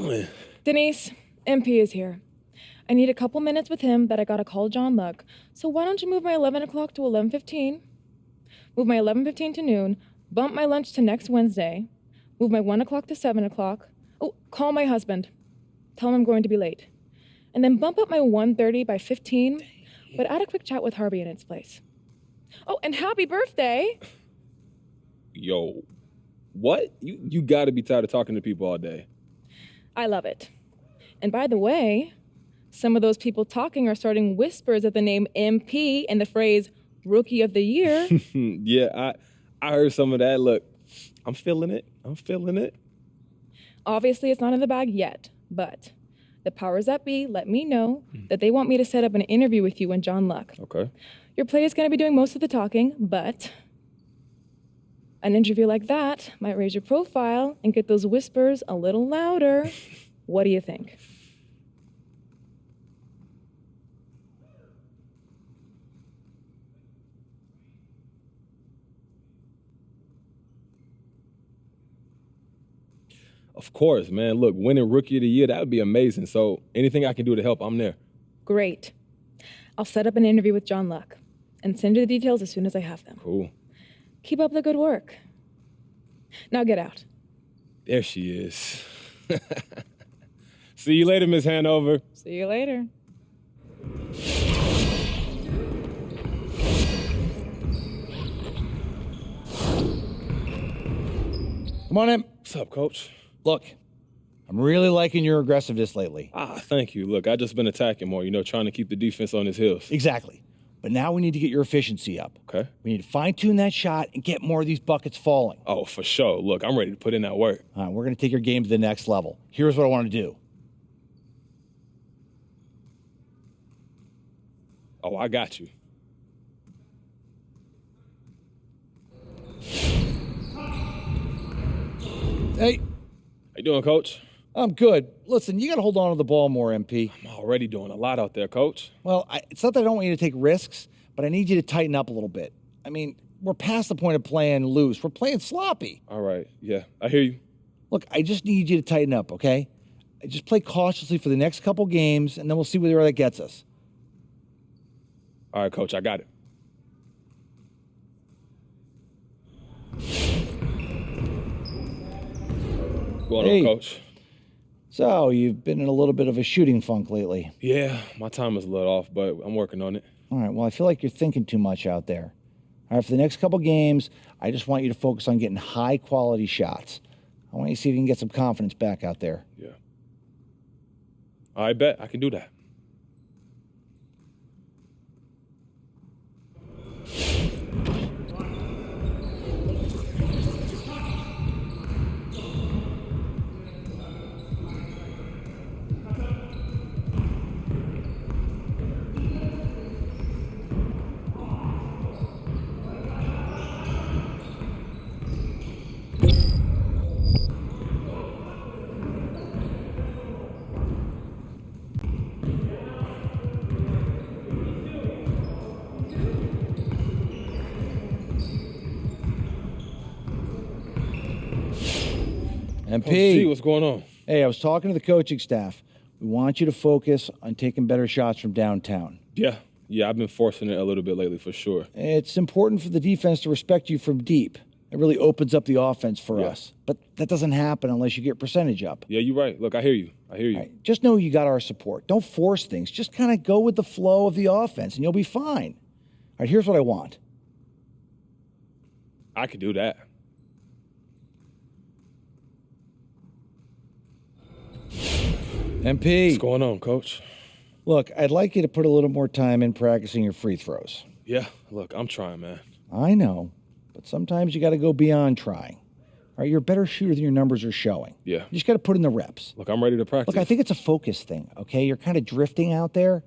doing? Denise, MP is here. I need a couple minutes with him that I gotta call John Luck. So why don't you move my 11 o'clock to 11:15? Move my 11:15 to noon. Bump my lunch to next Wednesday. Move my 1 o'clock to 7 o'clock. Oh, call my husband. Tell him I'm going to be late. And then bump up my 1:30 by 15, but add a quick chat with Harvey in its place. Oh, and happy birthday! Yo, what? You gotta be tired of talking to people all day. I love it. And by the way, some of those people talking are starting whispers of the name MP and the phrase Rookie of the Year. Yeah, I heard some of that. Look, I'm feeling it. Obviously, it's not in the bag yet, but the powers that be let me know that they want me to set up an interview with you and John Luck. Okay. Your play is going to be doing most of the talking, but an interview like that might raise your profile and get those whispers a little louder. What do you think? Of course, man. Look, winning Rookie of the Year, that would be amazing. So anything I can do to help, I'm there. Great. I'll set up an interview with John Luck and send you the details as soon as I have them. Cool. Keep up the good work. Now get out. There she is. See you later, Miss Hanover. See you later. Come on in. What's up, Coach? Look, I'm really liking your aggressiveness lately. Thank you. Look, I just been attacking more, trying to keep the defense on his heels. Exactly. But now we need to get your efficiency up. Okay. We need to fine-tune that shot and get more of these buckets falling. Oh, for sure. Look, I'm ready to put in that work. All right, we're going to take your game to the next level. Here's what I want to do. Oh, I got you. Hey. How you doing, Coach? I'm good. Listen, you got to hold on to the ball more, MP. I'm already doing a lot out there, Coach. Well, it's not that I don't want you to take risks, but I need you to tighten up a little bit. I mean, we're past the point of playing loose. We're playing sloppy. All right. Yeah, I hear you. Look, I just need you to tighten up, okay? Just play cautiously for the next couple games, and then we'll see where that gets us. All right, Coach, I got it. What's going on, Coach? So, you've been in a little bit of a shooting funk lately. Yeah, my time is a little off, but I'm working on it. All right, well, I feel like you're thinking too much out there. All right, for the next couple games, I just want you to focus on getting high-quality shots. I want you to see if you can get some confidence back out there. Yeah. I bet I can do that. MP. What's going on? Hey, I was talking to the coaching staff. We want you to focus on taking better shots from downtown. Yeah, I've been forcing it a little bit lately for sure. It's important for the defense to respect you from deep. It really opens up the offense for us. But that doesn't happen unless you get percentage up. Yeah, you're right. Look, I hear you. Right, just know you got our support. Don't force things. Just kind of go with the flow of the offense, and you'll be fine. All right, here's what I want. I could do that. MP. What's going on, Coach? Look, I'd like you to put a little more time in practicing your free throws. Yeah, look, I'm trying, man. I know, but sometimes you got to go beyond trying. All right, you're a better shooter than your numbers are showing. Yeah. You just got to put in the reps. Look, I'm ready to practice. Look, I think it's a focus thing, okay? You're kind of drifting out there,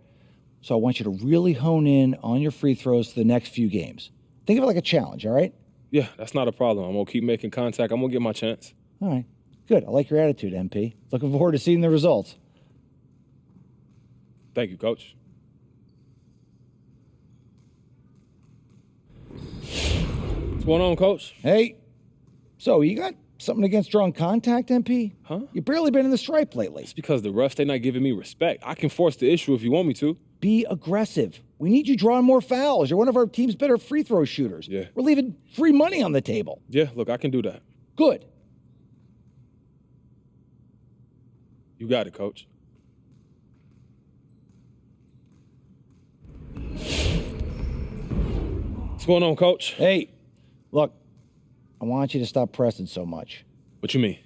so I want you to really hone in on your free throws for the next few games. Think of it like a challenge, all right? Yeah, that's not a problem. I'm going to keep making contact. I'm going to get my chance. All right, good. I like your attitude, MP. Looking forward to seeing the results. Thank you, Coach. What's going on, Coach? Hey, so you got Something against drawing contact, MP? Huh? You've barely been in the stripe lately. It's because the refs, they not giving me respect. I can force the issue if you want me to. Be aggressive. We need you drawing more fouls. You're one of our team's better free throw shooters. Yeah. We're leaving free money on the table. Yeah, look, I can do that. Good. You got it, Coach. What's going on, Coach? Hey, look, I want you to stop pressing so much. What you mean?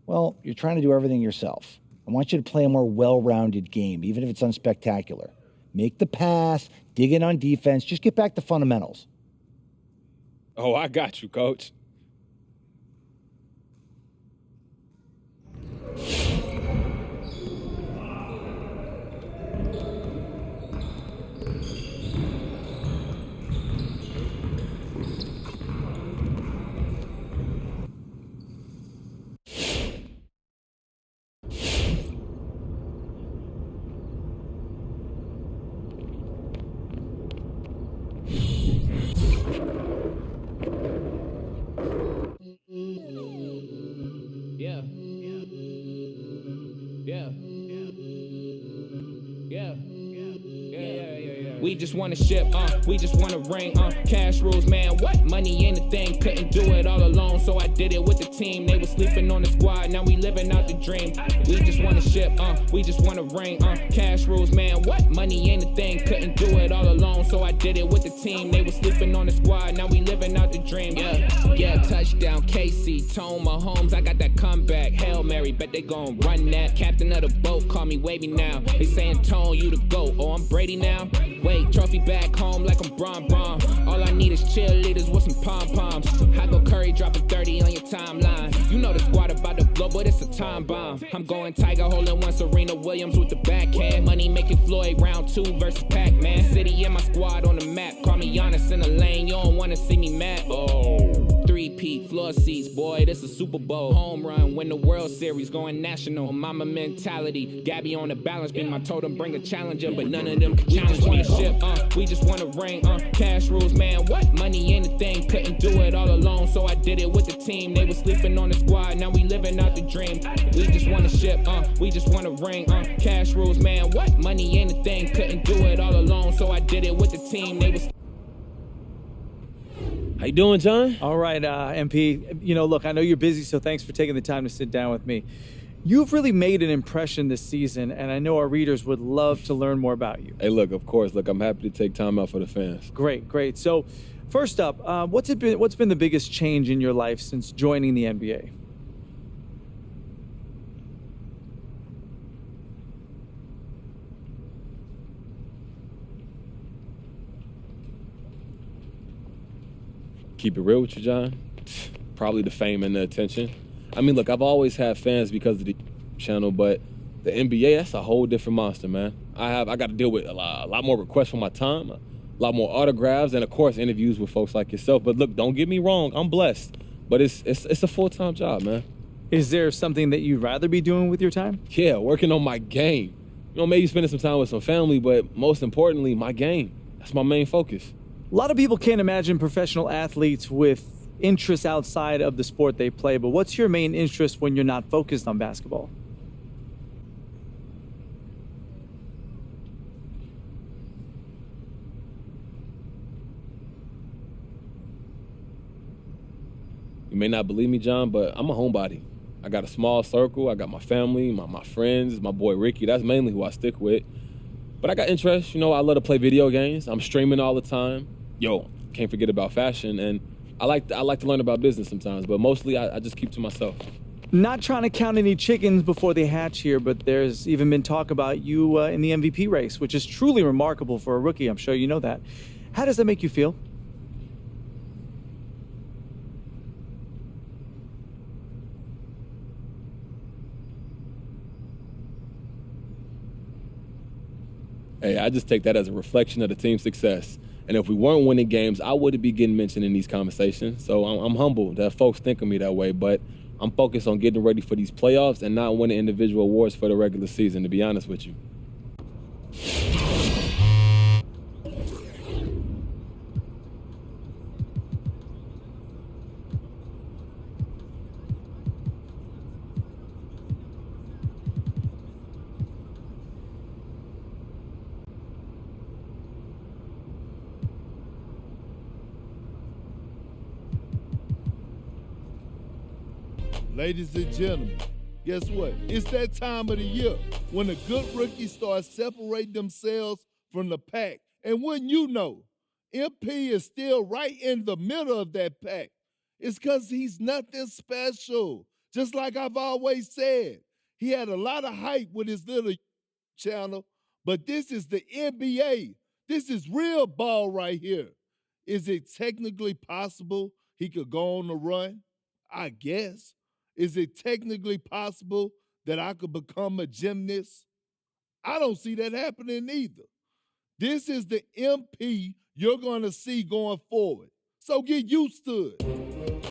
Well, you're trying to do everything yourself. I want you to play a more well-rounded game, even if it's unspectacular. Make the pass, dig in on defense, just get back to fundamentals. Oh, I got you, Coach. Yeah. We just want to ship, we just want to ring, cash rules, man, what? Money ain't a thing, couldn't do it all alone, so I did it with the team. They was sleeping on the squad, now we living out the dream. We just want to ship, we just want to ring, cash rules, man, what? Money ain't a thing, couldn't do it all alone, so I did it with the team. They was sleeping on the squad, now we living out the dream. Yeah, touchdown, KC, Tone, Mahomes, I got that comeback, Hail Mary, bet they gon' run that. Captain of the boat, call me wavy now. They saying, Tone, you the GOAT, oh, I'm Brady now? Wait, trophy back home like I'm Bron. All I need is cheerleaders with some pom-poms. I go Curry dropping 30 on your timeline. You know the squad about to blow, but it's a time bomb. I'm going Tiger holding one, Serena Williams with the backhand. Money making Floyd round 2 versus Pac-Man. City and my squad on the map. Call me Giannis in the lane, you don't wanna see me mad. Oh, 3-peat, floor seats, boy, this a Super Bowl. Home run, win the World Series, going national. Mama mentality, Gabby on the balance beam. I told them bring a challenger, but none of them can challenge me. We just wanna ring, cash rules, man, what? Money ain't a thing, couldn't do it all alone, so I did it with the team. They was sleeping on the squad, now we living out the dream. We just wanna ship, we just wanna ring, cash rules, man, what? Money ain't a thing, couldn't do it all alone, so I did it with the team. They was. How you doing, John? All right, MP. You know, look, I know you're busy, so thanks for taking the time to sit down with me. You've really made an impression this season, and I know our readers would love to learn more about you. Hey, look, of course, look, I'm happy to take time out for the fans. Great. So, first up, what's been the biggest change in your life since joining the NBA? Keep it real with you, John. Probably the fame and the attention. I mean, look, I've always had fans because of the channel, but the NBA, that's a whole different monster, man. I got to deal with a lot more requests for my time, a lot more autographs, and of course, interviews with folks like yourself. But look, don't get me wrong, I'm blessed, but it's a full-time job, man. Is there something that you'd rather be doing with your time? Yeah, working on my game. You know, maybe spending some time with some family, but most importantly, my game. That's my main focus. A lot of people can't imagine professional athletes with interests outside of the sport they play, but what's your main interest when you're not focused on basketball? You may not believe me, John, but I'm a homebody. I got a small circle. I got my family, my friends, my boy Ricky. That's mainly who I stick with. But I got interests. You know, I love to play video games. I'm streaming all the time. Yo, can't forget about fashion. And I like to learn about business sometimes, but mostly I just keep to myself. Not trying to count any chickens before they hatch here, but there's even been talk about you in the MVP race, which is truly remarkable for a rookie. I'm sure you know that. How does that make you feel? Hey, I just take that as a reflection of the team's success. And if we weren't winning games, I wouldn't be getting mentioned in these conversations. So I'm humbled that folks think of me that way, but I'm focused on getting ready for these playoffs and not winning individual awards for the regular season, to be honest with you. Ladies and gentlemen, guess what? It's that time of the year when the good rookies start separating themselves from the pack. And wouldn't you know, MP is still right in the middle of that pack. It's because he's nothing special. Just like I've always said, he had a lot of hype with his little channel, but this is the NBA. This is real ball right here. Is it technically possible he could go on the run? I guess. Is it technically possible that I could become a gymnast? I don't see that happening either. This is the MP you're going to see going forward. So get used to it.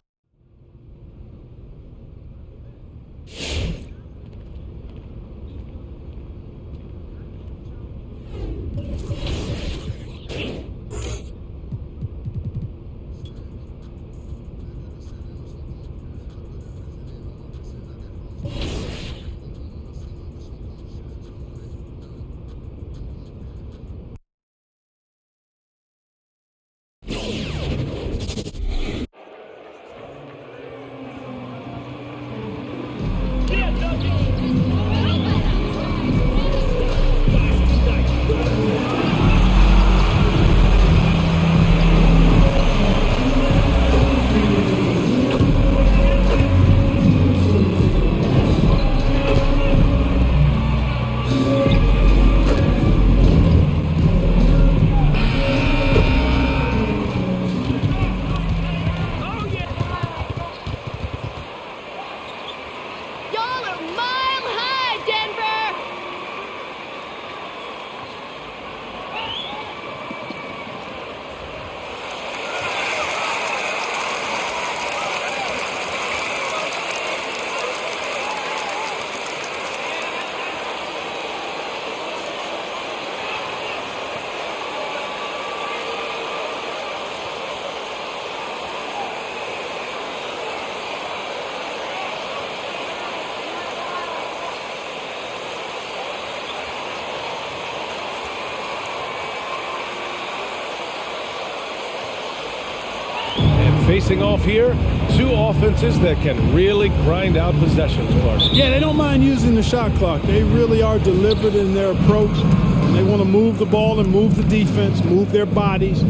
Facing off here, two offenses that can really grind out possessions, Clark. Yeah, they don't mind using the shot clock. They really are deliberate in their approach. And they want to move the ball and move the defense, move their bodies.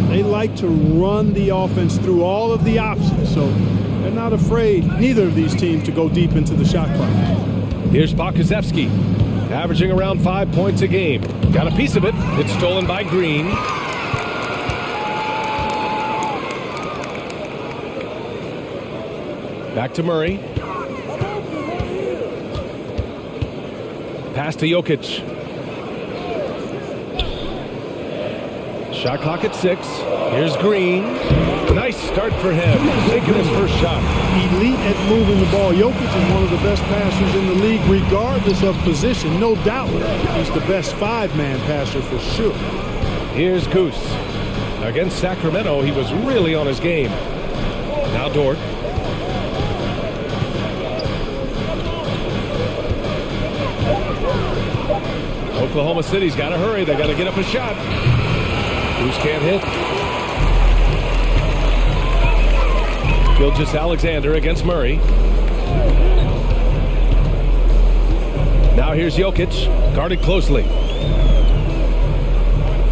They like to run the offense through all of the options. So they're not afraid, neither of these teams, to go deep into the shot clock. Here's Pokusevski, averaging around 5 points a game. Got a piece of it. It's stolen by Green. Back to Murray. Pass to Jokic. Shot clock at 6. Here's Green. Nice start for him. Taking his first shot. Elite at moving the ball. Jokic is one of the best passers in the league, regardless of position. No doubt he's the best five-man passer for sure. Here's Goose. Against Sacramento, he was really on his game. Now Dort. Oklahoma City's got to hurry. They got to get up a shot. Goose can't hit. Gilgeous-Alexander against Murray. Now here's Jokic, guarded closely.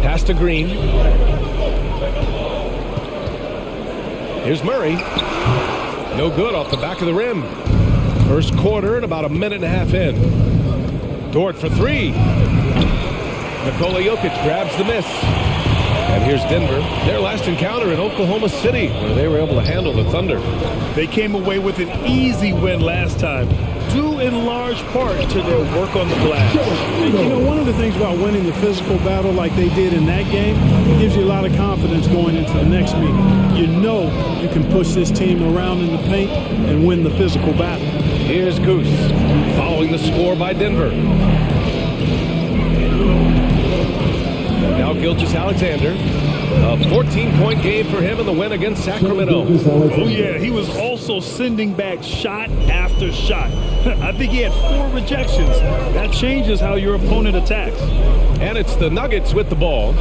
Pass to Green. Here's Murray. No good off the back of the rim. First quarter and about a minute and a half in. Dort for three. Nikola Jokic grabs the miss. And here's Denver, their last encounter in Oklahoma City, where they were able to handle the Thunder. They came away with an easy win last time, due in large part to their work on the glass. You know, one of the things about winning the physical battle like they did in that game, it gives you a lot of confidence going into the next meeting. You know you can push this team around in the paint and win the physical battle. Here's Goose, following the score by Denver. Now Gilgeous-Alexander, a 14-point game for him in the win against Sacramento. Oh yeah, he was also sending back shot after shot. I think he had 4 rejections. That changes how your opponent attacks. And it's the Nuggets with the ball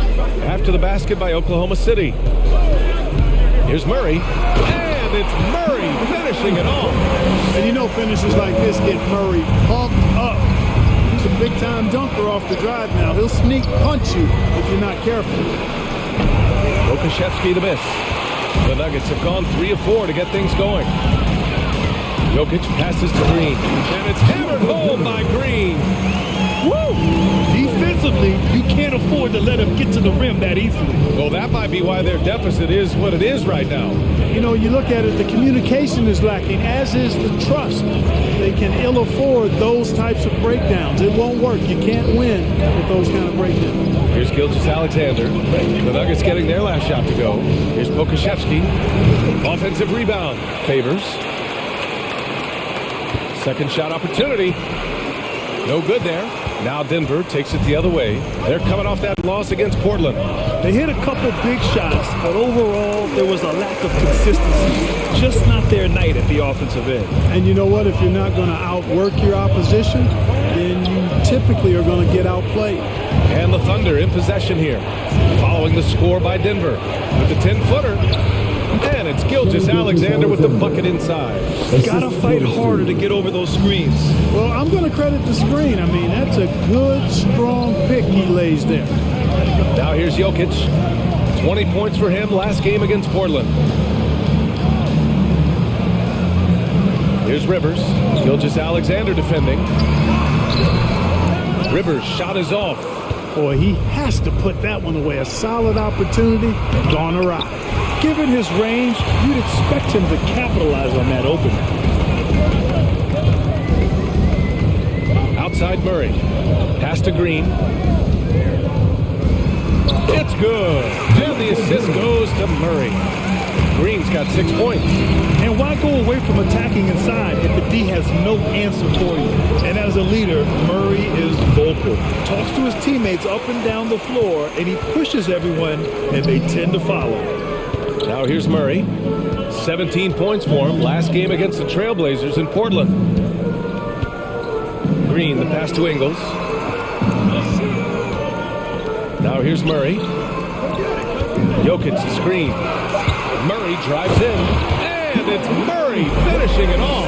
after the basket by Oklahoma City. Here's Murray, and it's Murray finishing it off. And you know finishes like this get Murray pumped up. He's a big-time dunker off the drive now. He'll sneak punch you if you're not careful. Pokusevski the miss. The Nuggets have gone 3 of 4 to get things going. Jokic passes to Green, and it's hammered home by Green. Woo! Defensively, you can't afford to let him get to the rim that easily. Well, that might be why their deficit is what it is right now. You know, you look at it, the communication is lacking, as is the trust. They can ill afford those types of breakdowns. It won't work. You can't win with those kind of breakdowns. Here's Gilgeous-Alexander. The Nuggets getting their last shot to go. Here's Pokusevski. Offensive rebound. Favors. Second shot opportunity. No good there. Now Denver takes it the other way. They're coming off that loss against Portland. They hit a couple big shots, but overall, there was a lack of consistency. Just not their night at the offensive end. And you know what? If you're not going to outwork your opposition, then you typically are going to get outplayed. And the Thunder in possession here. Following the score by Denver with the 10-footer. And it's Gilgeous-Alexander with the bucket inside. Gotta fight harder to get over those screens. Well, I'm going to credit the screen. I mean, that's a good, strong pick he lays there. Now here's Jokic. 20 points for him last game against Portland. Here's Rivers. Gilgeous-Alexander defending. Rivers' shot is off. Boy, he has to put that one away. A solid opportunity, gone awry. Given his range, you'd expect him to capitalize on that opening. Outside Murray. Pass to Green. It's good. And the assist goes to Murray. Green's got 6 points. And why go away from attacking inside if the D has no answer for you? And as a leader, Murray is vocal. Talks to his teammates up and down the floor, and he pushes everyone, and they tend to follow. Now here's Murray. 17 points for him last game against the Trailblazers in Portland. Green, the pass to Ingles. Now here's Murray. Jokic, the screen. Murray drives in, and it's Murray finishing it off.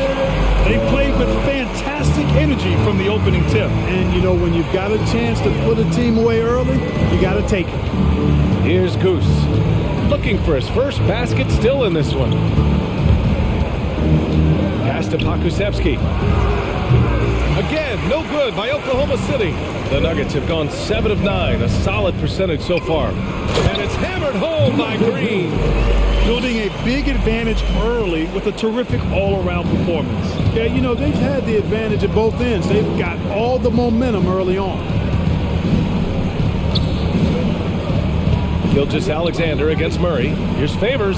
They played with fantastic energy from the opening tip. And, you know, when you've got a chance to put a team away early, you got to take it. Here's Goose. Looking for his first basket, still in this one. Pass to Pokusevski. Again, no good by Oklahoma City. The Nuggets have gone 7 of 9, a solid percentage so far. And it's hammered home by Green. Building a big advantage early with a terrific all-around performance. Yeah, you know, they've had the advantage at both ends. They've got all the momentum early on. Gilgeous-Alexander against Murray. Here's Favors.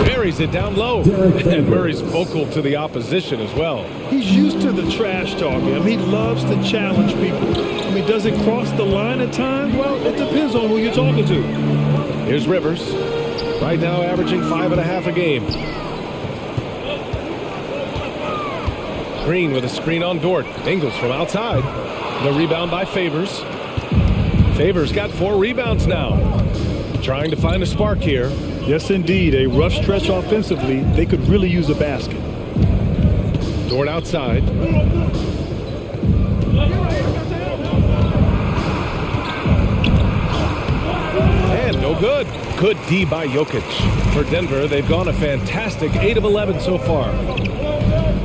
Buries it down low. And Murray's vocal to the opposition as well. He's used to the trash talking. I mean, he loves to challenge people. I mean, does it cross the line at times? Well, it depends on who you're talking to. Here's Rivers. Right now averaging 5.5 a game. Green with a screen on Dort. Ingles from outside. The rebound by Favors. Favors got 4 rebounds now. Trying to find a spark here. Yes, indeed. A rough stretch offensively. They could really use a basket. Dort outside. And no good. Good D by Jokic. For Denver, they've gone a fantastic 8 of 11 so far.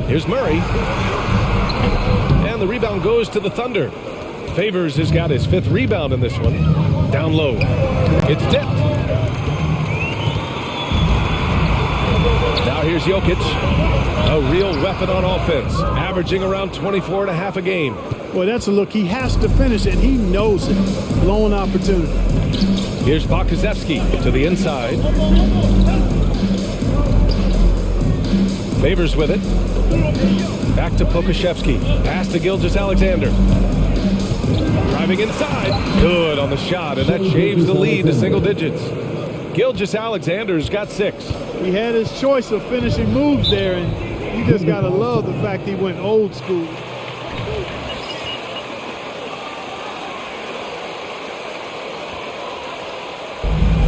Here's Murray. And the rebound goes to the Thunder. Favors has got his 5th rebound in this one. Down low. It's dipped. Now here's Jokic. A real weapon on offense. Averaging around 24.5 a game. Boy, that's a look. He has to finish it. He knows it. Blown opportunity. Here's Pokusevski to the inside. Favors with it. Back to Pokusevski. Pass to Gilgeous-Alexander. Driving inside. Good on the shot, and that shaves the lead to single digits. Gilgeous-Alexander's got 6. He had his choice of finishing moves there, and you just got to love the fact he went old school.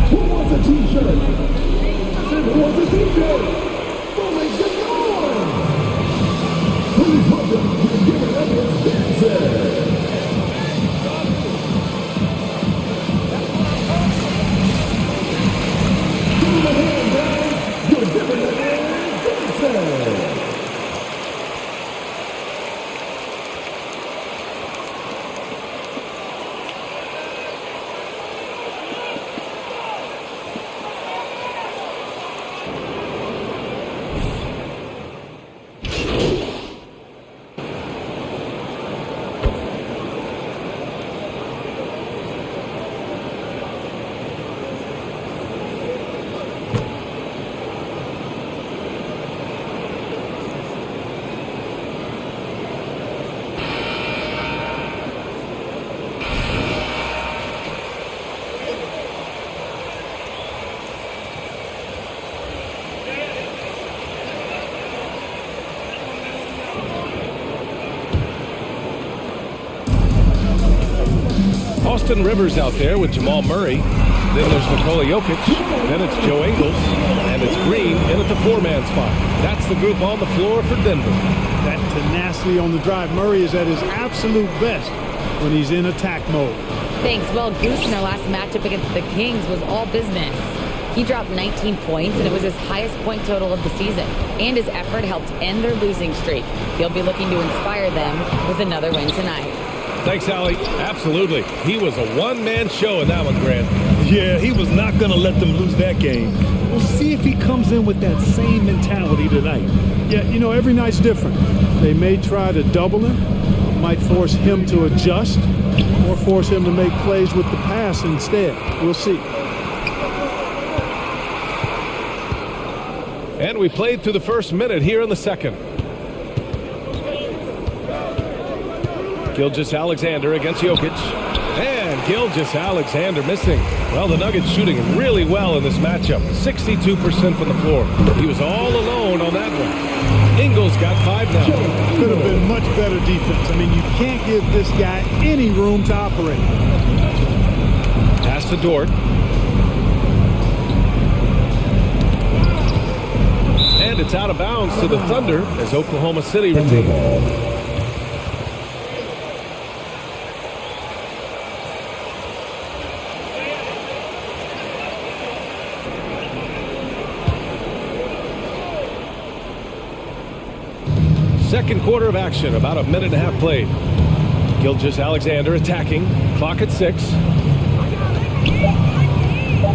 Who wants a t-shirt? Who wants a t-shirt? Go make some noise! Austin Rivers out there with Jamal Murray. Then there's Nikola Jokic. Then it's Joe Ingles. And it's Green in at the four-man spot. That's the group on the floor for Denver. That tenacity on the drive. Murray is at his absolute best when he's in attack mode. Thanks. Well, Goose in their last matchup against the Kings was all business. He dropped 19 points, and it was his highest point total of the season. And his effort helped end their losing streak. He'll be looking to inspire them with another win tonight. Thanks, Allie. Absolutely. He was a one-man show in that one, Grant. Yeah, he was not going to let them lose that game. We'll see if he comes in with that same mentality tonight. Yeah, you know, every night's different. They may try to double him, might force him to adjust, or force him to make plays with the pass instead. We'll see. And we played through the first minute here in the second. Gilgeous-Alexander against Jokic. And Gilgeous-Alexander missing. Well, the Nuggets shooting really well in this matchup. 62% from the floor. He was all alone on that one. Ingles got 5 now. Could have been much better defense. I mean, you can't give this guy any room to operate. Pass to Dort. And it's out of bounds to the Thunder as Oklahoma City retains. Second quarter of action, about a minute and a half played. Gilgeous-Alexander attacking, clock at 6.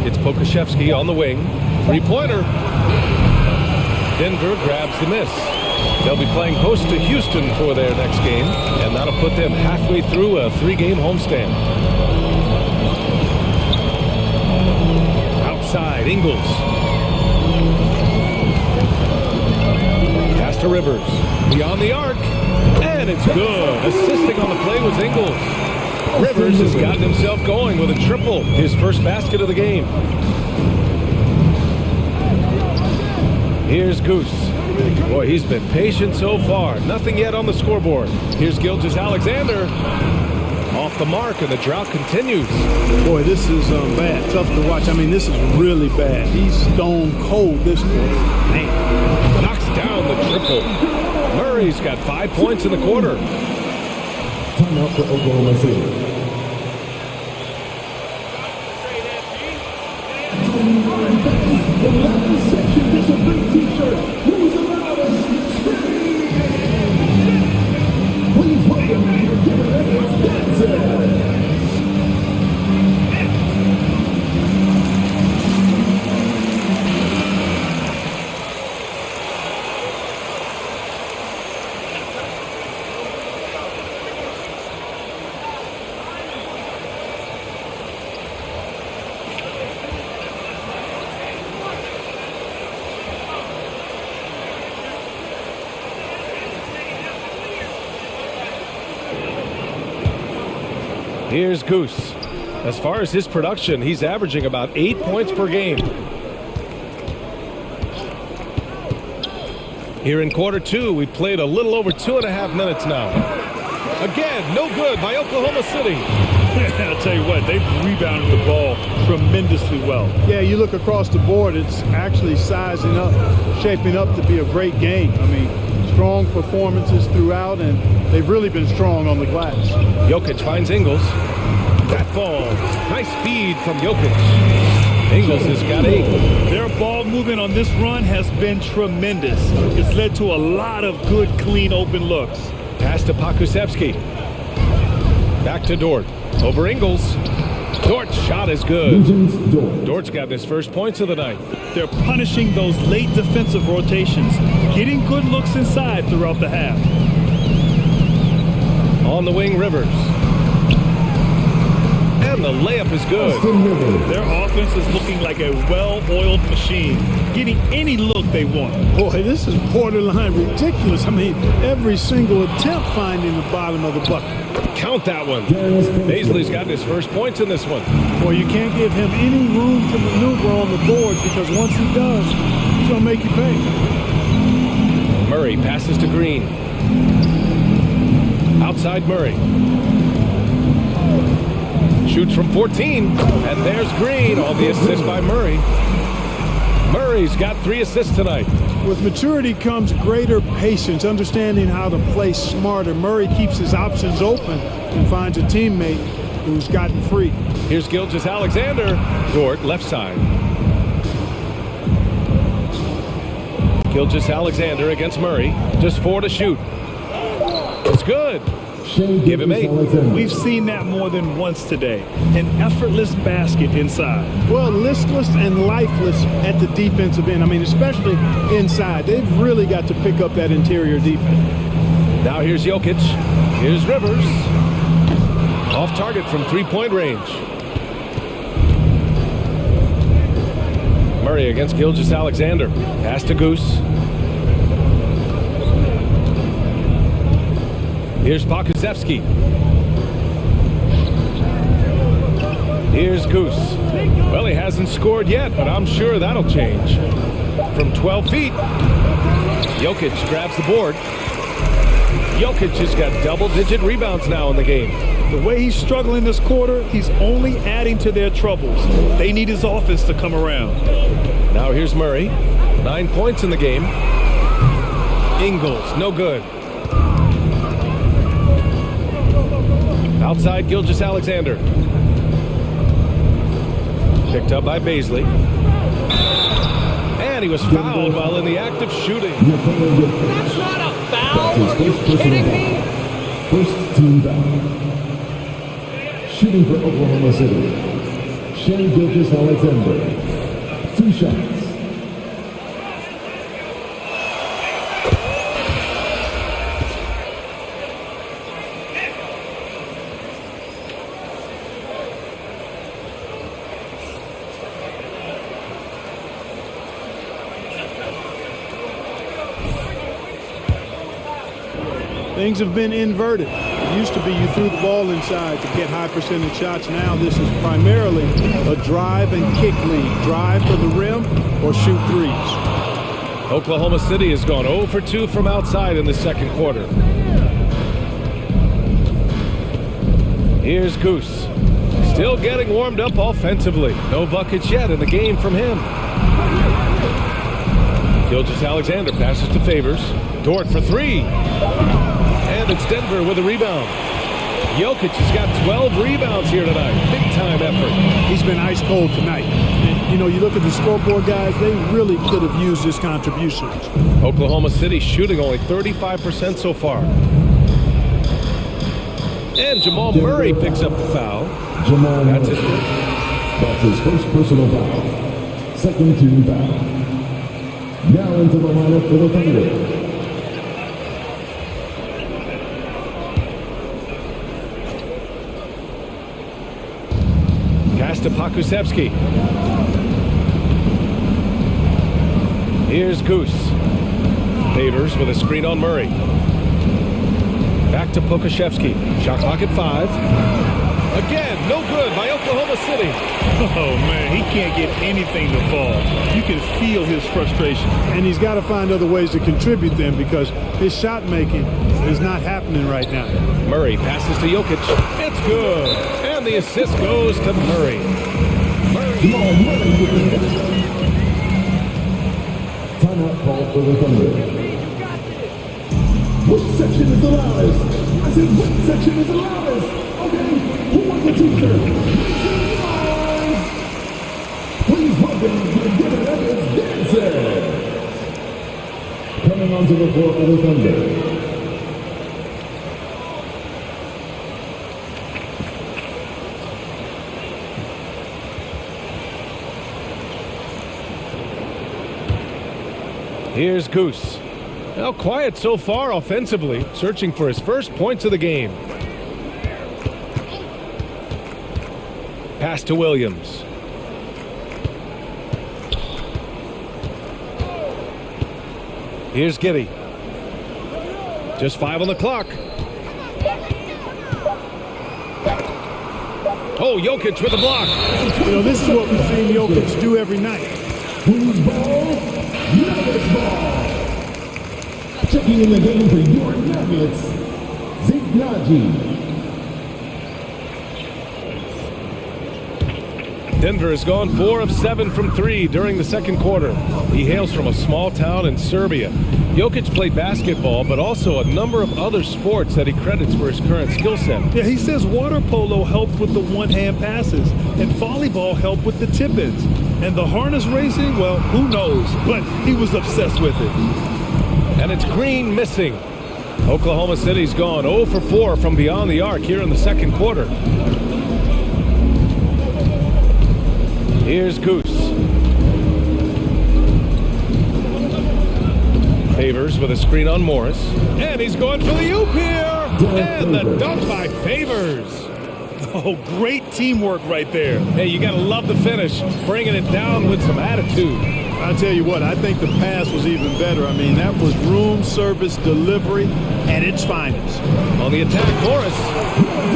It's Pokashevsky on the wing, three-pointer. Denver grabs the miss. They'll be playing host to Houston for their next game, and that'll put them halfway through a 3-game homestand. Outside, Ingles. Pass to Rivers. Beyond the arc, and it's good. Assisting on the play was Ingles. Rivers has gotten himself going with a triple, his first basket of the game. Here's Goose. Boy, he's been patient so far. Nothing yet on the scoreboard. Here's Gilgeous-Alexander. Off the mark, and the drought continues. Boy, this is bad. Tough to watch. I mean, this is really bad. He's stone cold this quarter. Man. Knocks down the triple. Murray's got 5 points in the quarter. Timeout for Oklahoma City. Please welcome Here's Goose. As far as his production, he's averaging about 8 points per game. Here in quarter 2, we played a little over 2.5 minutes now. Again, no good by Oklahoma City. I'll tell you what, they've rebounded the ball tremendously well. Yeah, you look across the board, it's actually sizing up, shaping up to be a great game. I mean, Strong performances throughout, and they've really been strong on the glass. Jokic finds Ingles. That falls. Nice feed from Jokic. Ingles has got 8. Their ball movement on this run has been tremendous. It's led to a lot of good, clean, open looks. Pass to Pokusevski. Back to Dort. Over Ingles. Dort's shot is good. Dort's got his first points of the night. They're punishing those late defensive rotations, getting good looks inside throughout the half. On the wing, Rivers. And the layup is good. Their offense is looking like a well-oiled machine, getting any look they want. Boy, this is borderline ridiculous. I mean, every single attempt finding the bottom of the bucket. Count that one. Baisley's got his first points in this one. Boy, you can't give him any room to maneuver on the board because once he does, he's going to make you pay. Murray passes to Green. Outside Murray. Shoots from 14, and there's Green on the assist by Murray. Murray's got 3 assists tonight. With maturity comes greater patience, understanding how to play smarter. Murray keeps his options open and finds a teammate who's gotten free. Here's Gilgeous-Alexander. Dort, left side. Gilgeous-Alexander against Murray. Just 4 to shoot. It's good. Give him 8. We've seen that more than once today. An effortless basket inside. Well, listless and lifeless at the defensive end. I mean, especially inside. They've really got to pick up that interior defense. Now here's Jokic. Here's Rivers. Off target from 3-point range. Murray against Gilgeous-Alexander. Pass to Goose. Here's Pokusevski. Here's Goose. Well, he hasn't scored yet, but I'm sure that'll change. From 12 feet, Jokic grabs the board. Jokic has got double-digit rebounds now in the game. The way he's struggling this quarter, he's only adding to their troubles. They need his offense to come around. Now here's Murray. 9 points in the game. Ingles, no good. Outside Gilgeous-Alexander. Picked up by Baisley. And he was fouled while in the act of shooting. That's not a foul. Are you kidding me? First team foul. Shooting for Oklahoma City. Shai Gilgeous-Alexander. 2 shots. Things have been inverted. It used to be you threw the ball inside to get high percentage shots. Now this is primarily a drive and kick league. Drive for the rim or shoot threes. Oklahoma City has gone 0 for 2 from outside in the second quarter. Here's Goose. Still getting warmed up offensively. No buckets yet in the game from him. Gilgeous-Alexander passes to Favors. Dort for 3. And it's Denver with a rebound. Jokic has got 12 rebounds here tonight. Big time effort. He's been ice cold tonight. And, you know, you look at the scoreboard, guys, they really could have used his contributions. Oklahoma City shooting only 35% so far. And Jamal Murray picks up the foul. That's it. That's his first personal foul. Second team foul. Now into the lineup for the Thunder. Pass to Pokusevski. Here's Goose. Favors with a screen on Murray. Back to Pokusevski. Shot clock at 5. Again, no good by Oklahoma City. Oh, man, he can't get anything to fall. You can feel his frustration. And he's got to find other ways to contribute then because his shot making is not happening right now. Murray passes to Jokic. It's good. And the assist goes to Murray. Timeout called for the Thunder. Which section is the loudest? I said, which section is the loudest? Okay, who wants a t-shirt? Please welcome the Denver Nuggets dancer. Coming onto the floor for the Thunder. Here's Goose. Now quiet so far offensively, searching for his first points of the game. Pass to Williams. Here's Giddey. Just 5 on the clock. Oh, Jokic with a block. You know, this is what we've seen Jokic do every night. Whose ball? Nuggets ball. Checking in the game for your Nuggets, Zeke Naji. Denver has gone 4 of 7 from 3 during the second quarter. He hails from a small town in Serbia. Jokic played basketball, but also a number of other sports that he credits for his current skill set. Yeah, he says water polo helped with the one-hand passes, and volleyball helped with the tip-ins. And the harness racing, well, who knows? But he was obsessed with it. And it's Green missing. Oklahoma City's gone 0 for 4 from beyond the arc here in the second quarter. Here's Goose. Favors with a screen on Morris. And he's going for the oop here. And the dunk by Favors. Oh, great teamwork right there. Hey, you got to love the finish. Bringing it down with some attitude. I'll tell you what, I think the pass was even better. I mean, that was room service delivery at its finest. On the attack, Morris.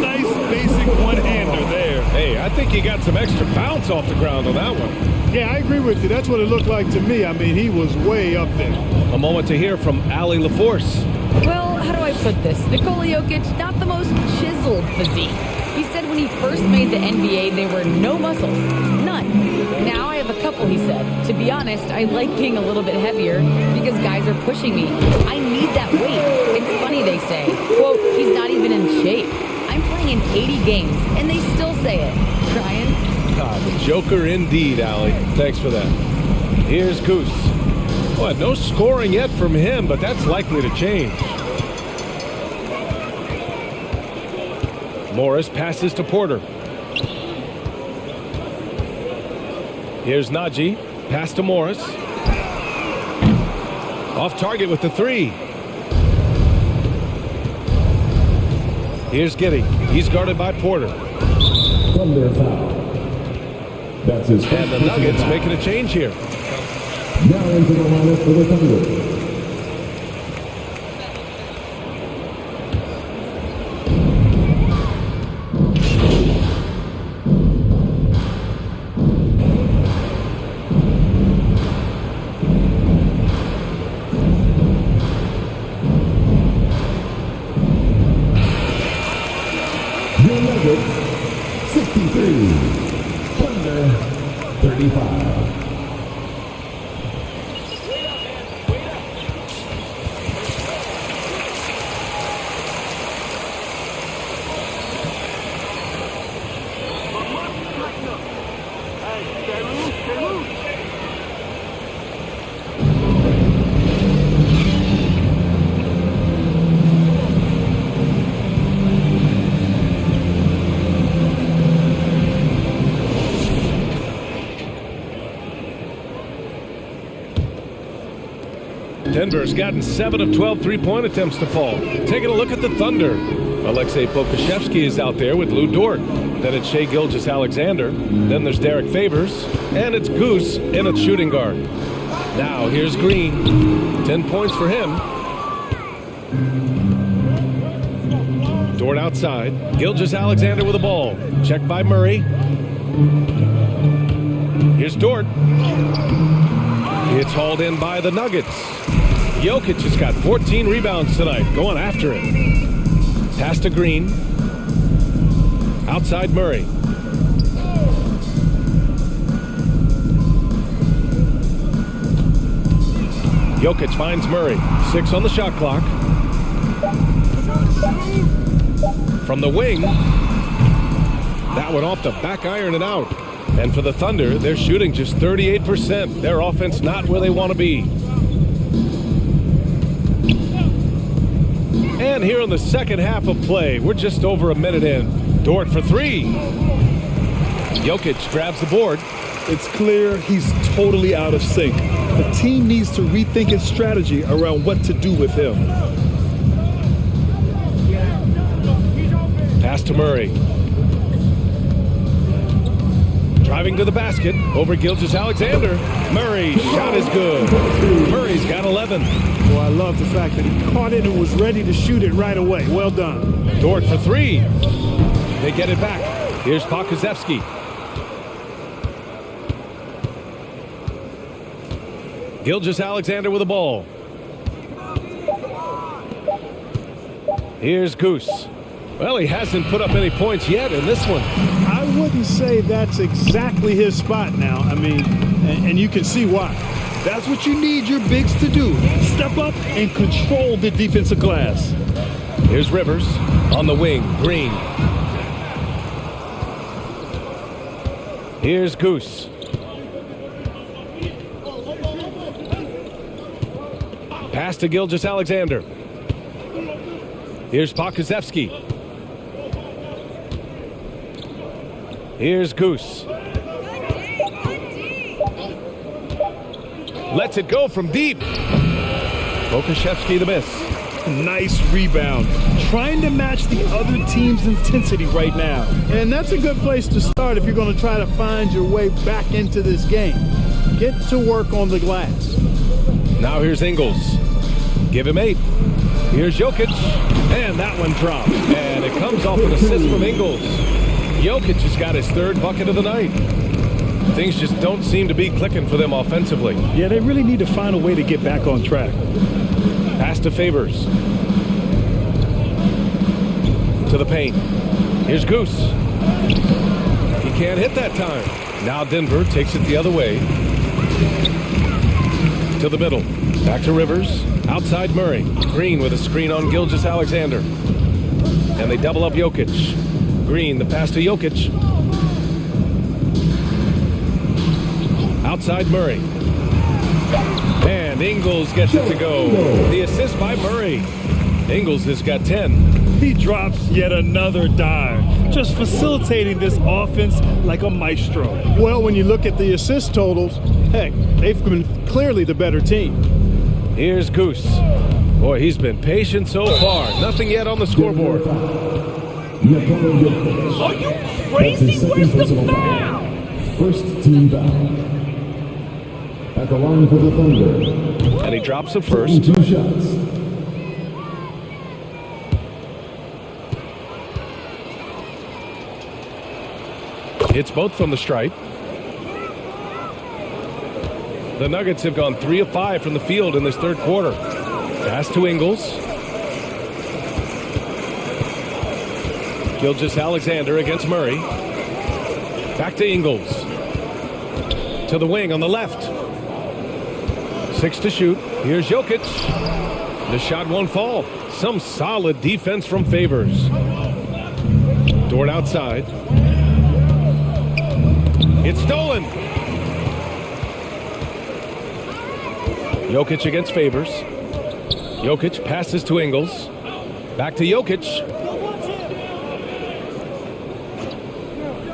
Nice basic one-hander there. Hey, I think he got some extra bounce off the ground on that one. Yeah, I agree with you. That's what it looked like to me. I mean, he was way up there. A moment to hear from Allie LaForce. Well, how do I put this? Nikola Jokic, not the most chiseled physique. He said when he first made the NBA, there were no muscles. None. Now I have a couple, he said. To be honest, I like being a little bit heavier because guys are pushing me. I need that weight. It's funny they say, quote, he's not even in shape. I'm playing in 80 games, and they still say it. Ryan? The Joker indeed, Allie. Thanks for that. Here's Goose. Well, no scoring yet from him, but that's likely to change. Morris passes to Porter. Here's Naji. Pass to Morris. Off target with the 3. Here's Giddey. He's guarded by Porter. Thunder foul. That's his first. And the Nuggets making a change here. Now into the lineup for the Thunder. Your Nuggets, 63. Thunder, 35. Denver's gotten 7 of 12 three-point attempts to fall. Taking a look at the Thunder. Alexei Pokusevski is out there with Lou Dort. Then it's Shai Gilgeous-Alexander. Then there's Derek Favors. And it's Goose in at shooting guard. Now here's Green. 10 points for him. Dort outside. Gilgeous-Alexander with the ball. Checked by Murray. Here's Dort. It's hauled in by the Nuggets. Jokic has got 14 rebounds tonight, going after it. Pass to Green. Outside Murray. Jokic finds Murray. 6 on the shot clock. From the wing. That one off the back iron and out. And for the Thunder, they're shooting just 38%. Their offense not where they want to be. And here in the second half of play, we're just over a minute in. Dort for three. Jokic grabs the board. It's clear he's totally out of sync. The team needs to rethink its strategy around what to do with him. Pass to Murray. Driving to the basket over Gilgeous-Alexander. Murray, shot is good. Murray's got 11. Well, I love the fact that he caught it and was ready to shoot it right away. Well done. Dort for three. They get it back. Here's Pokusevski. Gilgeous-Alexander with the ball. Here's Goose. Well, he hasn't put up any points yet in this one. I wouldn't say that's exactly his spot now. I mean, and you can see why. That's what you need your bigs to do. Step up and control the defensive glass. Here's Rivers on the wing. Green. Here's Goose. Pass to Gilgeous-Alexander. Here's Pokusevski. Here's Goose. Lets it go from deep. Pokusevski the miss. Nice rebound. Trying to match the other team's intensity right now. And that's a good place to start if you're going to try to find your way back into this game. Get to work on the glass. Now here's Ingles. Give him 8. Here's Jokic. And that one drops. And it comes off an assist from Ingles. Jokic has got his 3rd bucket of the night. Things just don't seem to be clicking for them offensively. Yeah, they really need to find a way to get back on track. Pass to Favors. To the paint. Here's Goose. He can't hit that time. Now Denver takes it the other way. To the middle. Back to Rivers. Outside Murray. Green with a screen on Gilgeous-Alexander. And they double up Jokic. Green, the pass to Jokic. Outside Murray. And Ingles gets it to go. The assist by Murray. Ingles has got 10. He drops yet another dive, just facilitating this offense like a maestro. Well, when you look at the assist totals, heck, they've been clearly the better team. Here's Goose. Boy, he's been patient so far. Nothing yet on the scoreboard. Are you crazy? Where's the foul? First team foul. At the line for the Thunder. And he drops the first. 2 shots. Hits both from the stripe. The Nuggets have gone 3 of 5 from the field in this 3rd quarter. Pass to Ingles. Gilgeous-Alexander against Murray. Back to Ingles. To the wing on the left. 6 to shoot. Here's Jokic. The shot won't fall. Some solid defense from Favors. Dort outside. It's stolen. Jokic against Favors. Jokic passes to Ingles. Back to Jokic.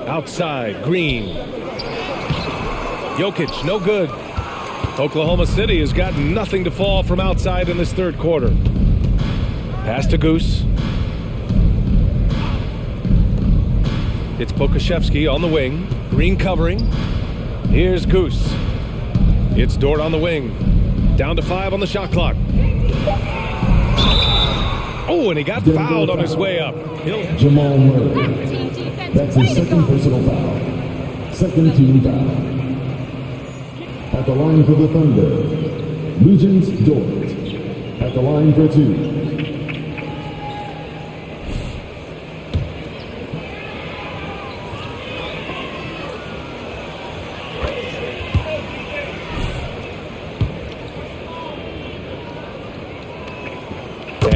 Outside, Green. Jokic, no good. Oklahoma City has got nothing to fall from outside in this 3rd quarter. Pass to Goose. It's Pokusevski on the wing. Green covering. Here's Goose. It's Dort on the wing. Down to 5 on the shot clock. Oh, and he got fouled on his way up. Jamal Murray. That's his 2nd personal foul. 2nd team foul. At the line for the Thunder, Lugens Dort. At the line for 2.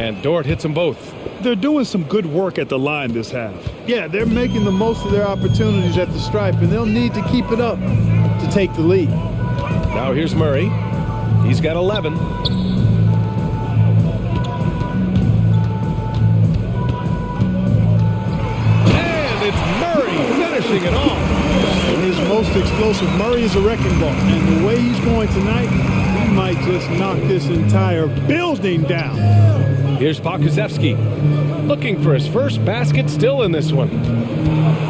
And Dort hits them both. They're doing some good work at the line this half. Yeah, they're making the most of their opportunities at the stripe, and they'll need to keep it up to take the lead. Now here's Murray. He's got 11. And it's Murray finishing it off. His most explosive. Murray is a wrecking ball, and the way he's going tonight, he might just knock this entire building down. Here's Pokusevski, looking for his first basket still in this one.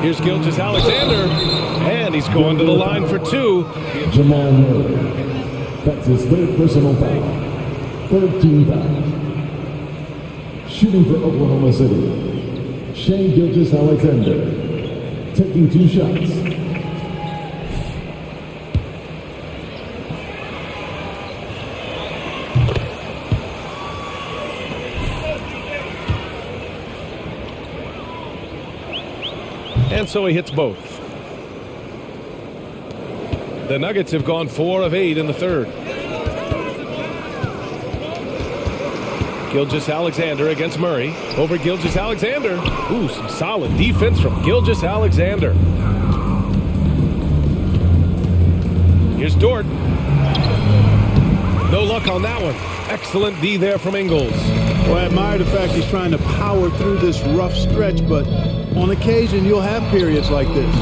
Here's Gilgeous-Alexander, and he's going to the line for 2. Jamal Murray. That's his third personal foul. Third team foul. Shooting for Oklahoma City, Shai Gilgeous-Alexander, taking 2 shots. And so he hits both. The Nuggets have gone 4 of 8 in the third. Gilgeous-Alexander against Murray. Over Gilgeous-Alexander. Ooh, some solid defense from Gilgeous-Alexander. Here's Dort. No luck on that one. Excellent D there from Ingles. Well, I admire the fact he's trying to power through this rough stretch, but on occasion you'll have periods like this.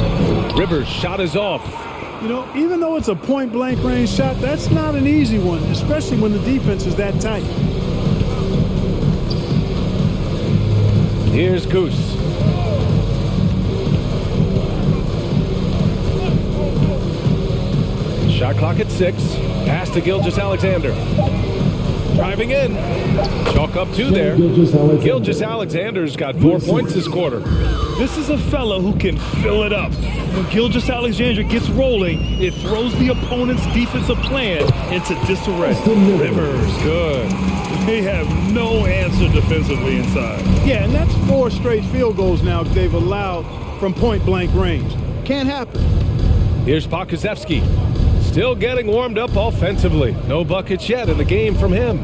Rivers' shot is off. You know, even though it's a point-blank range shot, that's not an easy one, especially when the defense is that tight. Here's Goose. Shot clock at 6. Pass to Gilgeous-Alexander. Driving in. Chalk up 2 there. Gilgeous-Alexander's got 4 points this quarter. This is a fella who can fill it up. When Gilgeous-Alexander gets rolling, it throws the opponent's defensive plan into disarray. Rivers, good. They have no answer defensively inside. Yeah, and that's 4 straight field goals now they've allowed from point-blank range. Can't happen. Here's Pokusevski. Still getting warmed up offensively. No buckets yet in the game from him.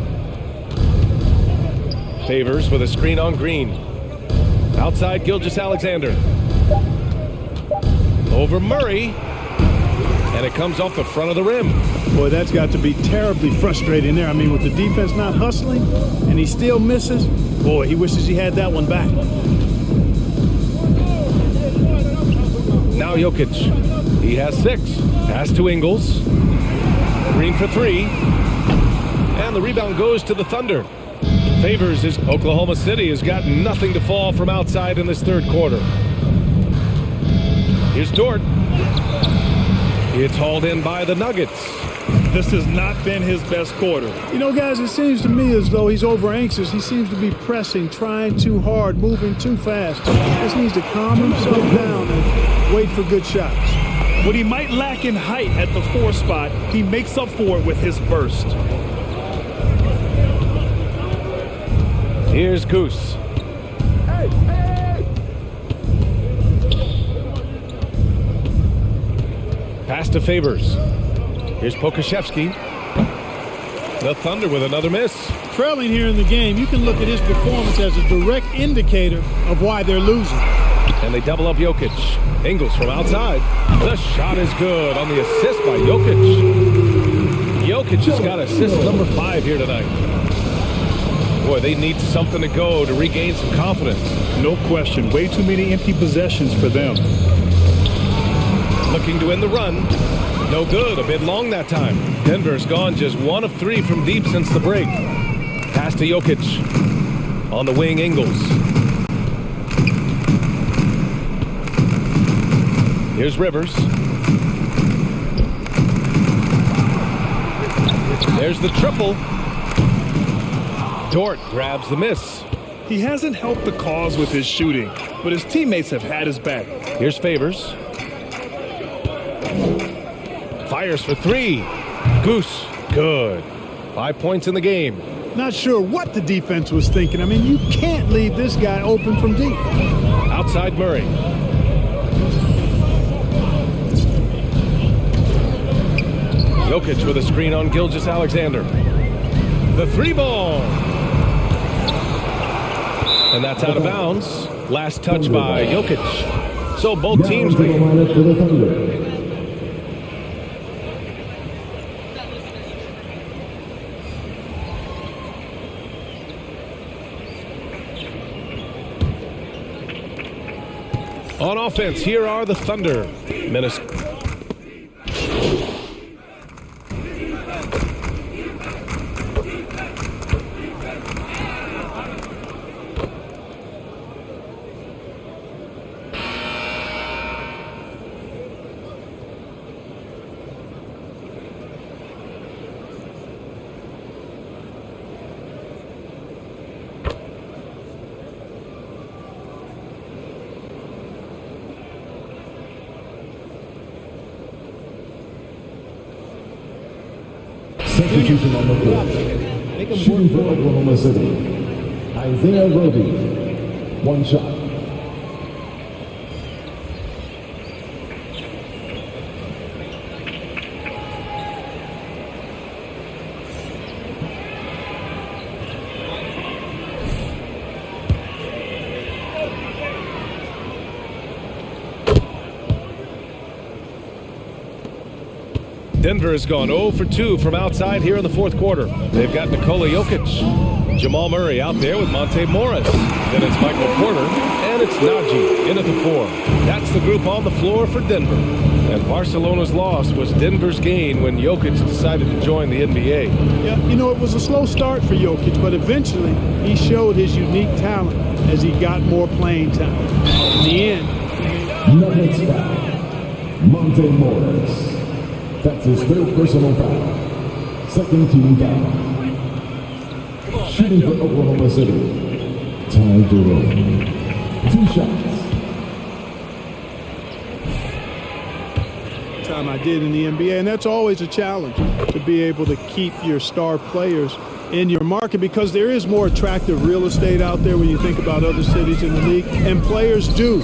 Favors with a screen on Green. Outside Gilgeous-Alexander. Over Murray. And it comes off the front of the rim. Boy, that's got to be terribly frustrating there. I mean, with the defense not hustling and he still misses, boy, he wishes he had that one back. Now Jokic. He has 6. Pass to Ingles. Green for 3. And the rebound goes to the Thunder. Favors is Oklahoma City has got nothing to fall from outside in this third quarter. Here's Dort. It's hauled in by the Nuggets. This has not been his best quarter. You know, guys, it seems to me as though he's over anxious. He seems to be pressing, trying too hard, moving too fast. Just needs to calm himself down and wait for good shots. What he might lack in height at the 4 spot, he makes up for it with his burst. Here's Goose. Pass to Favors. Here's Pokusevski. The Thunder with another miss. Trailing here in the game, you can look at his performance as a direct indicator of why they're losing. And they double up Jokic. Ingles from outside. The shot is good on the assist by Jokic. Jokic has got assist number 5 here tonight. Boy, they need something to go to regain some confidence. No question. Way too many empty possessions for them. Looking to end the run. No good. A bit long that time. Denver's gone just 1 of 3 from deep since the break. Pass to Jokic. On the wing, Ingles. Here's Rivers. There's the triple. Dort grabs the miss. He hasn't helped the cause with his shooting, but his teammates have had his back. Here's Favors. Fires for 3. Goose, good. 5 points in the game. Not sure what the defense was thinking. I mean, you can't leave this guy open from deep. Outside Murray. Jokic with a screen on Gilgeous-Alexander. The 3 ball. And that's out of bounds. Last touch by Jokic. So both teams For the Thunder. On offense, here are the Thunder. Minnesota. Substitution on the court. Shooting for Oklahoma City. Isaiah Roby. One shot. Denver has gone 0 for 2 from outside here in the fourth quarter. They've got Nikola Jokic, Jamal Murray out there with Monte Morris. Then it's Michael Porter, and it's Najee in at the 4. That's the group on the floor for Denver. And Barcelona's loss was Denver's gain when Jokic decided to join the NBA. Yeah, you know, it was a slow start for Jokic, but eventually he showed his unique talent as he got more playing time. In the end, Nuggets foul. Monte Morris. That's his third personal foul. Second team foul. Shooting for Oklahoma City. Ty Jerome. 2 shots. time I did in the NBA, and that's always a challenge to be able to keep your star players in your market, because there is more attractive real estate out there when you think about other cities in the league, and players do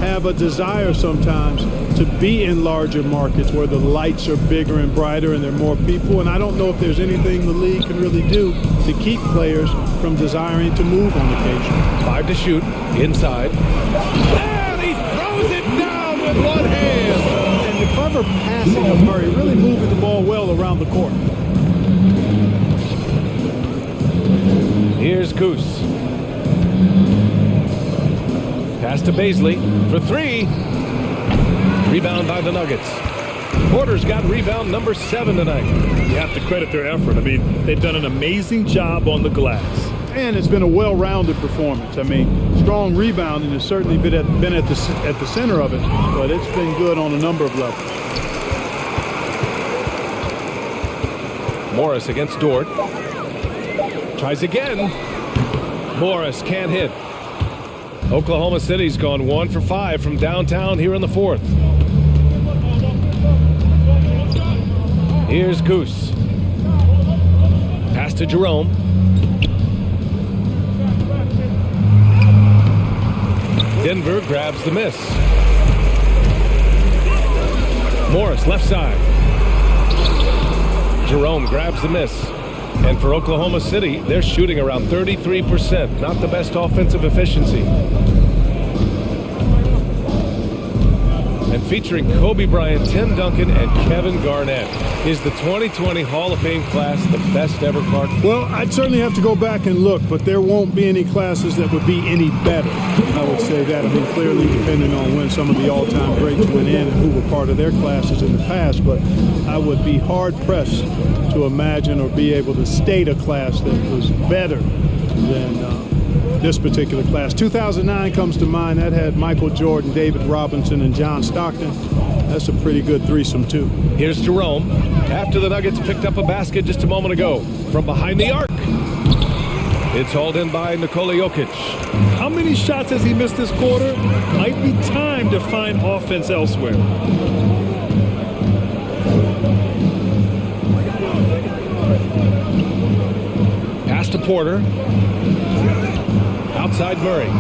have a desire sometimes to be in larger markets where the lights are bigger and brighter and there are more people. And I don't know if there's anything the league can really do to keep players from desiring to move on occasion. 5 to shoot, inside. And he throws it down with one hand. And the clever passing of Murray, really moving the ball well around the court. Here's Goose. Pass to Baisley for 3. Rebound by the Nuggets. Porter's got rebound number 7 tonight. You have to credit their effort. I mean, they've done an amazing job on the glass. And it's been a well-rounded performance. I mean, strong rebounding has certainly been at the center of it, but it's been good on a number of levels. Morris against Dort. Tries again. Morris can't hit. Oklahoma City's gone 1 for 5 from downtown here in the fourth. Here's Goose. Pass to Jerome. Denver grabs the miss. Morris left side. Jerome grabs the miss. And for Oklahoma City, they're shooting around 33%. Not the best offensive efficiency. And featuring Kobe Bryant, Tim Duncan, and Kevin Garnett. Is the 2020 Hall of Fame class the best ever, Clark? Well, I'd certainly have to go back and look, but there won't be any classes that would be any better. I would say that. I mean, clearly depending on when some of the all-time greats went in and who were part of their classes in the past, but I would be hard-pressed to imagine or be able to state a class that was better than this particular class. 2009 comes to mind. That had Michael Jordan, David Robinson, and John Stockton. That's a pretty good threesome, too. Here's Jerome. After the Nuggets picked up a basket just a moment ago from behind the arc. It's hauled in by Nikola Jokic. How many shots has he missed this quarter? Might be time to find offense elsewhere. Pass to Porter. Outside Murray.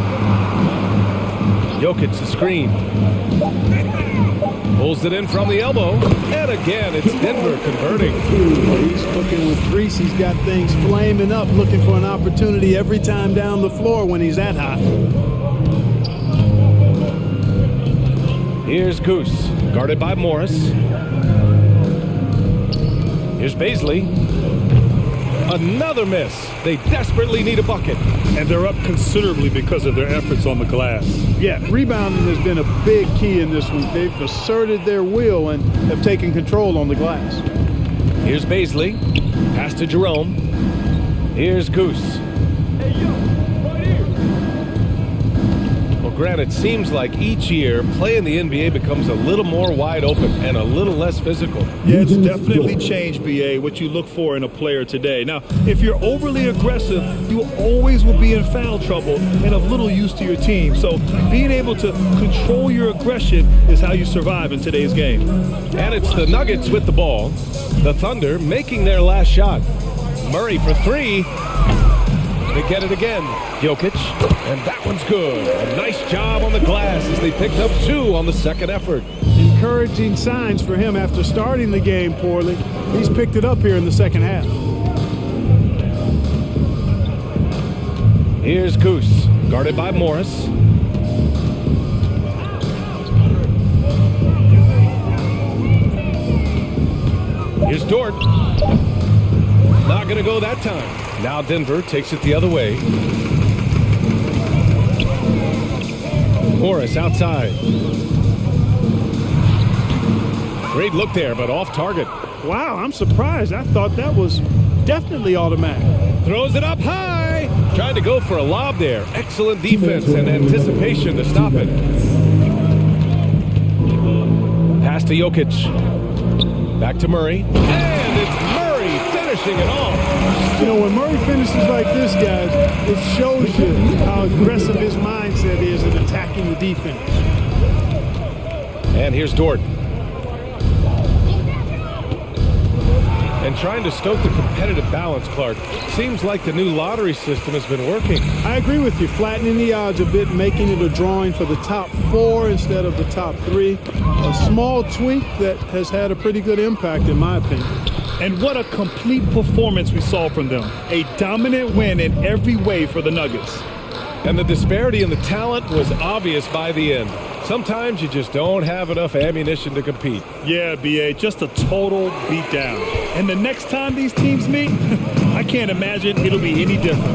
Jokic the screen. Pulls it in from the elbow. And again, it's Denver converting. He's cooking with grease. He's got things flaming up, looking for an opportunity every time down the floor when he's that hot. Here's Goose, guarded by Morris. Here's Baisley. Another miss. They desperately need a bucket. And they're up considerably because of their efforts on the glass. Yeah, rebounding has been a big key in this one. They've asserted their will and have taken control on the glass. Here's Baisley. Pass to Jerome. Here's Goose. Well, Grant, it seems like each year, play in the NBA becomes a little more wide open and a little less physical. Yeah, it's definitely changed, BA, what you look for in a player today. Now, if you're overly aggressive, you always will be in foul trouble and of little use to your team. So being able to control your aggression is how you survive in today's game. And it's the Nuggets with the ball. The Thunder making their last shot. Murray for three. They get it again. Jokic, and that one's good. A nice job on the glass as they picked up two on the second effort. Encouraging signs for him after starting the game poorly. He's picked it up here in the second half. Here's Goose, guarded by Morris. Here's Dort. Not going to go that time. Now Denver takes it the other way. Morris outside. Great look there, but off target. Wow, I'm surprised. I thought that was definitely automatic. Throws it up high. Trying to go for a lob there. Excellent defense and anticipation to stop it. Pass to Jokic. Back to Murray. And it's Murray finishing it off. You know, when Murray finishes like this, guys, it shows you how aggressive his mindset is in attacking the defense. And here's Dort. And trying to stoke the competitive balance, Clark. Seems like the new lottery system has been working. I agree with you. Flattening the odds a bit, making it a drawing for the top four instead of the top three. A small tweak that has had a pretty good impact, in my opinion. And what a complete performance we saw from them. A dominant win in every way for the Nuggets. And the disparity in the talent was obvious by the end. Sometimes you just don't have enough ammunition to compete. Yeah, BA, just a total beatdown. And the next time these teams meet, I can't imagine it'll be any different.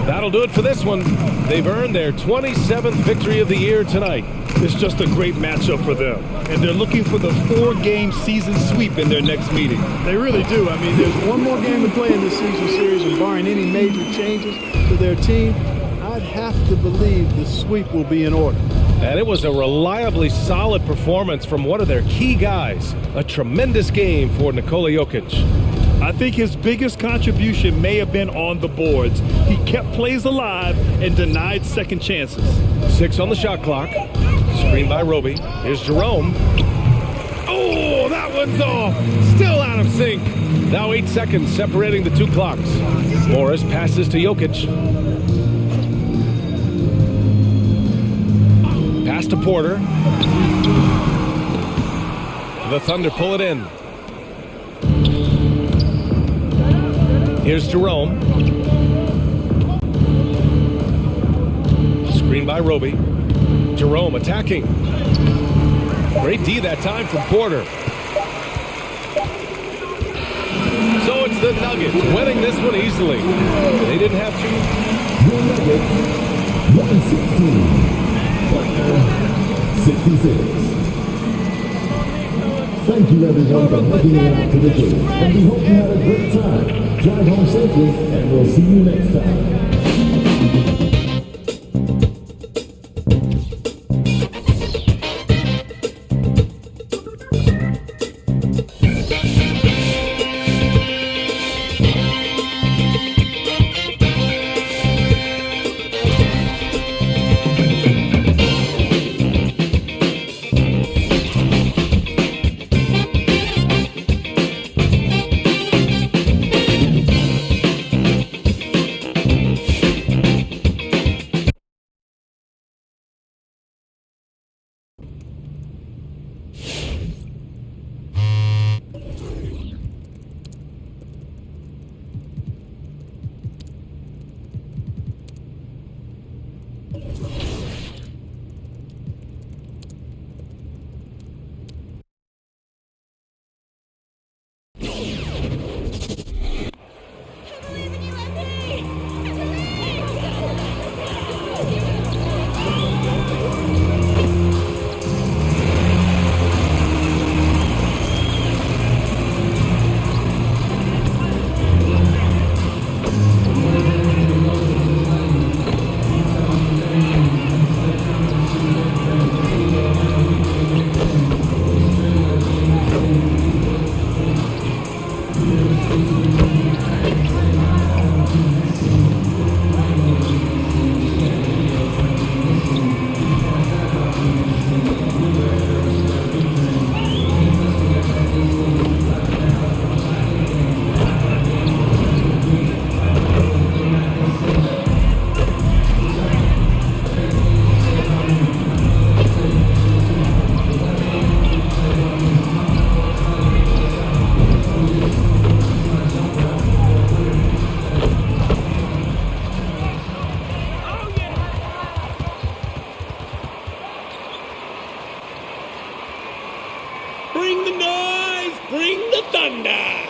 That'll do it for this one. They've earned their 27th victory of the year tonight. It's just a great matchup for them. And they're looking for the 4-game season sweep in their next meeting. They really do. I mean, there's one more game to play in this season series, and barring any major changes to their team, I'd have to believe the sweep will be in order. And it was a reliably solid performance from one of their key guys. A tremendous game for Nikola Jokic. I think his biggest contribution may have been on the boards. He kept plays alive and denied second chances. 6 on the shot clock. Screen by Roby. Here's Jerome. Oh, that one's off. Still out of sync. Now 8 seconds separating the two clocks. Morris passes to Jokic. Pass to Porter. The Thunder pull it in. Here's Jerome. Screen by Roby. Jerome attacking. Great D that time from Porter. So it's the Nuggets winning this one easily. They didn't have to. 116-66. Thank you everyone for making it out to the game, and we hope you had a great time. Drive home safely, and we'll see you next time. Bring the thunder.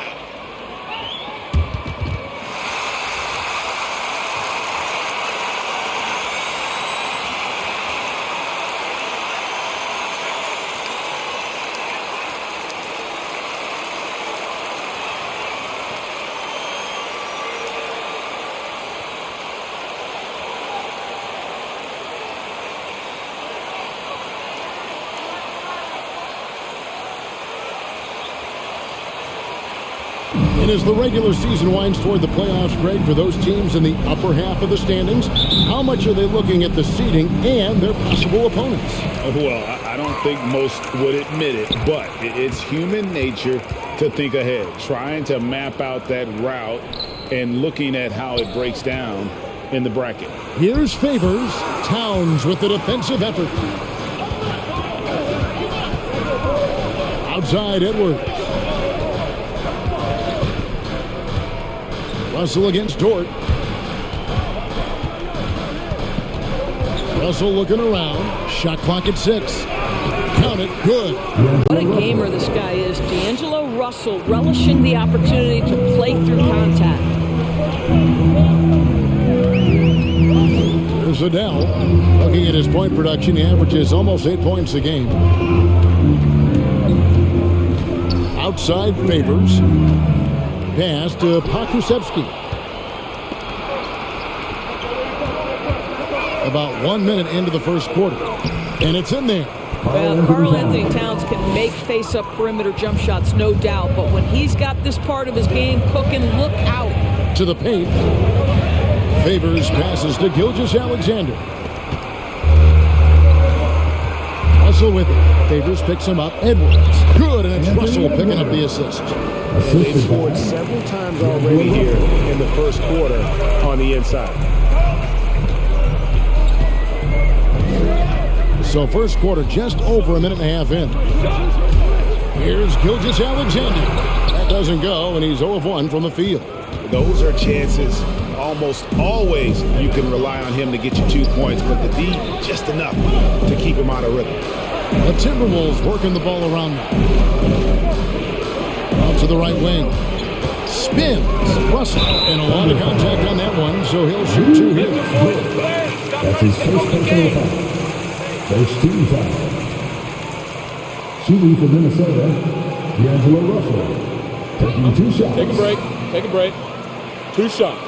And as the regular season winds toward the playoffs, Greg, for those teams in the upper half of the standings, how much are they looking at the seeding and their possible opponents? Well, I don't think most would admit it, but it's human nature to think ahead, trying to map out that route and looking at how it breaks down in the bracket. Here's Favors. Towns with the defensive effort. Outside Edwards. Russell against Dort. Russell looking around. Shot clock at 6. Count it. Good. What a gamer this guy is. D'Angelo Russell relishing the opportunity to play through contact. There's Adele. Looking at his point production, he averages almost 8 points a game. Outside Favors. Pass to Pokusevski. About 1 minute into the first quarter. And it's in there. Well, Karl Anthony Towns can make face-up perimeter jump shots, no doubt. But when he's got this part of his game cooking, look out. To the paint. Favors passes to Gilgeous-Alexander. Russell with it. Favors picks him up. Edwards. Good, and it's Russell picking up the assist. They've scored several times already here in the first quarter on the inside. So first quarter just over a minute and a half in. Here's Gilgeous-Alexander. That doesn't go, and he's 0 of 1 from the field. Those are chances almost always you can rely on him to get you 2 points, but the D just enough to keep him out of rhythm. The Timberwolves working the ball around now. Out to the right wing. Spins. Russell. And a lot of contact on that one, so he'll shoot 2 here. That's his first personal foul. First team foul. Shooting for Minnesota, D'Angelo Russell. Taking 2 shots. Take a break. Take a break. 2 shots.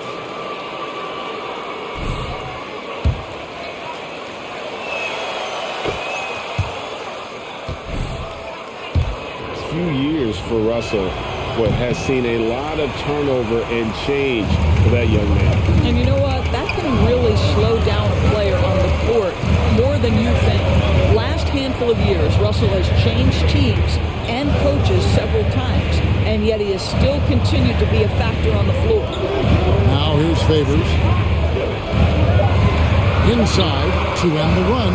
Few years for Russell, but has seen a lot of turnover and change for that young man. And you know what? That can really slow down a player on the court more than you think. Last handful of years, Russell has changed teams and coaches several times, and yet he has still continued to be a factor on the floor. Now here's Favors. Inside to end the run.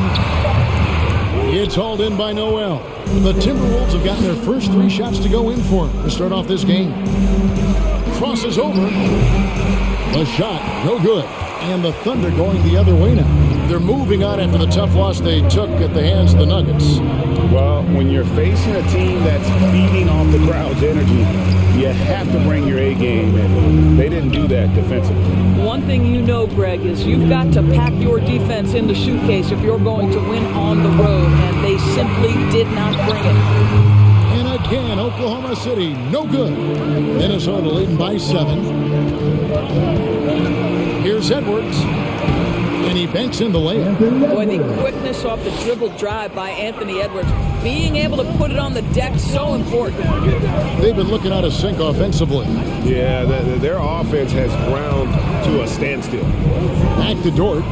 It's hauled in by Noel. The Timberwolves have gotten their first 3 shots to go in for him to start off this game. Crosses over. The shot, no good. And the Thunder going the other way now. They're moving on after the tough loss they took at the hands of the Nuggets. Well, when you're facing a team that's feeding off the crowd's energy, you have to bring your A game, and they didn't do that defensively. One thing you know, Greg, is you've got to pack your defense in the suitcase if you're going to win on the road, and they simply did not bring it. And again, Oklahoma City, no good. Minnesota leading by 7. Here's Edwards. And he banks in the layup. Boy, the quickness off the dribble drive by Anthony Edwards. Being able to put it on the deck, so important. They've been looking out of sync offensively. Yeah, their offense has ground to a standstill. Back to Dort.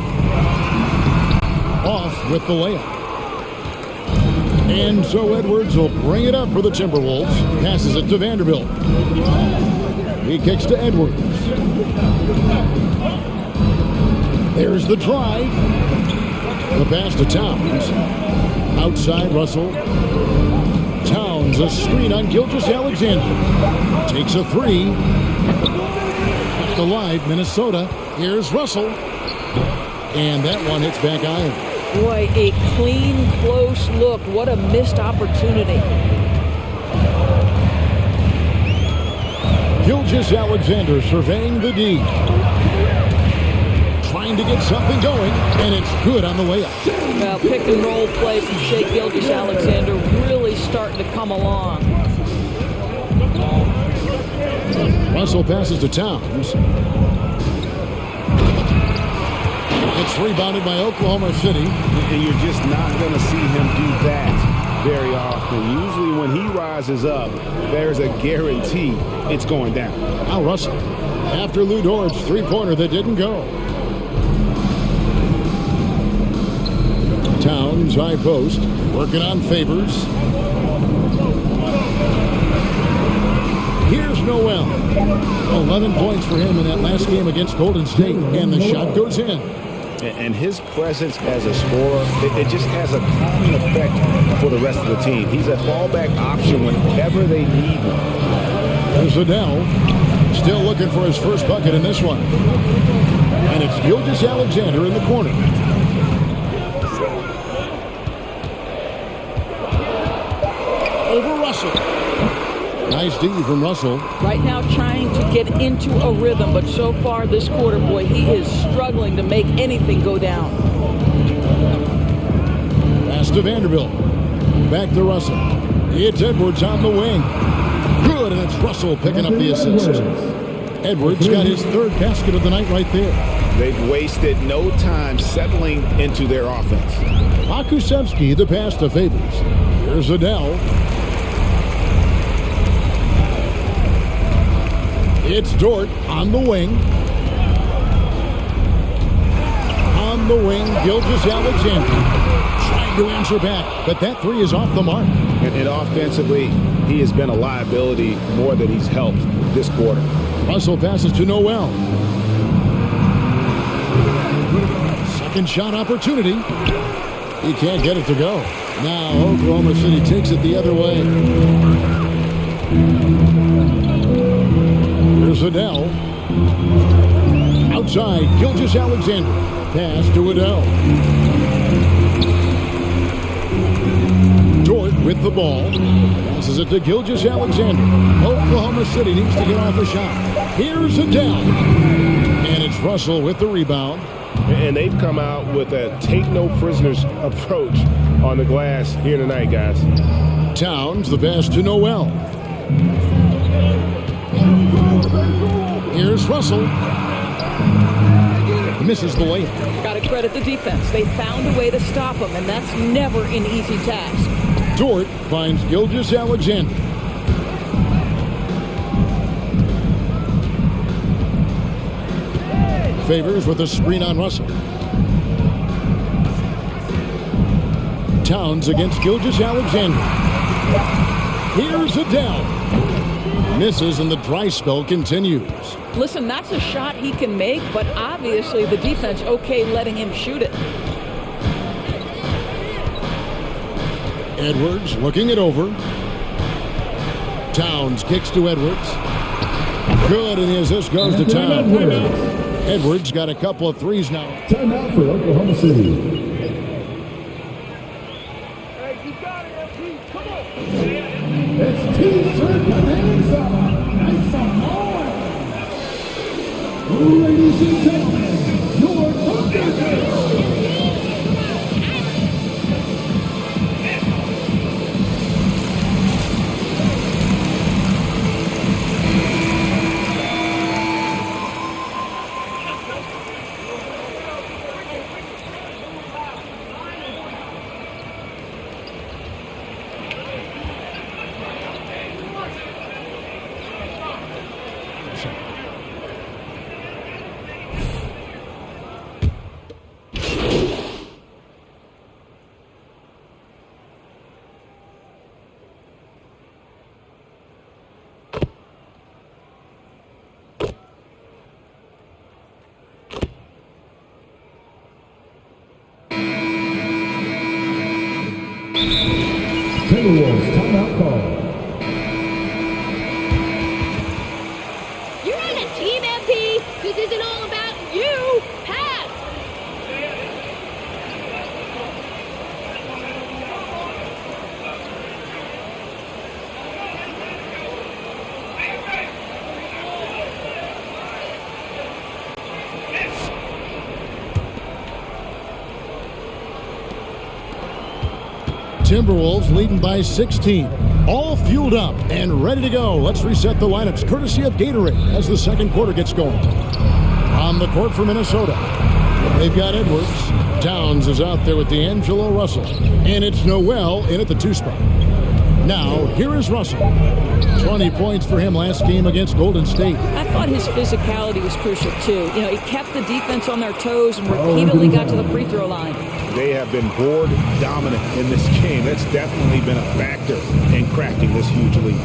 Off with the layup. And so Edwards will bring it up for the Timberwolves. Passes it to Vanderbilt. He kicks to Edwards. There's the drive. The pass to Towns. Outside Russell. Towns, a screen on Gilgeous-Alexander. Takes a 3. Kept alive, Minnesota. Here's Russell. And that one hits back iron. Boy, a clean, close look. What a missed opportunity. Gilgeous-Alexander surveying the D. Trying to get something going, and it's good on the way up. Well, pick and roll play from Shai Gilgeous-Alexander really starting to come along. Russell passes to Towns. It's rebounded by Oklahoma City. And you're just not going to see him do that very often. Usually when he rises up, there's a guarantee it's going down. Now Russell, after Lou Dort's three-pointer that didn't go. Towns, high post, working on Favors. Here's Noel. 11 points for him in that last game against Golden State, and the shot goes in. And his presence as a scorer, it just has a calming effect for the rest of the team. He's a fallback option whenever they need one. There's Adele, still looking for his first bucket in this one. And it's Gilgeous-Alexander in the corner. Over Russell. Nice D from Russell. Right now trying to get into a rhythm, but so far this quarter, boy, he is struggling to make anything go down. Pass to Vanderbilt. Back to Russell. It's Edwards on the wing. Good, and it's Russell picking up the assist. Edwards got his third basket of the night right there. They've wasted no time settling into their offense. Akusevsky, the pass to Favors. Here's Adele. It's Dort on the wing. On the wing, Gilgeous-Alexander trying to answer back, but that three is off the mark. And offensively, he has been a liability more than he's helped this quarter. Russell passes to Noel. Second shot opportunity. He can't get it to go. Now Oklahoma City takes it the other way. Here's Adele. Outside, Gilgeous-Alexander. Pass to Adele. Dort with the ball. Passes it to Gilgeous-Alexander. Oklahoma City needs to get off a shot. Here's Adele. And it's Russell with the rebound. And they've come out with a take-no-prisoners approach on the glass here tonight, guys. Towns, the pass to Noel. Here's Russell. Misses the layup. Got to credit the defense. They found a way to stop him, and that's never an easy task. Dort finds Gilgeous-Alexander. Favors with a screen on Russell. Towns against Gilgeous-Alexander. Here's Adele. Misses, and the dry spell continues. Listen, that's a shot he can make, but obviously the defense okay letting him shoot it. Edwards looking it over. Towns kicks to Edwards. Good, and the assist goes to Towns. Edwards got a couple of threes now. Timeout for Oklahoma City. It's T-shirt Bonanza. Nice and more. Ladies and gentlemen, your Thunderbirds. Timberwolves timeout call. You're on a team, MP. This isn't all about you. Pass. Timberwolves leading by 16. All fueled up and ready to go. Let's reset the lineups courtesy of Gatorade as the second quarter gets going. On the court for Minnesota, they've got Edwards. Towns is out there with D'Angelo Russell. And it's Noel in at the 2 spot. Now, here is Russell. 20 points for him last game against Golden State. I thought his physicality was crucial, too. You know, he kept the defense on their toes and repeatedly got to the free throw line. They have been board dominant in this game. That's definitely been a factor in crafting this huge lead.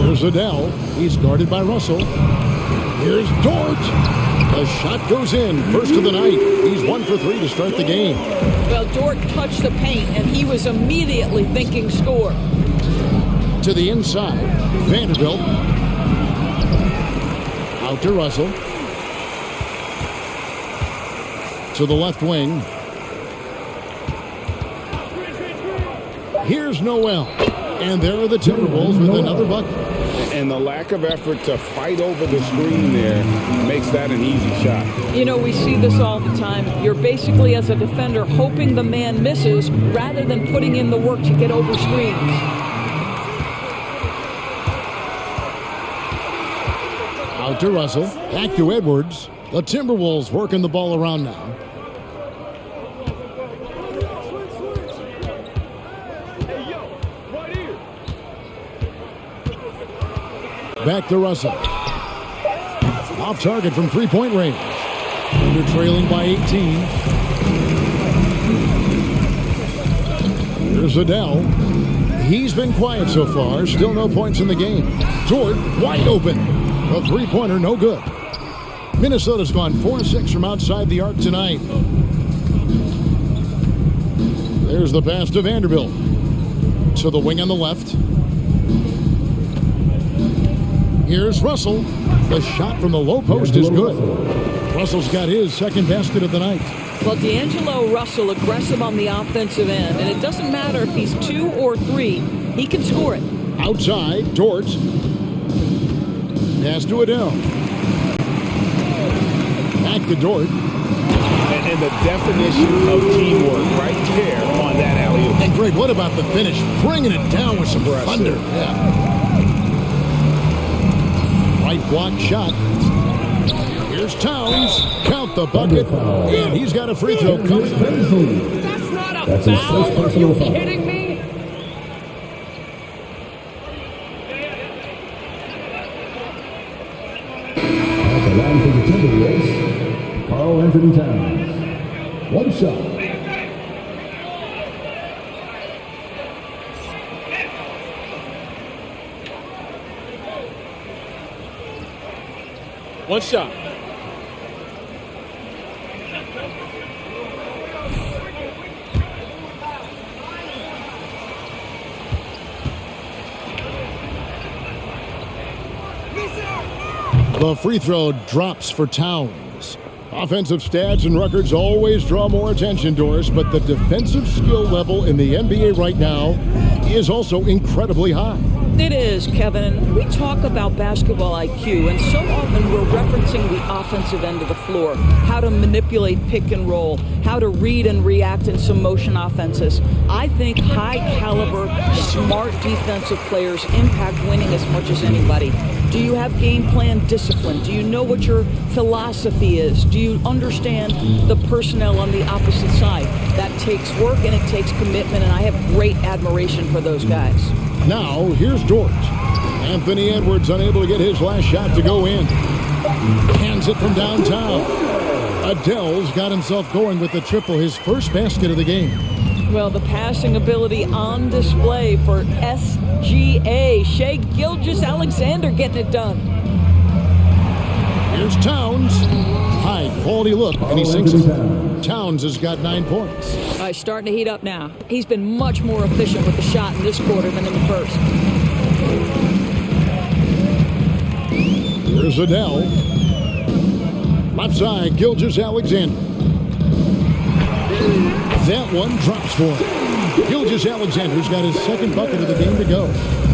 Here's Adele. He's guarded by Russell. Here's Dort. The shot goes in. First of the night. He's 1 for 3 to start the game. Well, Dort touched the paint, and he was immediately thinking score. To the inside. Vanderbilt. Out to Russell. To the left wing. Here's Noel. And there are the Timberwolves with another bucket. And the lack of effort to fight over the screen there makes that an easy shot. You know, we see this all the time. You're basically, as a defender, hoping the man misses rather than putting in the work to get over screens. Out to Russell. Back to Edwards. The Timberwolves working the ball around now. Back to Russell. Off target from three-point range. They're trailing by 18. Here's Adele. He's been quiet so far. Still no points in the game. Dort wide open. A three-pointer, no good. Minnesota's gone 4-6 from outside the arc tonight. There's the pass to Vanderbilt. To the wing on the left. Here's Russell. The shot from the low post is good. Russell's got his second basket of the night. Well, D'Angelo Russell aggressive on the offensive end, and it doesn't matter if he's 2 or 3, he can score it. Outside, Dort. Pass to Adele. Back to Dort. And the definition of teamwork right there on that alley-oop. And Greg, what about the finish? Bringing it down with some thunder. Yeah. Right block shot. Here's Towns. Count the bucket. And he's got a free throw coming. That's not a foul. Are you kidding me? At the line for the Timberwolves, Karl Anthony Towns. One shot. One shot. The free throw drops for Towns. Offensive stats and records always draw more attention, Doris, but the defensive skill level in the NBA right now is also incredibly high. It is, Kevin. We talk about basketball IQ, and so often we're referencing the offensive end of the floor, how to manipulate pick and roll, how to read and react in some motion offenses. I think high-caliber, smart defensive players impact winning as much as anybody. Do you have game plan discipline? Do you know what your philosophy is? Do you understand the personnel on the opposite side? That takes work and it takes commitment, and I have great admiration for those guys. Now, here's Dort. Anthony Edwards unable to get his last shot to go in. Hands it from downtown. Adele's got himself going with the triple, his first basket of the game. Well, the passing ability on display for SGA. Shai Gilgeous-Alexander getting it done. Here's Towns. High quality look, and he sinks it. Towns has got 9 points. All right, starting to heat up now. He's been much more efficient with the shot in this quarter than in the first. Here's Adele. Left side, Gilgeous-Alexander. That one drops for him. Gilgeous-Alexander's got his second bucket of the game to go.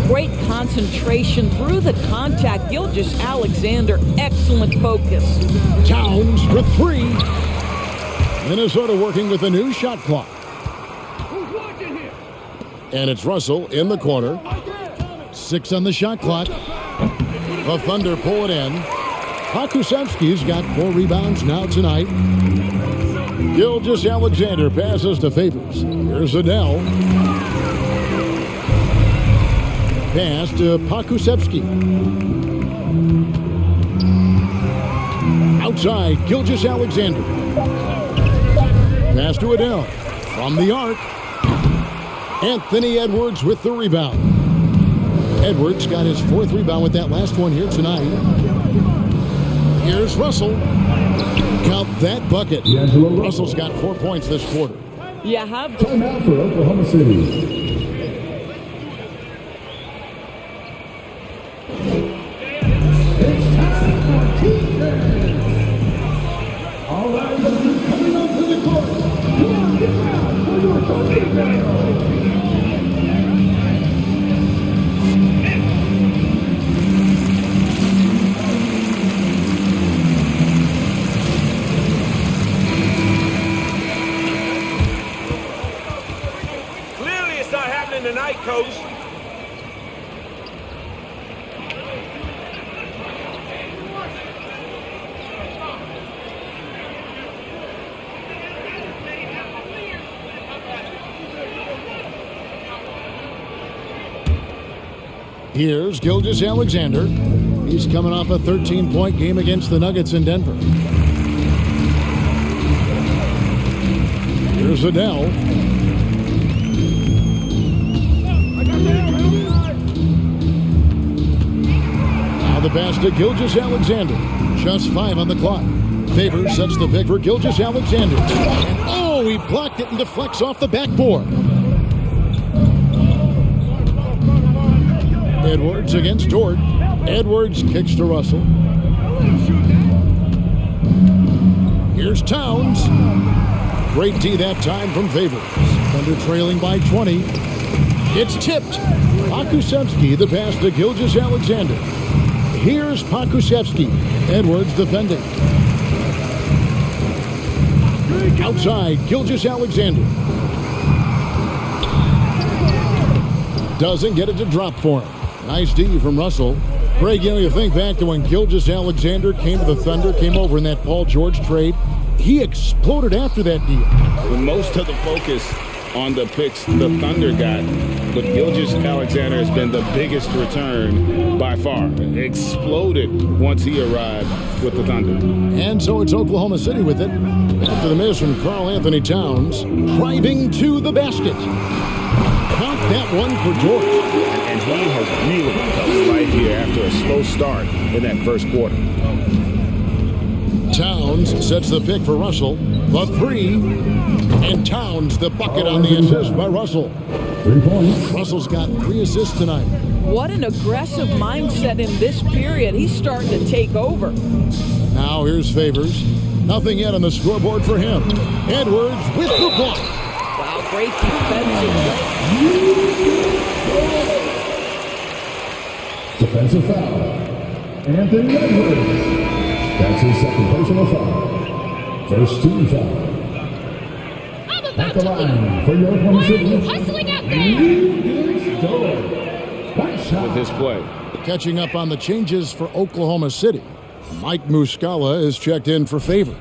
Great concentration through the contact. Gilgeous-Alexander, excellent focus. Towns for 3. Minnesota working with a new shot clock. And it's Russell in the corner. 6 on the shot clock. The Thunder pull it in. Pakusevski's got 4 rebounds now tonight. Gilgeous-Alexander passes to Favors. Here's Adele. Pass to Pakusevski. Outside, Gilgeous-Alexander. Pass to Adele. From the arc. Anthony Edwards with the rebound. Edwards got his 4th rebound with that last one here tonight. Here's Russell. Count that bucket. Russell's got 4 points this quarter. You have timeout for Oklahoma City. Clearly it's not happening tonight, Coach. Here's Gilgeous-Alexander. He's coming off a 13-point game against the Nuggets in Denver. Here's Adele. Now the pass to Gilgeous-Alexander. Just 5 on the clock. Favors sets the pick for Gilgeous-Alexander. And oh, he blocked it and deflects off the backboard. Edwards against Dort. Edwards kicks to Russell. Here's Towns. Great D that time from Favors. Thunder trailing by 20. It's tipped. Pakusevski the pass to Gilgeous-Alexander. Here's Pakusevski. Edwards defending. Outside, Gilgeous-Alexander. Doesn't get it to drop for him. Nice D from Russell. Greg, you think back to when Gilgeous-Alexander came to the Thunder, came over in that Paul George trade. He exploded after that deal. With most of the focus on the picks the Thunder got, but Gilgeous-Alexander has been the biggest return by far. Exploded once he arrived with the Thunder. And so it's Oklahoma City with it. After the miss from Karl Anthony Towns, driving to the basket. Count that one for George. And he has really come to life here after a slow start in that first quarter. Towns sets the pick for Russell. The 3. And Towns the bucket on the assist by Russell. 3 points. Russell's got 3 assists tonight. What an aggressive mindset in this period. He's starting to take over. Now here's Favors. Nothing yet on the scoreboard for him. Edwards with the block. Wow, great defensive play. Defensive foul. Anthony Edwards. That's his second personal foul. First team foul. At the line for your Oklahoma City. Hustling out there. With his play. Catching up on the changes for Oklahoma City. Mike Muscala is checked in for Favor.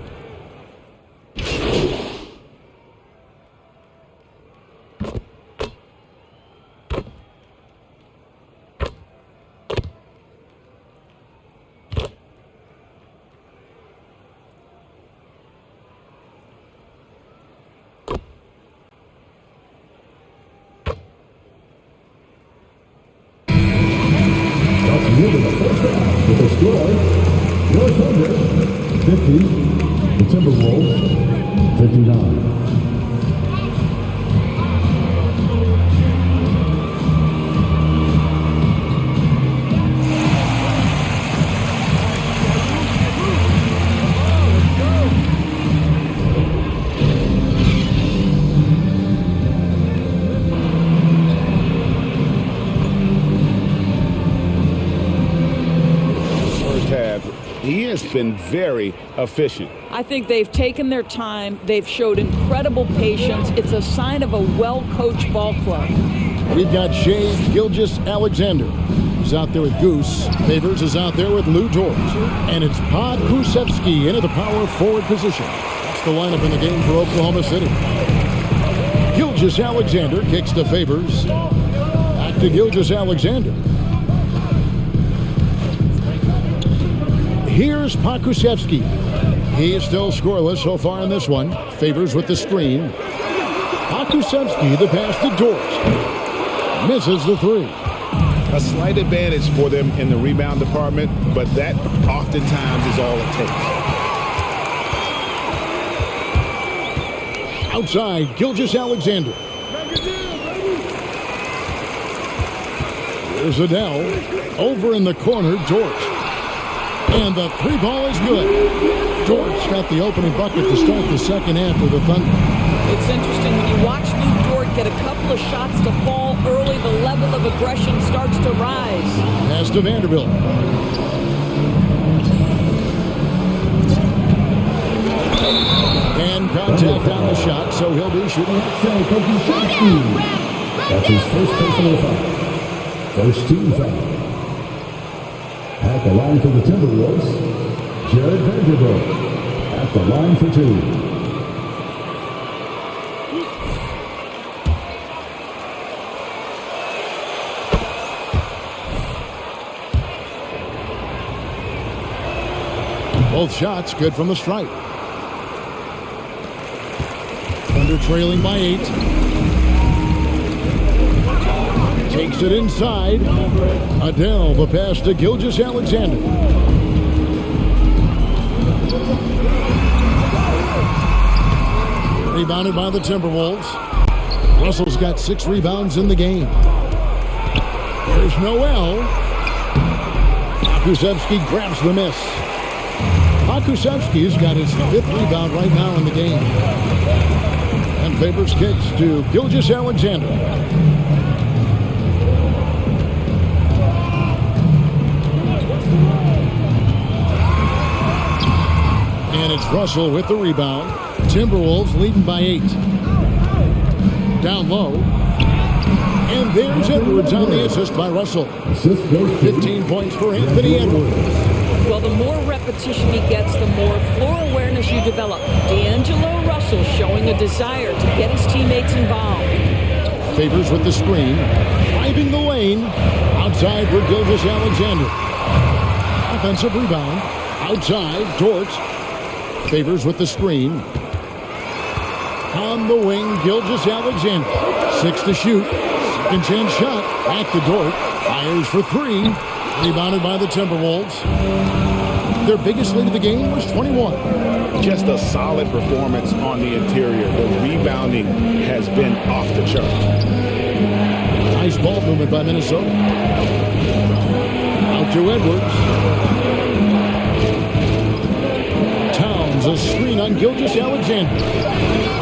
Moving the first half with a score. Your Thunder 50, the Timberwolves 59. He has been very efficient. I think they've taken their time. They've showed incredible patience. It's a sign of a well-coached ball club. We've got Shea Gilgeous-Alexander, who's out there with Goose. Favors is out there with Lou Dort. And it's Podkusevsky into the power forward position. That's the lineup in the game for Oklahoma City. Gilgeous-Alexander kicks to Favors. Back to Gilgeous-Alexander. Here's Podkusevsky. He is still scoreless so far in this one. Favors with the screen. Podkusevsky, the pass to Dort. Misses the three. A slight advantage for them in the rebound department, but that oftentimes is all it takes. Outside, Gilgeous-Alexander. Here's Adele. Over in the corner, Dort. And the three ball is good. Dort's got the opening bucket to start the second half for the Thunder. It's interesting when you watch Lou Dort get a couple of shots to fall early, the level of aggression starts to rise. Pass to Vanderbilt. And contact on the shot, so he'll be shooting. That's his first personal foul. First team foul. At the line for the Timberwolves, Jared Vanderbilt. At the line for two. Both shots good from the stripe. Thunder trailing by 8. Takes it inside. Adele, the pass to Gilgeous-Alexander. Rebounded by the Timberwolves. Russell's got 6 rebounds in the game. Here's Noel. Podkusevsky grabs the miss. Podkusevsky's got his 5th rebound right now in the game. And Favors kicks to Gilgeous-Alexander. And it's Russell with the rebound. Timberwolves leading by 8. Down low. And there's Edwards on the assist by Russell. 15 points for Anthony Edwards. Well, the more repetition he gets, the more floor awareness you develop. D'Angelo Russell showing a desire to get his teammates involved. Favors with the screen. Driving the lane. Outside for Gilgeous-Alexander. Offensive rebound. Outside, Dort. Favors with the screen. On the wing, Gilgeous-Alexander. 6 to shoot. Second chance shot. Back to Dort. Fires for 3. Rebounded by the Timberwolves. Their biggest lead of the game was 21. Just a solid performance on the interior. The rebounding has been off the chart. Nice ball movement by Minnesota. Out to Edwards. Towns, a screen on Gilgeous-Alexander.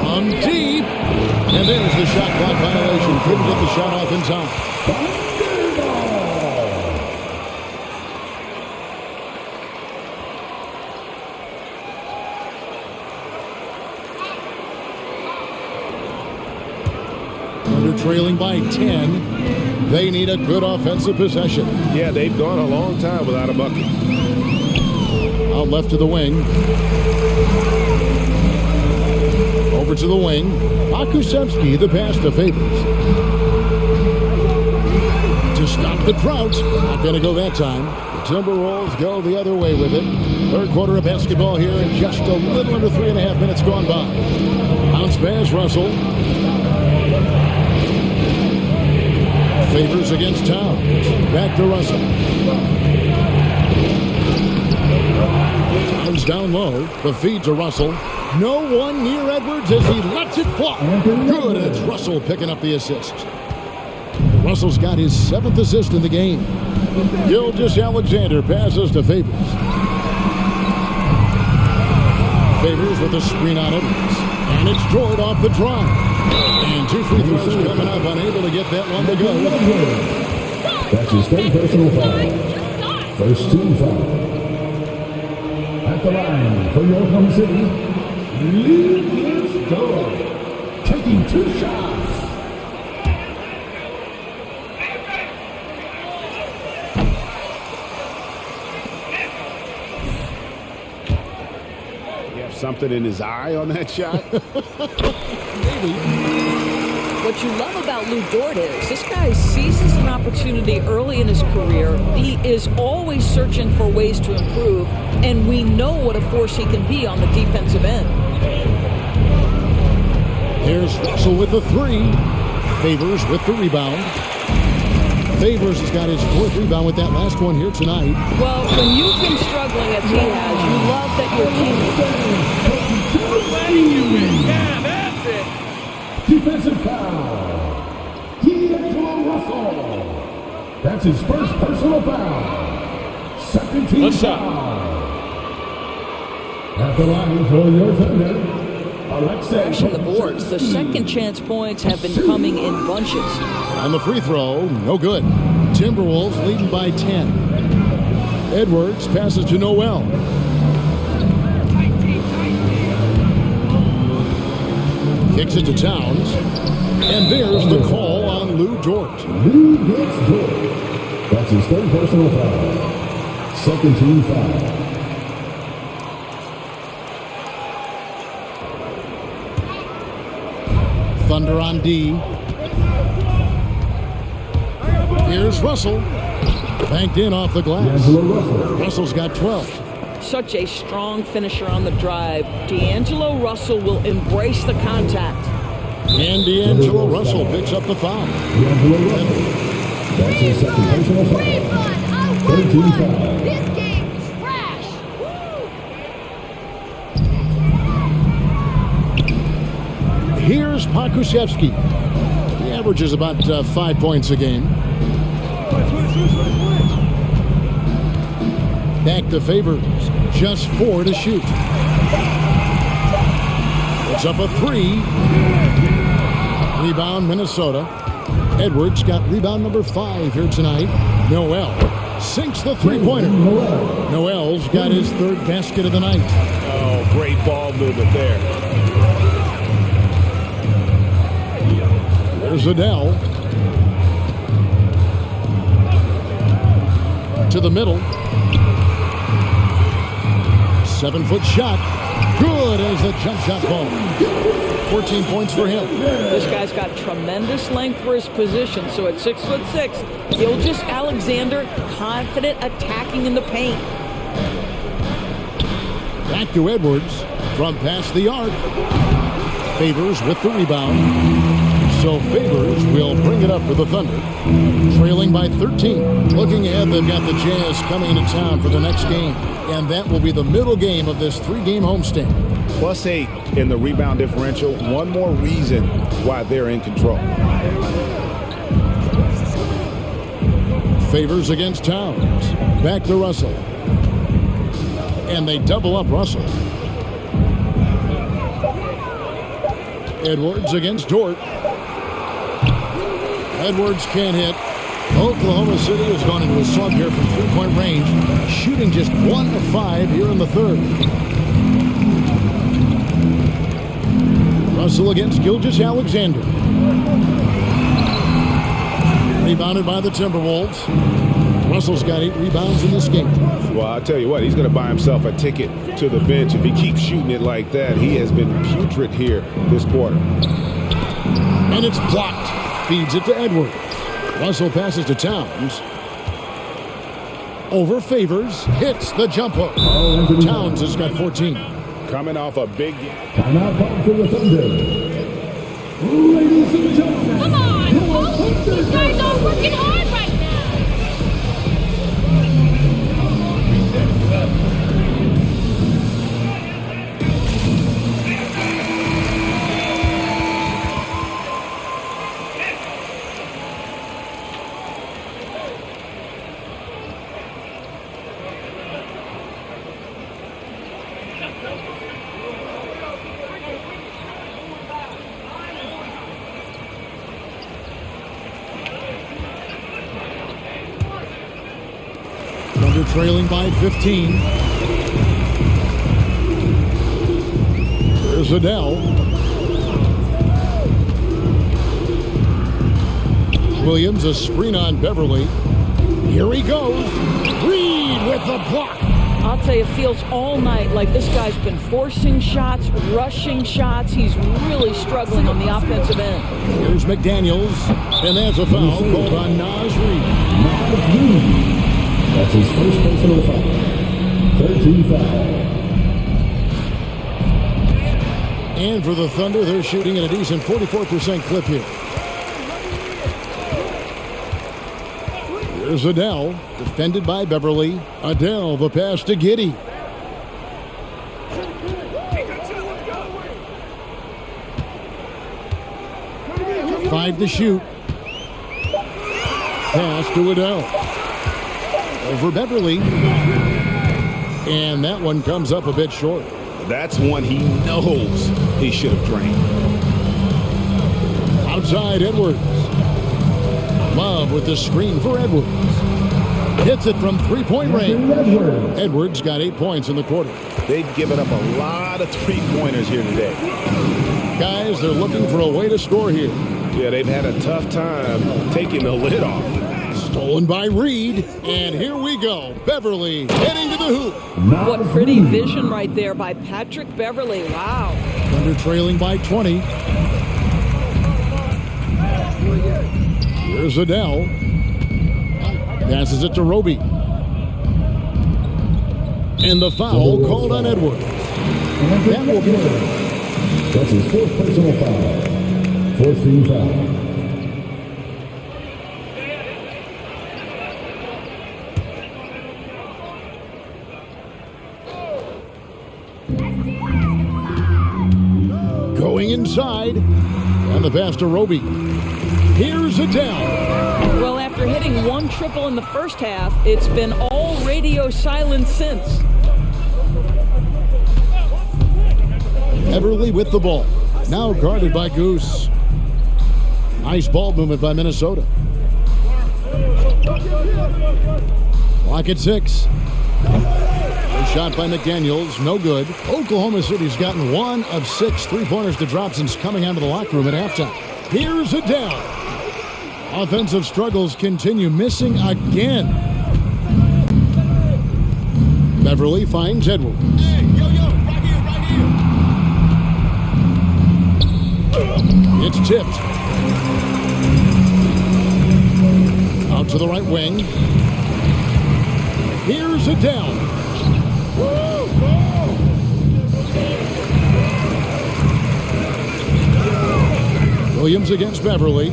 On deep. And there's the shot clock violation. Couldn't get the shot off in time. Trailing by 10. They need a good offensive possession. Yeah, they've gone a long time without a bucket. Out left to the wing. Over to the wing. Podkusevsky, the pass to Favors. To stop the drought. Not going to go that time. The Timberwolves go the other way with it. Third quarter of basketball here in just a little under 3.5 minutes gone by. Bounce pass, Russell. Favors against Towns. Back to Russell. Towns down low. The feed to Russell. No one near Edwards as he lets it fly. Good. It's Russell picking up the assist. Russell's got his 7th assist in the game. Gilgeous-Alexander passes to Favors. Favors with a screen on Edwards. And it's Dort off the drive. And 2 free throws coming up, unable to get that one to go. That's his 3rd personal foul. First team foul. At At the line for your home city, Lucas Dort, taking 2 shots. You have something in his eye on that shot? Maybe. What you love about Lou Dort is this guy seizes an opportunity early in his career. He is always searching for ways to improve, and we know what a force he can be on the defensive end. Here's Russell with the 3. Favors with the rebound. Favors has got his 4th rebound with that last one here tonight. Well, when you've been struggling as he has, you love that your team... Yeah, that's it. Defensive foul. D'Angelo Russell. That's his first personal foul. Second team foul. At the line for your Thunder, Alexei. On the boards, the second chance points have been coming in bunches. On the free throw, no good. Timberwolves leading by 10. Edwards passes to Noel. Kicks it to Towns. And there's the call on Lou Dort. Lou gets Dort. That's his 3rd personal foul. Second team foul. Thunder on D. Here's Russell. Banked in off the glass. Russell's got 12. Such a strong finisher on the drive. D'Angelo Russell will embrace the contact. And D'Angelo Russell picks up the foul. That's his second personal foul. 13 foul. This game is trash. Here's Pokusevski. He averages about 5 points a game. Back to Favors. Just 4 to shoot. It's up a 3. Rebound, Minnesota. Edwards got rebound number 5 here tonight. Noel sinks the 3-pointer. Noel's got his 3rd basket of the night. Oh, great ball movement there. There's Adele. To the middle. 7-foot shot. Good as the jump shot ball. 14 points for him. This guy's got tremendous length for his position. So at 6'6", Gilgeous Alexander confident attacking in the paint. Back to Edwards from past the arc. Favors with the rebound. So Favors will bring it up for the Thunder, trailing by 13. Looking ahead, they've got the Jazz coming into town for the next game, and that will be the middle game of this 3-game homestand. +8 in the rebound differential. One more reason why they're in control. Favors against Towns. Back to Russell. And they double up Russell. Edwards against Dort. Edwards can't hit. Oklahoma City has gone into a slump here from 3-point range, shooting just 1 of 5 here in the 3rd. Russell against Gilgeous Alexander. Rebounded by the Timberwolves. Russell's got 8 rebounds in this game. Well, I'll tell you what, he's going to buy himself a ticket to the bench if he keeps shooting it like that. He has been putrid here this quarter. And it's blocked. Feeds it to Edwards. Russell passes to Towns. Over Favors. Hits the jump hook. Towns has got 14. Coming off a big... Timeout call for the Thunder. Ladies and gentlemen. Come on, folks. These guys are working hard right now. Thunder trailing by 15. Here's Adele. Williams, a screen on Beverly. Here he goes. Reed with the block. I'll tell you, it feels all night like this guy's been forcing shots, rushing shots. He's really struggling on the offensive end. Here's McDaniels, and there's a foul called on Naz Reed. That's his first personal foul. 13 foul. And for the Thunder, they're shooting at a decent 44% clip here. Here's Adele, defended by Beverly. Adele, the pass to Giddey. Five to shoot. Pass to Adele. Over Beverly. And that one comes up a bit short. That's one he knows he should have drained. Outside Edwards. Love with the screen for Edwards. Hits it from three-point range. Edwards got 8 points in the quarter. They've given up a lot of three-pointers here today. Guys, they're looking for a way to score here. Yeah, they've had a tough time taking the lid off. Stolen by Reed, and here we go. Beverly heading to the hoop. What pretty vision right there by Patrick Beverly. Wow. Thunder trailing by 20. Here's Adele. Passes it to Roby. And the foul called on Edwards. That will be it. That's his fourth personal foul. 14 foul. Going inside. And the pass to Roby. Here's Adele. Well, after hitting one triple in the first half, it's been all radio silence since. Beverly with the ball. Now guarded by Goose. Nice ball movement by Minnesota. Clock at 6. Good shot by McDaniels. No good. Oklahoma City's gotten 1 of 6 three-pointers to drop since coming out of the locker room at halftime. Here's Adele. Offensive struggles continue, missing again. Beverly finds Edwards. Hey, yo, right here. It's tipped. Out to the right wing. Here's Adele. Williams against Beverly.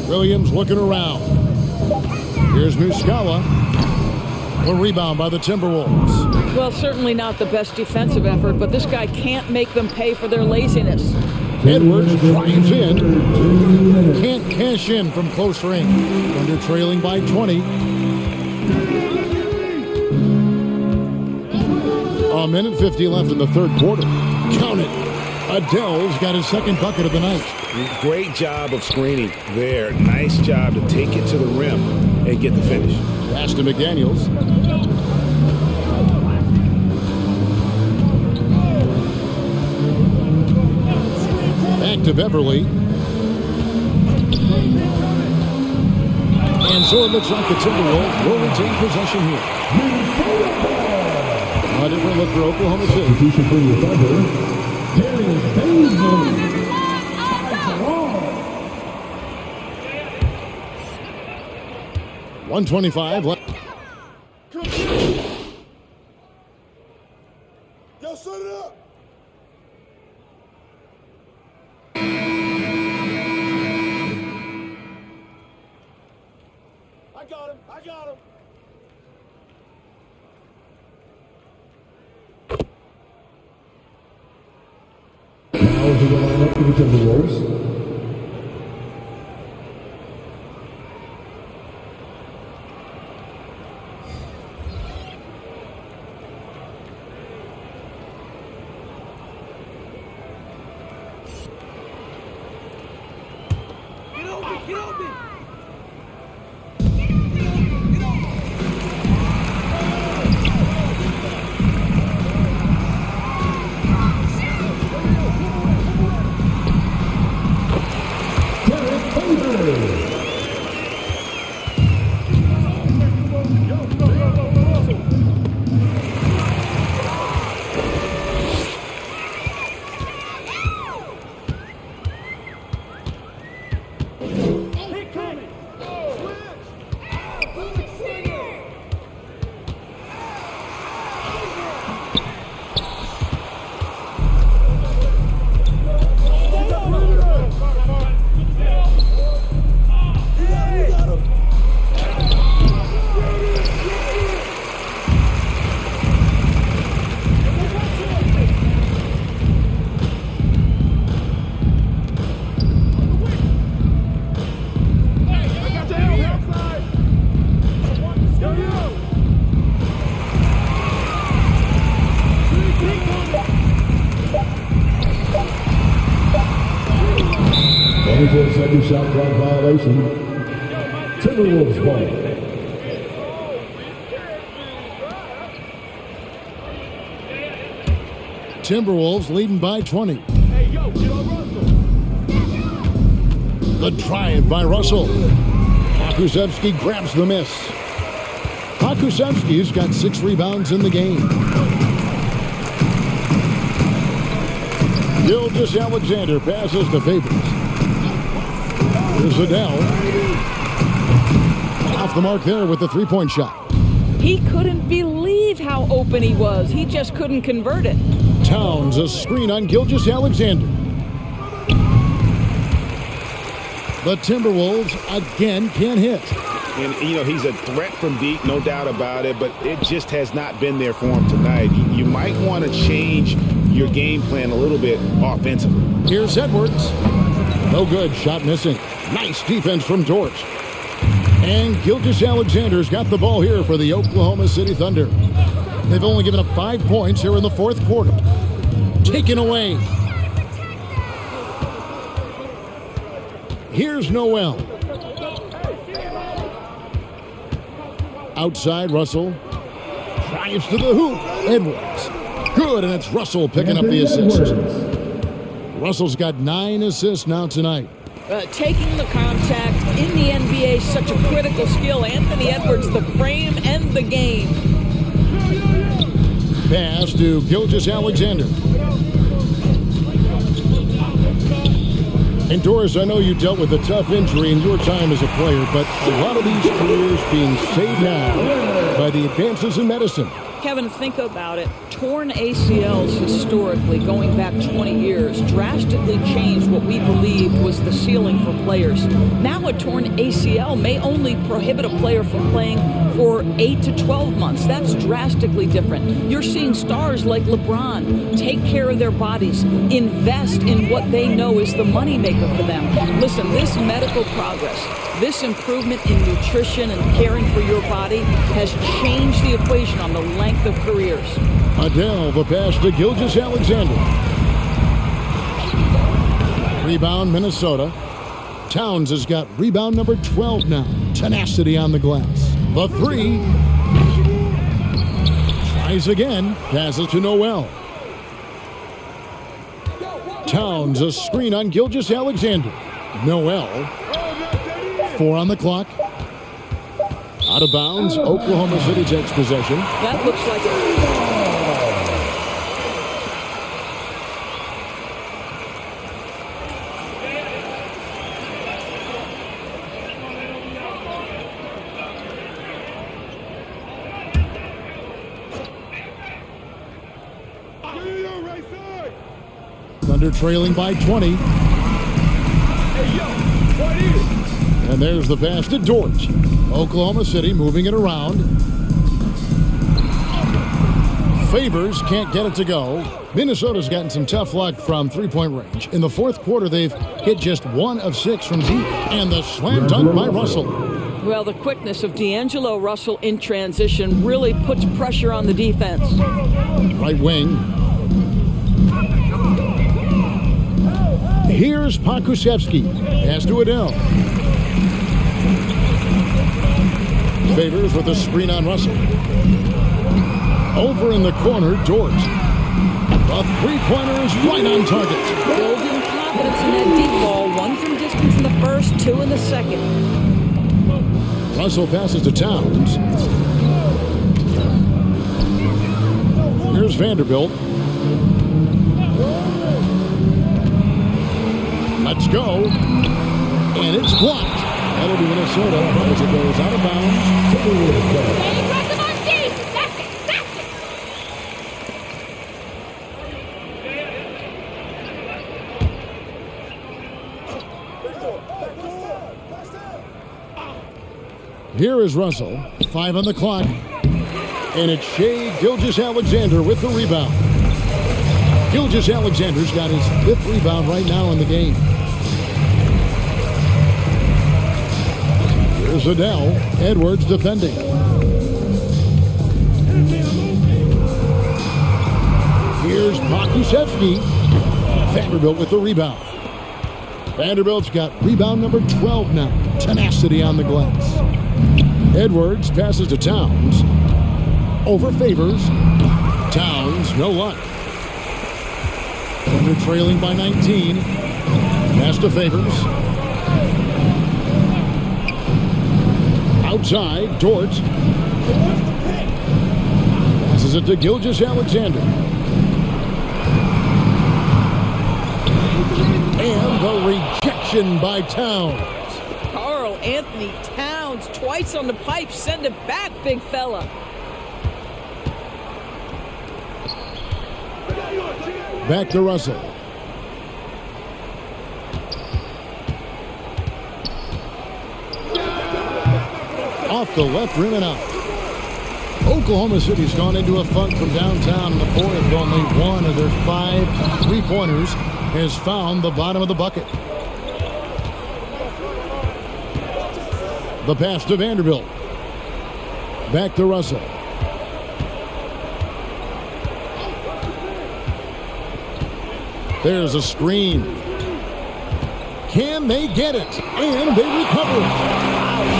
Williams looking around. Here's Muscala. A rebound by the Timberwolves. Well, certainly not the best defensive effort, but this guy can't make them pay for their laziness. Edwards drives in. Can't cash in from close range. Under trailing by 20. A minute 50 left in the third quarter. Count it. Adele's got his second bucket of the night. Great job of screening there. Nice job to take it to the rim and get the finish. Pass to McDaniels. Back to Beverly. And so it looks like the Timberwolves will retain possession here. A different look for Oklahoma City. Substitution for the Thunder. Darius Bazley. 125 left. Yo, set it up. I got him. Now to the lineup for the Timberwolves. Get open. 24-second shot clock violation. Timberwolves ball. Timberwolves leading by 20. The drive by Russell. Pokusevski grabs the miss. Pokusevski's got 6 rebounds in the game. Gilgeous-Alexander passes to Favors. Here's Adele. Off the mark there with the three-point shot. He couldn't believe how open he was. He just couldn't convert it. Towns, a screen on Gilgeous-Alexander. The Timberwolves again can't hit. And, you know, he's a threat from deep, no doubt about it, but it just has not been there for him tonight. You might want to change your game plan a little bit offensively. Here's Edwards. No good. Shot missing. Nice defense from Dort. And Gilgeous-Alexander's got the ball here for the Oklahoma City Thunder. They've only given up 5 points here in the fourth quarter. Taken away. Here's Noel. Outside, Russell. Drives to the hoop. Edwards. Good, and it's Russell picking up the assist. Russell's got 9 assists now tonight. Taking the contact in the NBA is such a critical skill. Anthony Edwards, the frame and the game. Pass to Gilgeous-Alexander. And Doris, I know you dealt with a tough injury in your time as a player, but a lot of these careers being saved now by the advances in medicine. Kevin, think about it. Torn ACLs historically, going back 20 years, drastically changed what we believed was the ceiling for players. Now a torn ACL may only prohibit a player from playing for 8 to 12 months. That's drastically different. You're seeing stars like LeBron take care of their bodies, invest in what they know is the moneymaker for them. Listen, this medical progress, this improvement in nutrition and caring for your body has changed the equation on the length of careers. Adele, the pass to Gilgeous-Alexander. Rebound, Minnesota. Towns has got rebound number 12 now. Tenacity on the glass. The three. Tries again. Passes to Noel. Towns, a screen on Gilgeous-Alexander. Noel. 4 on the clock. Out of bounds. Oklahoma City takes possession. That looks like a... Thunder trailing by 20. And there's the pass to Dort. Oklahoma City moving it around. Favors can't get it to go. Minnesota's gotten some tough luck from three-point range. In the fourth quarter, they've hit just 1 of 6 from deep. And the slam dunk by Russell. Well, the quickness of D'Angelo Russell in transition really puts pressure on the defense. Right wing. Here's Pokusevski. Pass to Adele. Favors with a screen on Russell. Over in the corner, Dort. The three-pointer is right on target. Building confidence in that deep ball. 1 from distance in the first, 2 in the second. Russell passes to Towns. Here's Vanderbilt. Let's go. And it's blocked. That'll be Minnesota as it goes out of bounds. Here is Russell. 5 on the clock. And it's Shai Gilgeous-Alexander with the rebound. Gilgeous-Alexander's got his 5th rebound right now in the game. Here's Adele. Edwards defending. Here's Pokusevski. Vanderbilt with the rebound. Vanderbilt's got rebound number 12 now. Tenacity on the glass. Edwards passes to Towns. Over Favors. Towns, no luck. Thunder trailing by 19. Pass to Favors. Outside, Dort. Passes it to Gilgeous-Alexander. And the rejection by Towns. Karl Anthony Towns twice on the pipe. Send it back, big fella. Back to Russell. Off the left rim and out. Oklahoma City's gone into a funk from downtown in the fourth. Only one of their 5 3-pointers has found the bottom of the bucket. The pass to Vanderbilt. Back to Russell. There's a screen. Can they get it? And they recover it.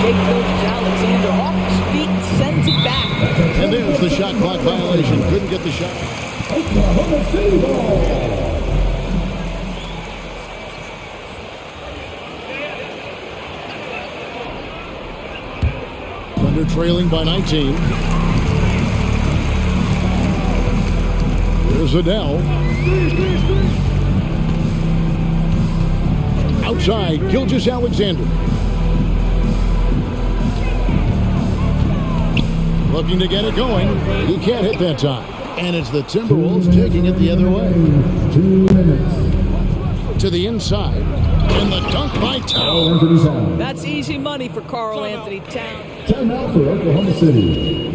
Shake Gilgeous-Alexander off his feet and sends it back. And there's the shot clock violation. Couldn't get the shot. Oklahoma City ball. Thunder trailing by 19. There's Adele. Outside, Gilgeous-Alexander. Looking to get it going. He can't hit that time. And it's the Timberwolves taking it the other way. 2 minutes. To the inside. And the dunk by Towns. That's easy money for Karl Anthony Towns. Timeout for Oklahoma City.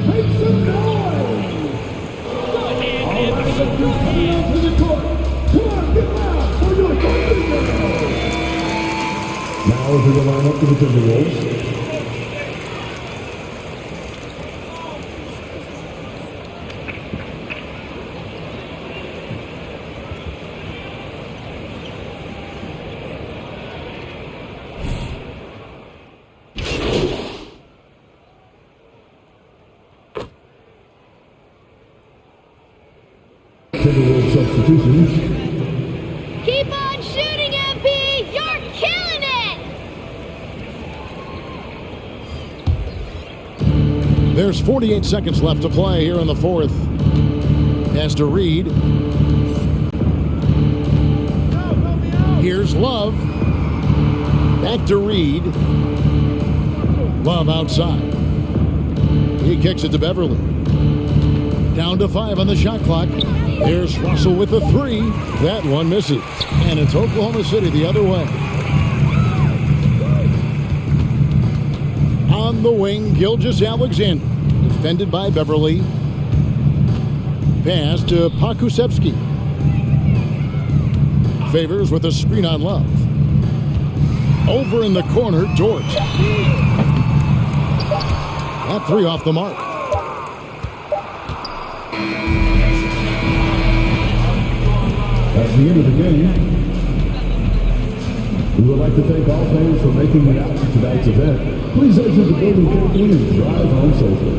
Make some noise! To the court. Come on, get loud for your Now to the lineup for the Timberwolves. Timberwolves substitutions. Keep on shooting, MP! You're killing it! There's 48 seconds left to play here in the fourth. Pass to Reed. Here's Love. Back to Reed. Love outside. He kicks it to Beverly. Down to 5 on the shot clock. There's Russell with the 3. That one misses. And it's Oklahoma City the other way. On the wing, Gilgeous-Alexander. Defended by Beverly. Pass to Pakusevsky. Favors with a screen on Love. Over in the corner, Dort. That 3 off the mark. That's the end of the game. We would like to thank all fans for making it out to tonight's event. Please exit the building carefully and drive home safely.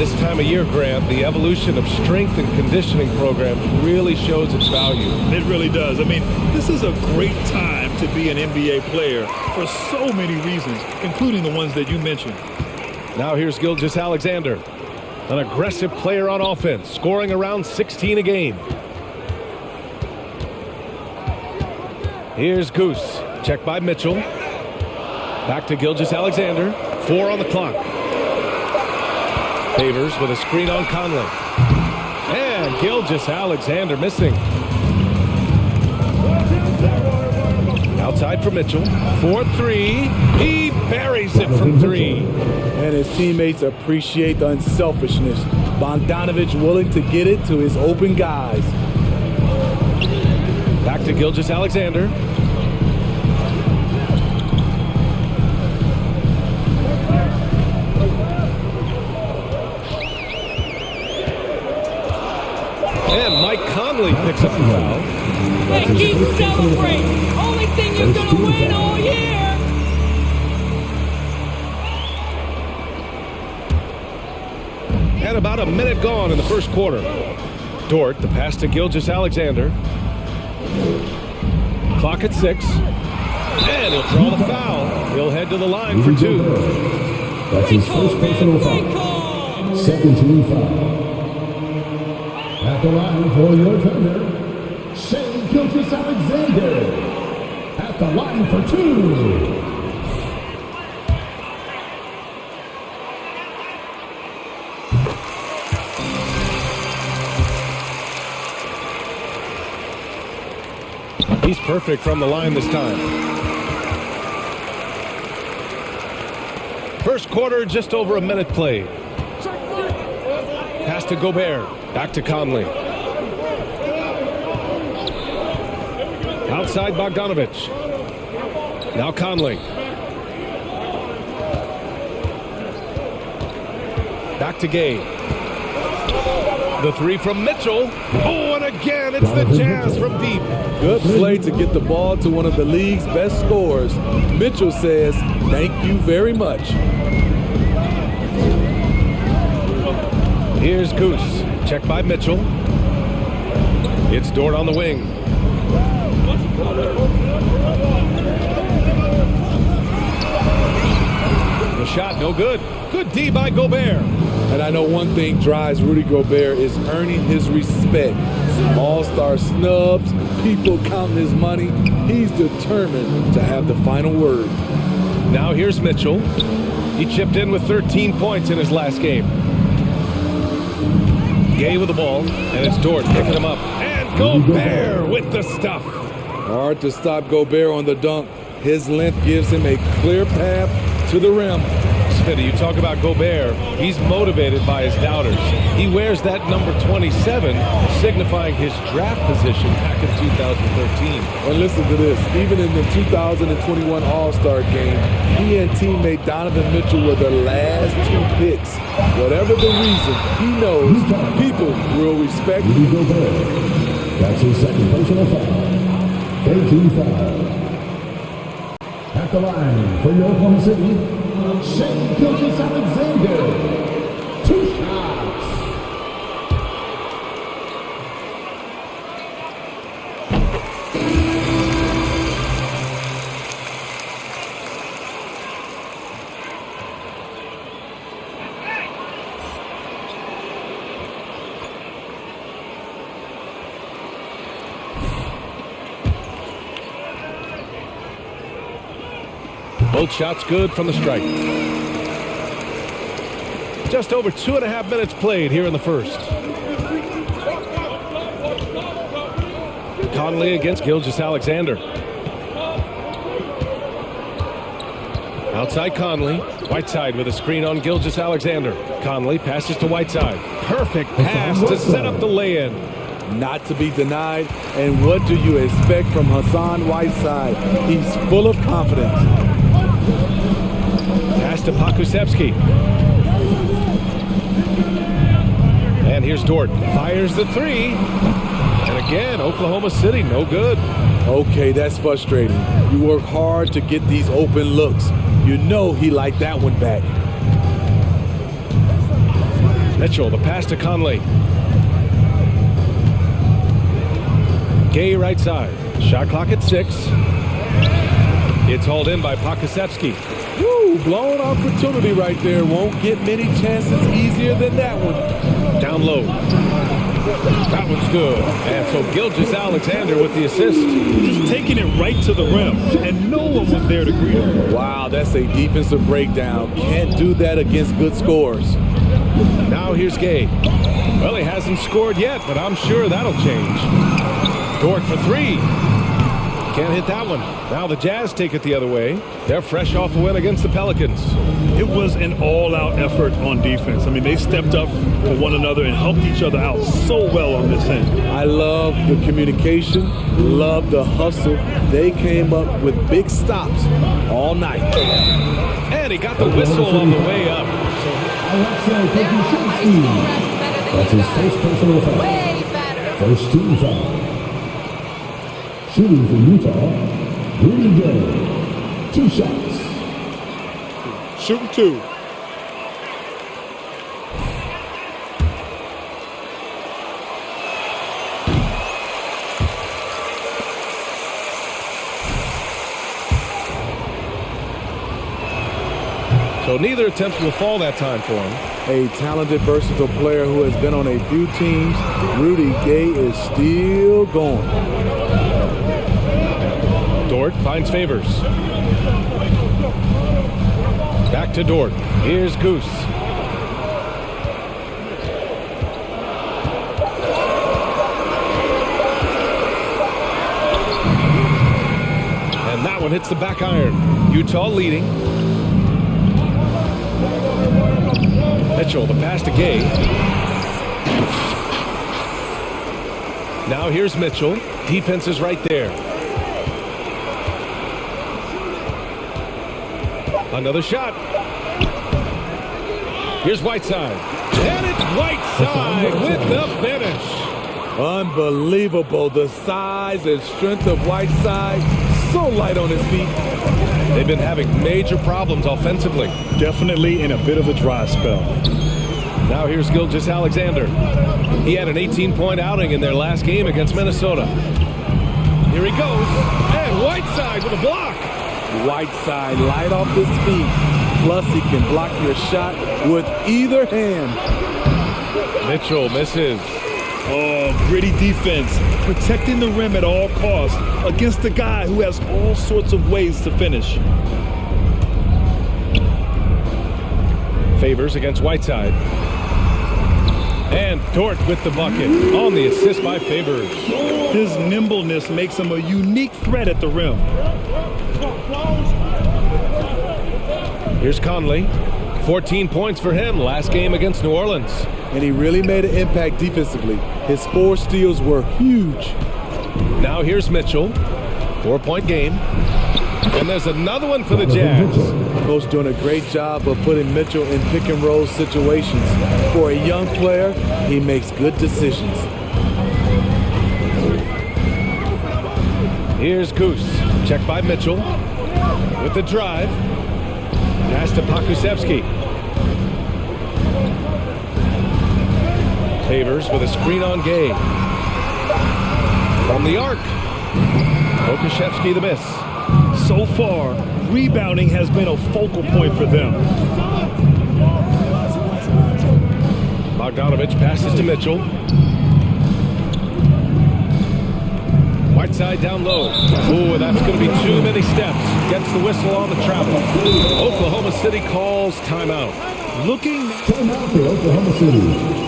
This time of year, Grant, the evolution of strength and conditioning programs really shows its value. It really does. I mean, this is a great time to be an NBA player for so many reasons, including the ones that you mentioned. Now here's Gilgeous-Alexander, an aggressive player on offense, scoring around 16 a game. Here's Goose, checked by Mitchell. Back to Gilgeous-Alexander, 4 on the clock. Favors with a screen on Conley. And Gilgeous-Alexander missing. Outside for Mitchell. 4-3. He buries it from 3. And his teammates appreciate the unselfishness. Bogdanovich willing to get it to his open guys. Back to Gilgeous-Alexander. And Mike Conley picks up the foul. Hey, keep celebrating. Only thing you're going to win all year. And about a minute gone in the first quarter. Dort, the pass to Gilgeous-Alexander. Clock at 6. And he'll draw the foul. He'll head to the line for 2. That's his first personal foul. Second team foul. At the line for your offender, Shane Gilgeous-Alexander. At the line for 2. He's perfect from the line this time. First quarter, just over a minute played. Pass to Gobert. Back to Conley. Outside Bogdanovich. Now Conley. Back to Gay. The 3 from Mitchell. Oh, and again, it's the Jazz from deep. Good play to get the ball to one of the league's best scorers. Mitchell says, thank you very much. Here's Goose. Checked by Mitchell. It's Dort on the wing. The shot, no good. Good D by Gobert. And I know one thing drives Rudy Gobert is earning his respect. All-star snubs, people counting his money. He's determined to have the final word. Now here's Mitchell. He chipped in with 13 points in his last game. Gay with the ball, and it's Dort picking him up. And Gobert with the stuff. Hard to stop Gobert on the dunk. His length gives him a clear path to the rim. Smitty, you talk about Gobert. He's motivated by his doubters. He wears that number 27, signifying his draft position back in 2013. And listen to this. Even in the 2021 All-Star game, he and teammate Donovan Mitchell were the last 2 picks. Whatever the reason, he knows people will respect him. That's his second personal foul. 13 foul. At the line for your Oklahoma City, Shane Gilgeous-Alexander. 2 shots. Both shots good from the stripe. Just over 2.5 minutes played here in the first. Conley against Gilgeous-Alexander. Outside Conley. Whiteside with a screen on Gilgeous-Alexander. Conley passes to Whiteside. Perfect pass to set up the lay-in. Not to be denied. And what do you expect from Hassan Whiteside? He's full of confidence. Pass to Pokusevski. And here's Dort. Fires the 3. And again, Oklahoma City, no good. Okay, that's frustrating. You work hard to get these open looks. You know he liked that one back. Mitchell, the pass to Conley. Gay right side. Shot clock at 6. It's hauled in by Pokusevski. Woo, blown opportunity right there. Won't get many chances easier than that one. Down low. That one's good. And so Gilgeous-Alexander with the assist. Just taking it right to the rim, and no one was there to greet him. Wow, that's a defensive breakdown. Can't do that against good scorers. Now here's Gay. Well, he hasn't scored yet, but I'm sure that'll change. Dort for 3. Can't hit that one. Now the Jazz take it the other way. They're fresh off a win against the Pelicans. It was an all-out effort on defense. I mean, they stepped up for one another and helped each other out so well on this end. I love the communication, love the hustle. They came up with big stops all night. And he got the whistle on the way up. That's his first personal foul. First team foul. Shooting for Utah, Rudy Gay. 2 shots. Shooting 2. So neither attempt will fall that time for him. A talented, versatile player who has been on a few teams. Rudy Gay is still going. Dort finds Favors. Back to Dort. Here's Goose. And that one hits the back iron. Utah leading. Mitchell, the pass to Gay. Now here's Mitchell. Defense is right there. Another shot. Here's Whiteside. And it's Whiteside with the finish. Unbelievable. The size and strength of Whiteside. So light on his feet. They've been having major problems offensively. Definitely in a bit of a dry spell. Now here's Gilgeous-Alexander. He had an 18-point outing in their last game against Minnesota. Here he goes. And Whiteside with a block. Whiteside light off his feet. Plus he can block your shot with either hand. Mitchell misses. Oh, gritty defense. Protecting the rim at all costs against a guy who has all sorts of ways to finish. Favors against Whiteside. And Dort with the bucket on the assist by Favors. His nimbleness makes him a unique threat at the rim. Here's Conley. 14 points for him last game against New Orleans. And he really made an impact defensively. His 4 steals were huge. Now here's Mitchell. 4-point game. And there's another one for the Jazz. Coach doing a great job of putting Mitchell in pick and roll situations. For a young player, he makes good decisions. Here's Goose. Checked by Mitchell. With the drive. Pass to Pokusevski. Favors with a screen on Gay. From the arc. Pokusevski the miss. So far, rebounding has been a focal point for them. Bogdanovich passes to Mitchell. Whiteside down low. Ooh, that's going to be too many steps. Gets the whistle on the travel. Oklahoma City calls timeout. Looking. Timeout for Oklahoma City.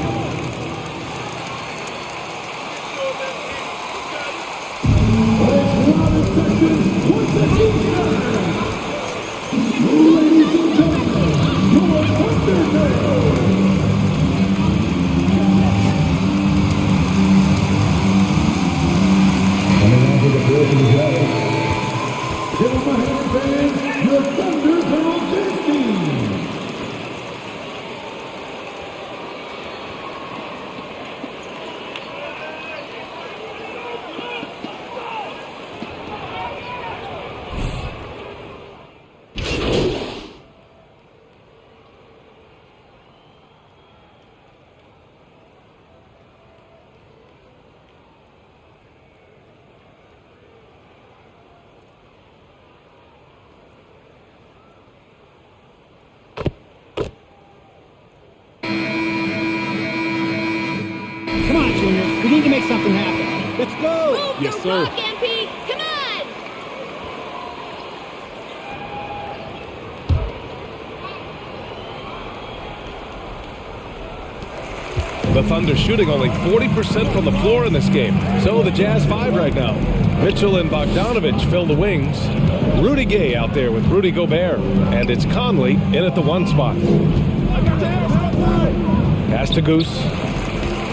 We need to make something happen. Let's go! Yes, sir. MP. Come on! The Thunder shooting only 40% from the floor in this game. So the Jazz 5 right now. Mitchell and Bogdanovich fill the wings. Rudy Gay out there with Rudy Gobert. And it's Conley in at the 1 spot. Pass to Goose.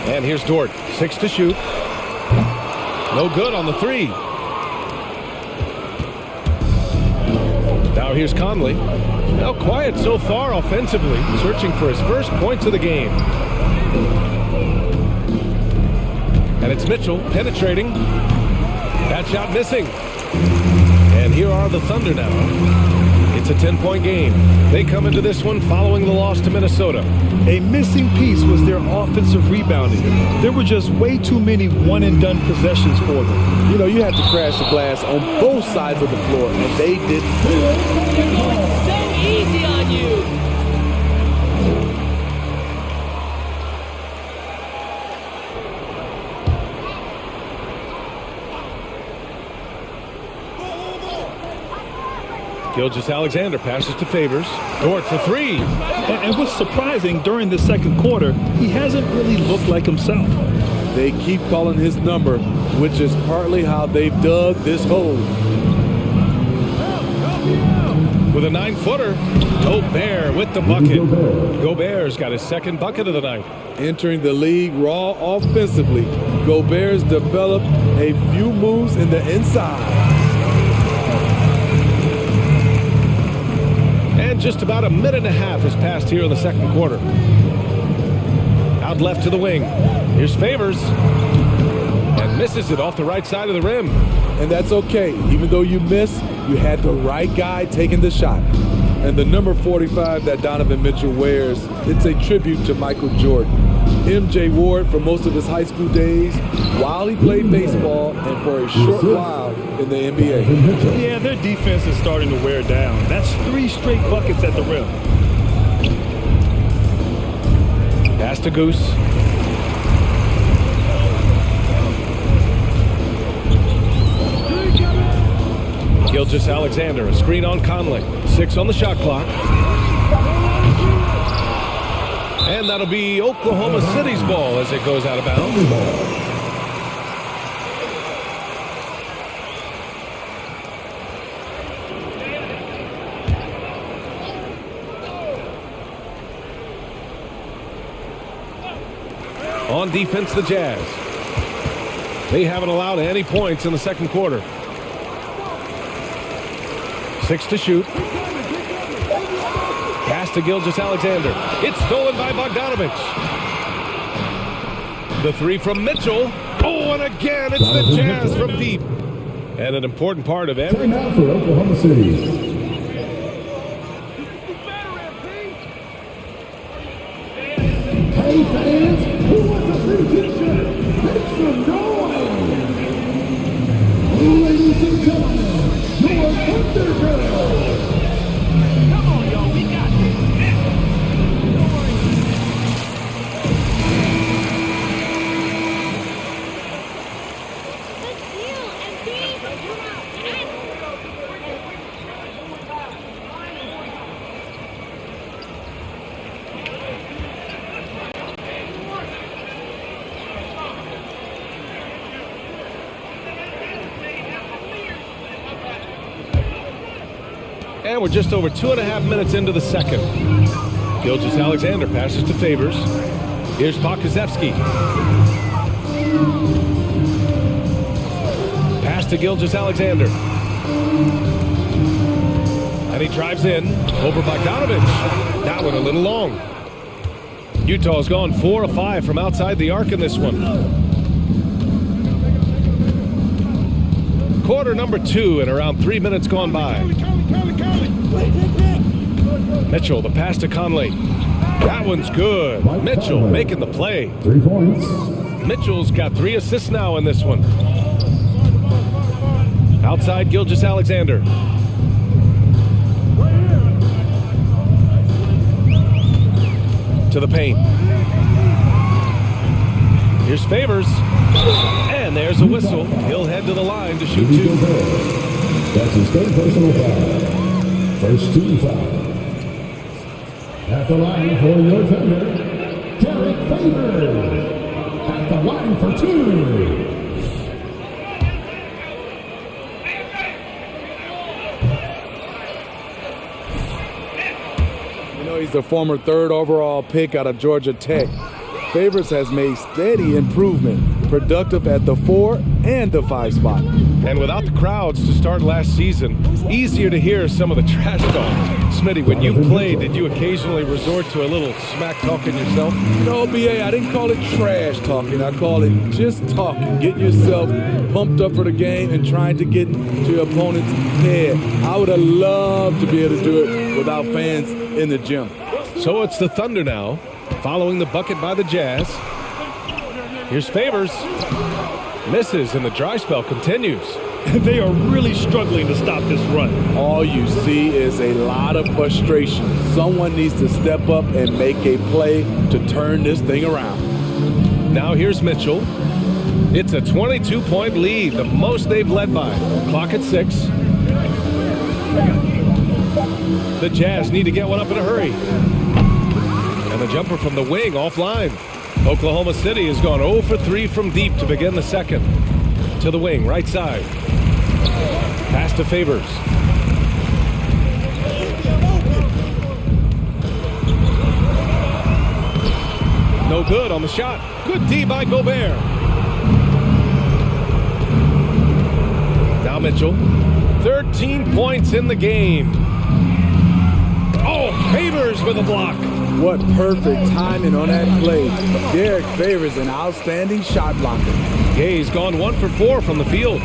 And here's Dort. 6 to shoot. No good on the 3. Now here's Conley. Now quiet so far offensively. Searching for his first points of the game. And it's Mitchell penetrating. That shot missing. And here are the Thunder now. It's a 10-point game. They come into this one following the loss to Minnesota. A missing piece was their offensive rebounding. There were just way too many one-and-done possessions for them. You know, you had to crash the glass on both sides of the floor, and they didn't. It's so easy on you. Gilgeous-Alexander passes to Favors. Dort for 3. And what's surprising, during the second quarter, he hasn't really looked like himself. They keep calling his number, which is partly how they've dug this hole. With a 9-footer, Gobert with the bucket. Gobert's got his second bucket of the night. Entering the league raw offensively, Gobert's developed a few moves in the inside. And just about a minute and a half has passed here in the second quarter. Out left to the wing. Here's Favors. And misses it off the right side of the rim. And that's okay. Even though you miss, you had the right guy taking the shot. And the number 45 that Donovan Mitchell wears, it's a tribute to Michael Jordan. MJ wore it for most of his high school days while he played baseball and for a short while in the NBA. Yeah, their defense is starting to wear down. That's 3 straight buckets at the rim. Pass to Goose. Gilgeous-Alexander, a screen on Conley. 6 on the shot clock. And that'll be Oklahoma City's ball as it goes out of bounds. On defense, the Jazz. They haven't allowed any points in the second quarter. 6 to shoot. Pass to Gilgeous-Alexander. It's stolen by Bogdanovich. The 3 from Mitchell. Oh, and again, it's the Jazz from deep. And an important part of every... Timeout for Oklahoma City. Hey fans, who wants a free t-shirt? Make some noise! Ladies and gentlemen, your Thunder Girls! Come on, y'all. We got this. And we're just over 2.5 minutes into the second. Gilgeous-Alexander passes to Favors. Here's Pokusevski. Pass to Gilgeous-Alexander. And he drives in over Bogdanovich. That one a little long. Utah's gone 4 of 5 from outside the arc in this one. Quarter number 2 and around 3 minutes gone by. Mitchell, the pass to Conley. That one's good. Mitchell making the play. 3 points. Mitchell's got 3 assists now in this one. Outside Gilgeous-Alexander. To the paint. Here's Favors. And there's a whistle. He'll head to the line to shoot two. That's his third personal foul. First team foul. At the line for your Thunder, Derek Favors. At the line for two. He's the former 3rd overall pick out of Georgia Tech. Favors has made steady improvement, productive at the 4 and the 5 spot. And without the crowds to start last season, easier to hear some of the trash talk. Smitty, when you played, did you occasionally resort to a little smack talking yourself? No, BA, I didn't call it trash talking. I call it just talking. Getting yourself pumped up for the game and trying to get to your opponent's head. I would have loved to be able to do it without fans in the gym. So it's the Thunder now, following the bucket by the Jazz. Here's Favors. Misses, and the dry spell continues. They are really struggling to stop this run. All you see is a lot of frustration. Someone needs to step up and make a play to turn this thing around. Now here's Mitchell. It's a 22-point lead, the most they've led by. Clock at 6. The Jazz need to get one up in a hurry. And the jumper from the wing offline. Oklahoma City has gone 0 for 3 from deep to begin the second. To the wing, right side. Pass to Favors. No good on the shot. Good D by Gobert. Now Mitchell. 13 points in the game. Oh, Favors with a block. What perfect timing on that play. Derek Favors an outstanding shot blocker. Gay's gone 1 for 4 from the field.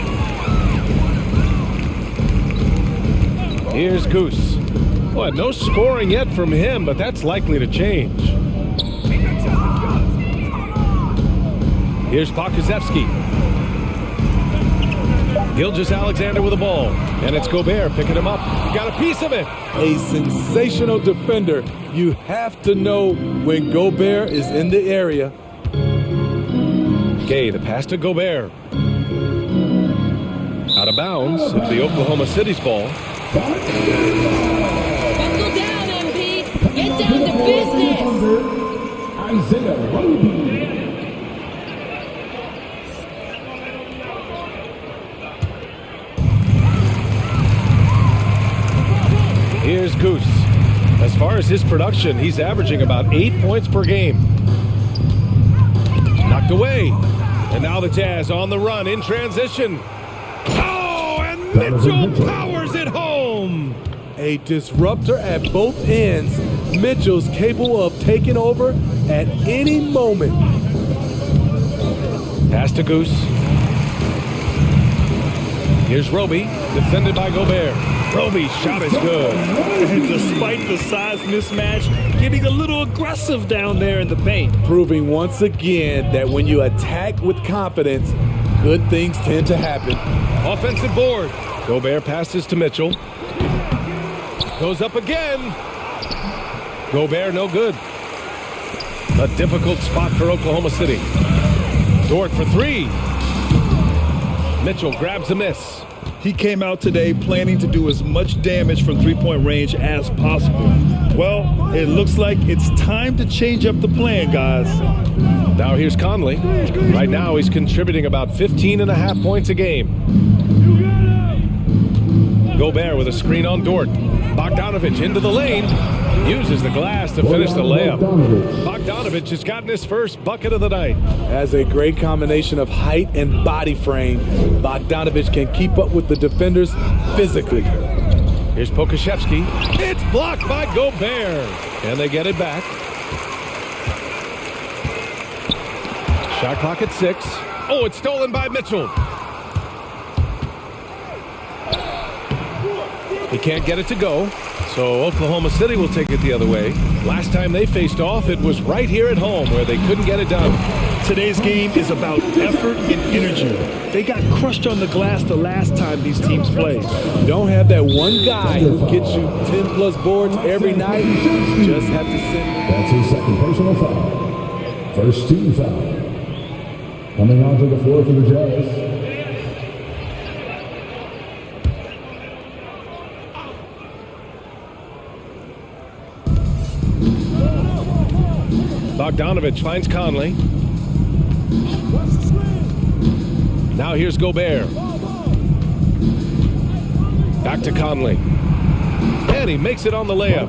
Here's Goose. Well, no scoring yet from him, but that's likely to change. Here's Pokusevski. Gilgeous-Alexander with the ball. And it's Gobert picking him up. Got a piece of it. A sensational defender. You have to know when Gobert is in the area. Gay, the pass to Gobert. Out of bounds. It's the Oklahoma City's ball. Buckle down, MP. Get down to business. Isaiah Roby. Here's Goose. As far as his production, he's averaging about 8 points per game. Knocked away. And now the Jazz on the run in transition. Oh, and Mitchell powers it home. A disruptor at both ends. Mitchell's capable of taking over at any moment. Pass to Goose. Here's Roby, defended by Gobert. Roby's shot is good. And despite the size mismatch, getting a little aggressive down there in the paint. Proving once again that when you attack with confidence, good things tend to happen. Offensive board. Gobert passes to Mitchell. Goes up again. Gobert no good. A difficult spot for Oklahoma City. Dort for 3. Mitchell grabs a miss. He came out today planning to do as much damage from three-point range as possible. Well, it looks like it's time to change up the plan, guys. Now here's Conley. Right now he's contributing about 15.5 points a game. Gobert with a screen on Dort. Bogdanovich into the lane. Uses the glass to finish the layup. Bogdanovich has gotten his first bucket of the night. Has a great combination of height and body frame. Bogdanovich can keep up with the defenders physically. Here's Pokusevski. It's blocked by Gobert. And they get it back. Shot clock at 6. Oh, it's stolen by Mitchell. He can't get it to go, so Oklahoma City will take it the other way. Last time they faced off, it was right here at home where they couldn't get it done. Today's game is about effort and energy. They got crushed on the glass the last time these teams played. You don't have that one guy who gets you 10-plus boards every night. You just have to send. That's his second personal foul. First team foul. Coming onto the floor for the Jazz. Bogdanovich finds Conley. Now here's Gobert. Back to Conley. And he makes it on the layup.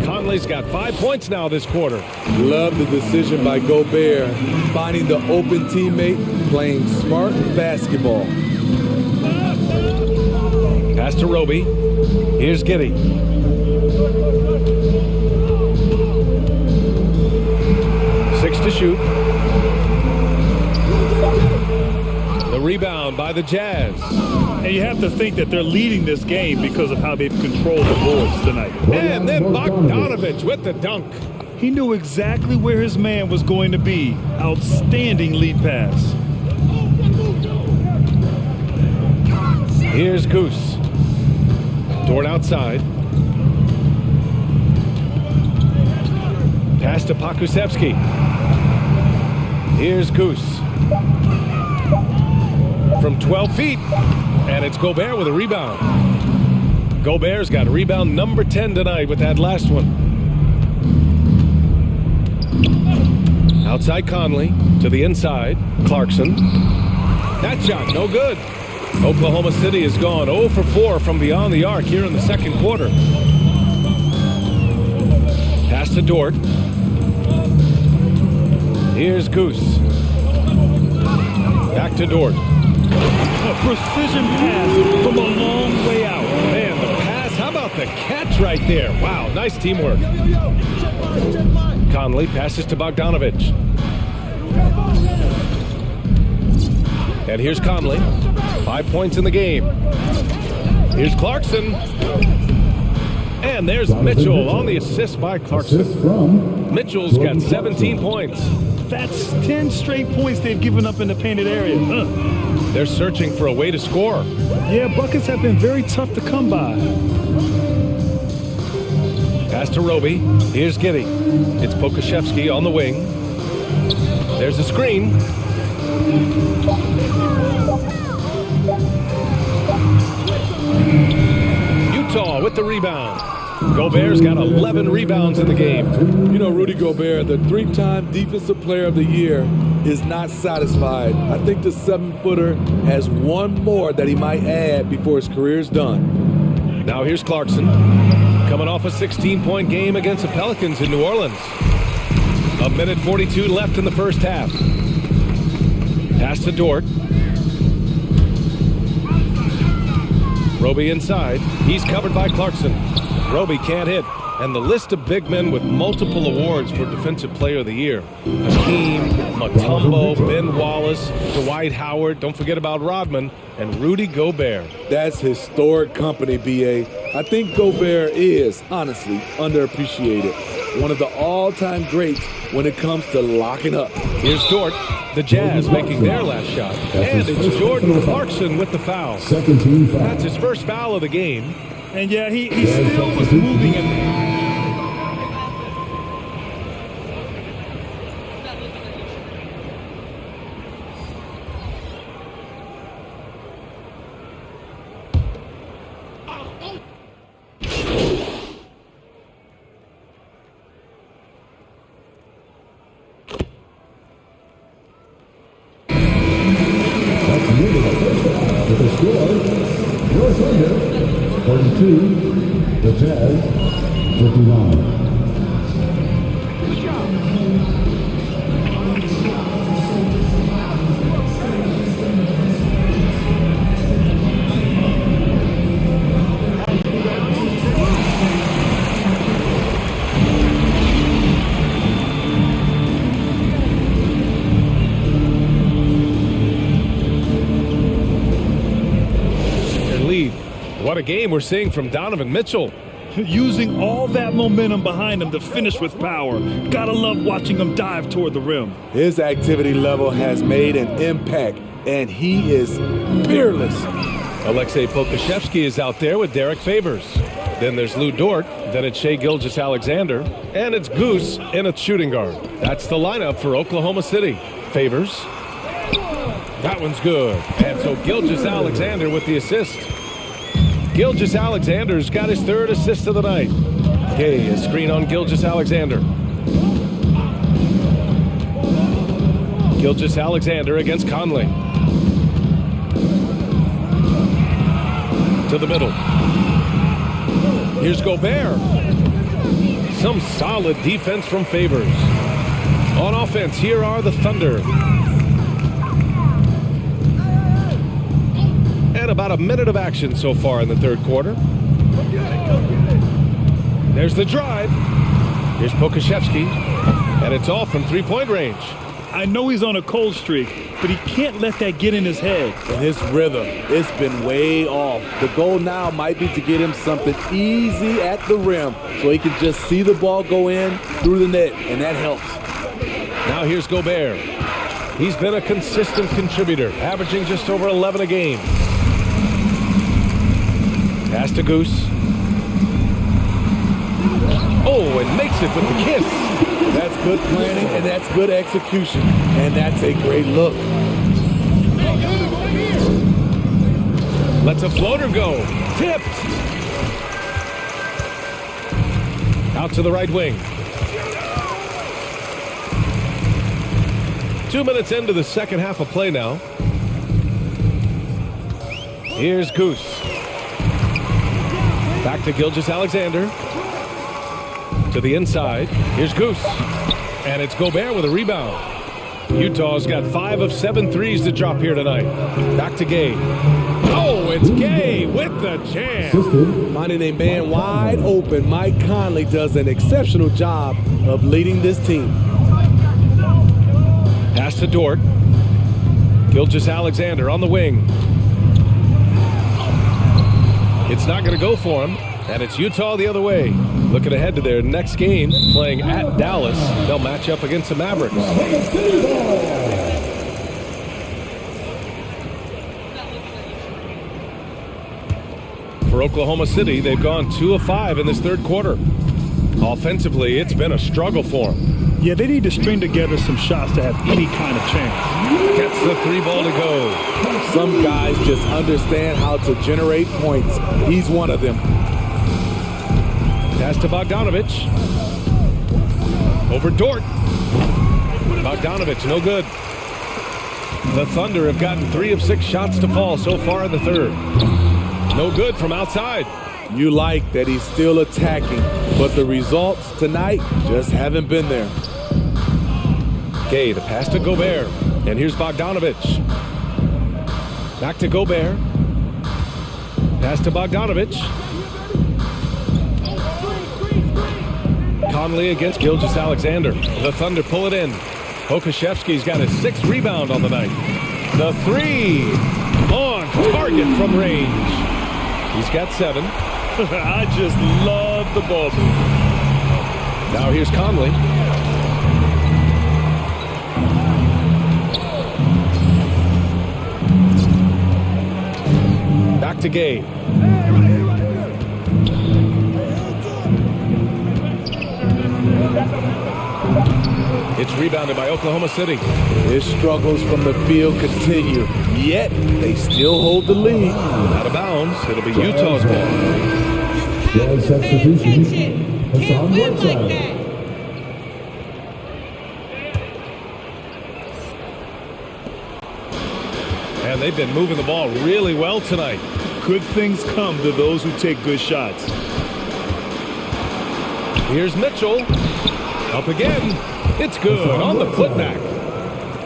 Conley's got 5 points now this quarter. Love the decision by Gobert, finding the open teammate, playing smart basketball. Pass to Roby. Here's Giddey. Six to shoot. The rebound by the Jazz. And you have to think that they're leading this game because of how they've controlled the boards tonight. And then Bogdanovich with the dunk. He knew exactly where his man was going to be. Outstanding lead pass. Here's Goose. Dort outside. Pass to Pokusevski. Here's Goose. From 12 feet. And it's Gobert with a rebound. Gobert's got rebound number 10 tonight with that last one. Outside Conley to the inside. Clarkson. That shot, no good. Oklahoma City has gone 0 for 4 from beyond the arc here in the second quarter. Pass to Dort. Here's Goose. Back to Dort. A precision pass from a long way out. Man, the pass. How about the catch right there? Wow, nice teamwork. Conley passes to Bogdanovich. And here's Conley. 5 points in the game. Here's Clarkson. And there's Mitchell on the assist by Clarkson. Mitchell's got 17 points. That's 10 straight points they've given up in the painted area. They're searching for a way to score. Yeah, buckets have been very tough to come by. Pass to Roby. Here's Giddey. It's Pokusevski on the wing. There's a screen. Utah with the rebound. Gobert's got 11 rebounds in the game. You know, Rudy Gobert, the 3-time Defensive Player of the Year, is not satisfied. I think the 7-footer has one more that he might add before his career is done. Now here's Clarkson, coming off a 16-point game against the Pelicans in New Orleans. 1:42 left in the first half. Pass to Dort. Roby inside. He's covered by Clarkson. Roby can't hit. And the list of big men with multiple awards for Defensive Player of the Year. Hakeem, Mutombo, Ben Wallace, Dwight Howard, don't forget about Rodman, and Rudy Gobert. That's historic company, B.A. I think Gobert is, honestly, underappreciated. One of the all-time greats when it comes to locking up. Here's Dort, the Jazz making their last shot. And it's Jordan Clarkson with the foul. Second team foul. That's his first foul of the game. And yeah, he still was moving in. With the score, your Thunder, 32, the Jazz, 59. What a game we're seeing from Donovan Mitchell. Using all that momentum behind him to finish with power. Gotta love watching him dive toward the rim. His activity level has made an impact, and he is fearless. Alexei Pokusevski is out there with Derek Favors. Then there's Lou Dort. Then it's Shai Gilgeous-Alexander. And it's Goose in a shooting guard. That's the lineup for Oklahoma City. Favors. That one's good. And so Gilgeous-Alexander with the assist. Gilgeous-Alexander's got his third assist of the night. Gay, a screen on Gilgeous-Alexander. Gilgeous-Alexander against Conley. To the middle. Here's Gobert. Some solid defense from Favors. On offense, here are the Thunder. And about a minute of action so far in the third quarter. There's the drive. Here's Pokashevsky. And it's off from three-point range. I know he's on a cold streak, but he can't let that get in his head. And his rhythm, it's been way off. The goal now might be to get him something easy at the rim so he can just see the ball go in through the net, and that helps. Now here's Gobert. He's been a consistent contributor, averaging just over 11 a game. Pass to Goose. Oh, and makes it with the kiss. That's good planning, and that's good execution. And that's a great look. Lets a floater go. Tipped. Out to the right wing. 2 minutes into the second half of play now. Here's Goose. Back to Gilgeous-Alexander. To the inside. Here's Goose. And it's Gobert with a rebound. Utah's got 5 of 7 threes to drop here tonight. Back to Gay. Oh, it's Gay with the jam. Finding a man wide open, Mike Conley does an exceptional job of leading this team. Pass to Dort. Gilgeous-Alexander on the wing. It's not going to go for him, and it's Utah the other way. Looking ahead to their next game, playing at Dallas. They'll match up against the Mavericks. For Oklahoma City, they've gone 2 of 5 in this third quarter. Offensively, it's been a struggle for them. Yeah, they need to string together some shots to have any kind of chance. Gets the 3-ball to go. Some guys just understand how to generate points. He's one of them. Pass to Bogdanovich. Over Dort. Bogdanovich, no good. The Thunder have gotten 3 of 6 shots to fall so far in the third. No good from outside. You like that he's still attacking, but the results tonight just haven't been there. Okay, the pass to Gobert. And here's Bogdanovich. Back to Gobert. Pass to Bogdanovich. Conley against Gilgeous-Alexander. The Thunder pull it in. Pokashevsky's got his 6th rebound on the night. The 3 on target from range. He's got 7. I just love the ball. Now here's Conley. Back to Gay. It's rebounded by Oklahoma City. His struggles from the field continue, yet they still hold the lead. Out of bounds, it'll be Utah's ball. Jazz substitution. Hassan Whiteside. And they've been moving the ball really well tonight. Good things come to those who take good shots. Here's Mitchell. Up again. It's good on the putback.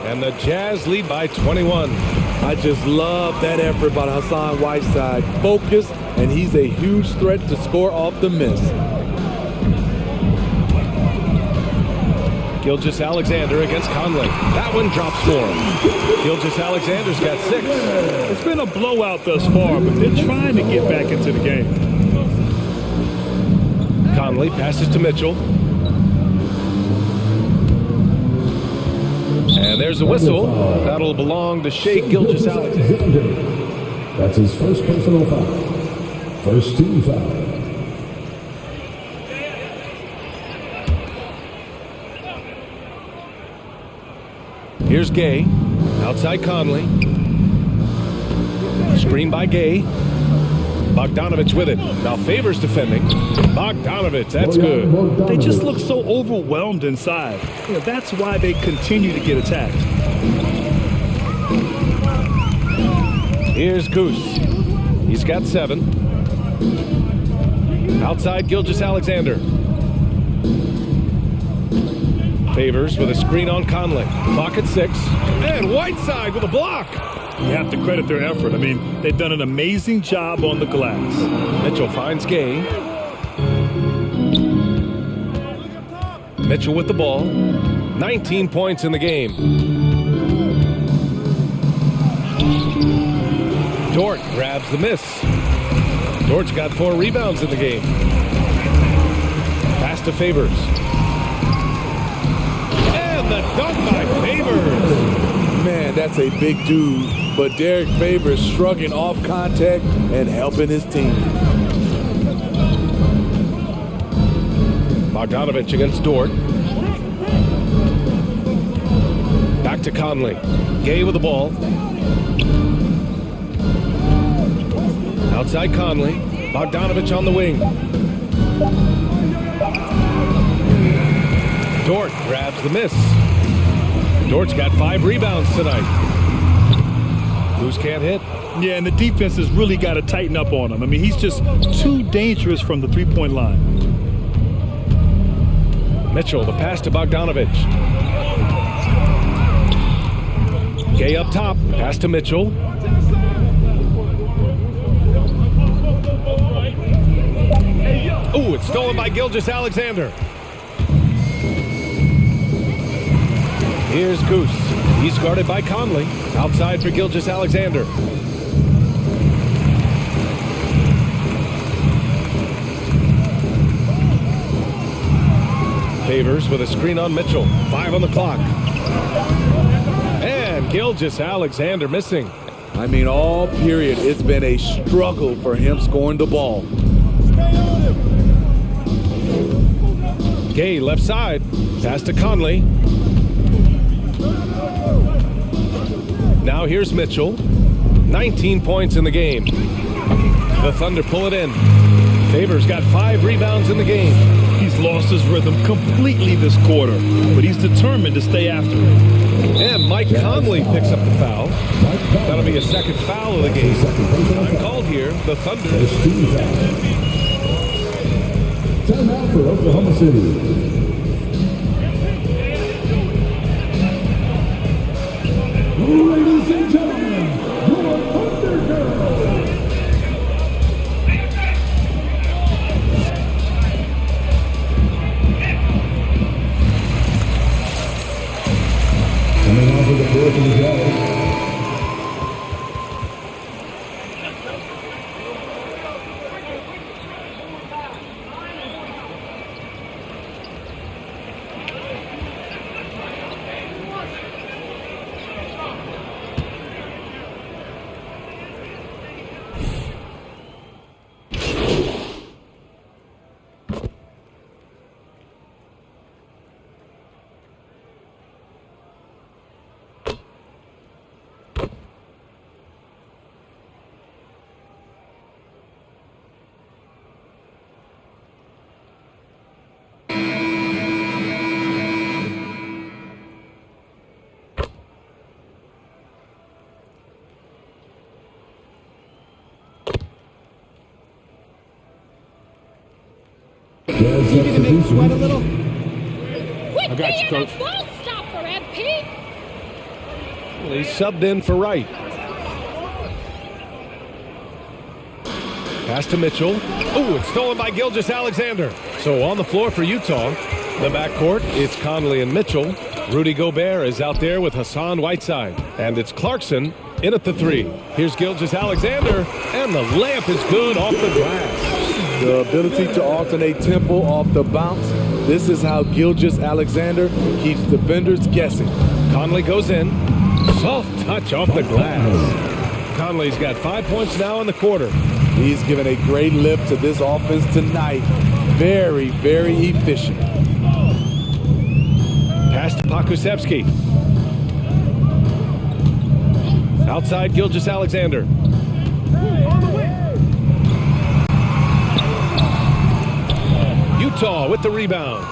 And the Jazz lead by 21. I just love that effort by Hassan Whiteside. Focused, and he's a huge threat to score off the miss. Gilgeous-Alexander against Conley. That one drops for him. Gilgeous-Alexander's got 6. It's been a blowout thus far, but they're trying to get back into the game. Conley passes to Mitchell. And there's a whistle. That'll belong to Shai Gilgeous-Alexander. That's his first personal foul. First team foul. Here's Gay. Outside Conley. Screen by Gay. Bogdanovich with it. Now Favors defending. Bogdanovich, that's good. They just look so overwhelmed inside. That's why they continue to get attacked. Here's Goose. He's got 7. Outside Gilgeous-Alexander. Favors with a screen on Conley. Clock at 6. And Whiteside with a block. You have to credit their effort. I mean, they've done an amazing job on the glass. Mitchell finds Gay. Mitchell with the ball. 19 points in the game. Dort grabs the miss. Dort's got 4 rebounds in the game. Pass to Favors. And the dunk by Favors. Man, that's a big dude. But Derek Favors shrugging off contact and helping his team. Bogdanovich against Dort. Back to Conley. Gay with the ball. Outside Conley. Bogdanovich on the wing. Dort grabs the miss. Dort's got 5 rebounds tonight. Goose can't hit. Yeah, and the defense has really got to tighten up on him. I mean, he's just too dangerous from the three-point line. Mitchell, the pass to Bogdanovich. Gay up top. Pass to Mitchell. Ooh, it's stolen by Gilgeous-Alexander. Here's Goose. He's guarded by Conley. Outside for Gilgeous-Alexander. Favors with a screen on Mitchell. 5 on the clock. And Gilgeous-Alexander missing. I mean, all period, it's been a struggle for him scoring the ball. Gay left side. Pass to Conley. Now here's Mitchell. 19 points in the game. The Thunder pull it in. Favors got 5 rebounds in the game. He's lost his rhythm completely this quarter, but he's determined to stay after it. And Mike Conley picks up the foul. That'll be a second foul of the game. Time called here. The Thunder. Timeout for Oklahoma City. Ladies and gentlemen, your Thunder Girls. Coming off of the floor for the Jazz. You need to make sweat a little. I got you, Coach. Don't stop for MP. Well, he subbed in for Wright. Pass to Mitchell. Ooh, it's stolen by Gilgeous-Alexander. So on the floor for Utah, the backcourt, it's Conley and Mitchell. Rudy Gobert is out there with Hassan Whiteside. And it's Clarkson in at the 3. Here's Gilgeous-Alexander, and the layup is good off the glass. The ability to alternate tempo off the bounce. This is how Gilgeous-Alexander keeps defenders guessing. Conley goes in. Soft touch off the glass. Conley's got 5 points now in the quarter. He's given a great lift to this offense tonight. Very, very efficient. Pass to Pokusevski. Outside Gilgeous-Alexander. Utah with the rebound.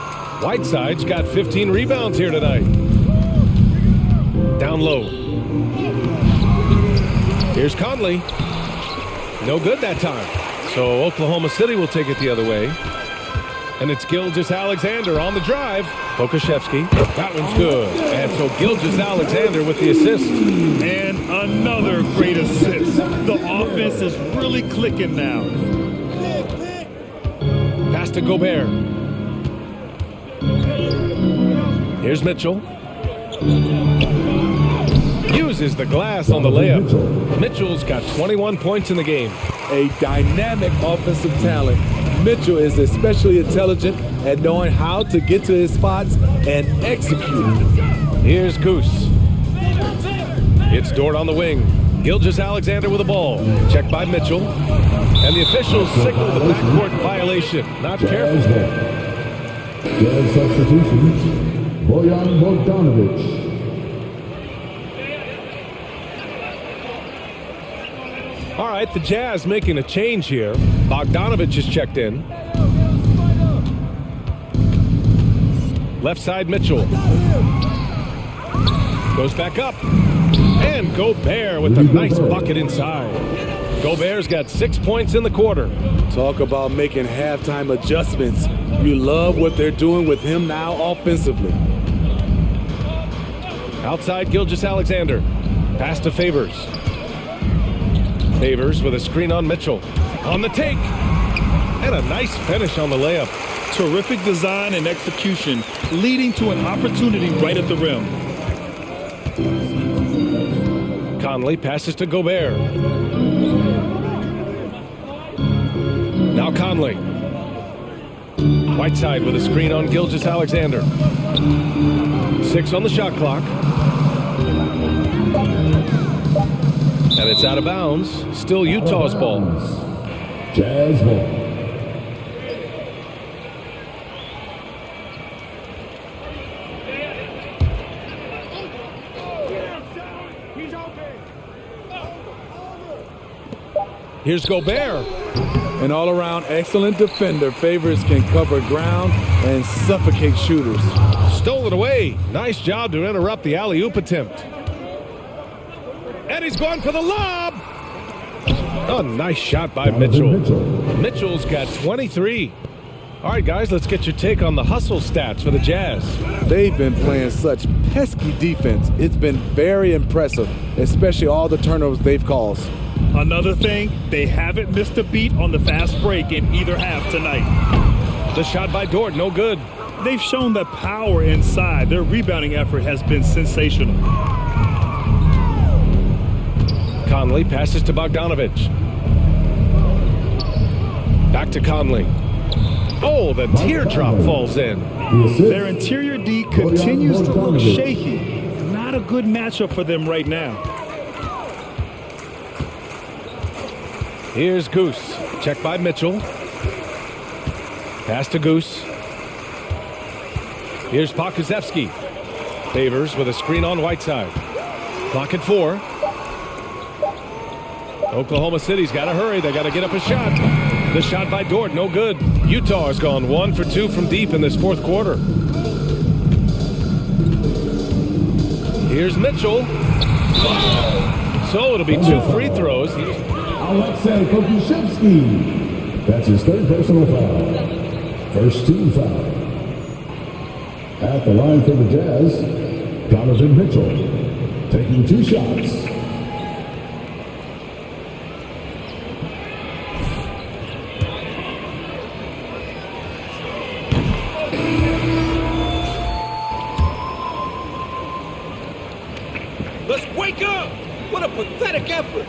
Whiteside's got 15 rebounds here tonight. Down low. Here's Conley. No good that time. So Oklahoma City will take it the other way. And it's Gilgeous-Alexander on the drive. Pokashevsky. That one's good. And so Gilgeous-Alexander with the assist. And another great assist. The offense is really clicking now. Pass to Gobert. Here's Mitchell. Uses the glass on the layup. Mitchell's got 21 points in the game. A dynamic offensive talent. Mitchell is especially intelligent at knowing how to get to his spots and execute. Here's Goose. It's Dort on the wing. Gilgeous-Alexander with the ball. Checked by Mitchell. And the officials signal the backcourt violation. Not careful. Jazz substitutions. Bojan Bogdanovic. All right, the Jazz making a change here. Bogdanovic is checked in. Left side, Mitchell. Goes back up. And Gobert with a nice bucket inside. Gobert's got 6 points in the quarter. Talk about making halftime adjustments. You love what they're doing with him now offensively. Outside Gilgeous-Alexander. Pass to Favors. Favors with a screen on Mitchell. On the take. And a nice finish on the layup. Terrific design and execution, leading to an opportunity right at the rim. Conley passes to Gobert. Now Conley. Whiteside with a screen on Gilgeous-Alexander. 6 on the shot clock. And it's out of bounds. Still Utah's ball. Jazz ball. Here's Gobert. An all-around excellent defender. Favors can cover ground and suffocate shooters. Stole it away. Nice job to interrupt the alley-oop attempt. And he's going for the lob. A nice shot by Mitchell. Mitchell's got 23. All right, guys, let's get your take on the hustle stats for the Jazz. They've been playing such pesky defense. It's been very impressive, especially all the turnovers they've caused. Another thing, they haven't missed a beat on the fast break in either half tonight. The shot by Dort, no good. They've shown the power inside. Their rebounding effort has been sensational. Conley passes to Bogdanovic. Back to Conley. Oh, the teardrop falls in. Their interior D continues to look shaky. Not a good matchup for them right now. Here's Goose. Checked by Mitchell. Pass to Goose. Here's Pokashevsky. Favors with a screen on Whiteside. Clock at 4. Oklahoma City's got to hurry. They got to get up a shot. The shot by Dort, no good. Utah has gone 1 for 2 from deep in this fourth quarter. Here's Mitchell. So it'll be 2 free throws. Alexei Pokashevsky. That's his 3rd personal foul. First team foul. At the line for the Jazz, Donovan Mitchell. Taking 2 shots. Let's wake up! What a pathetic effort!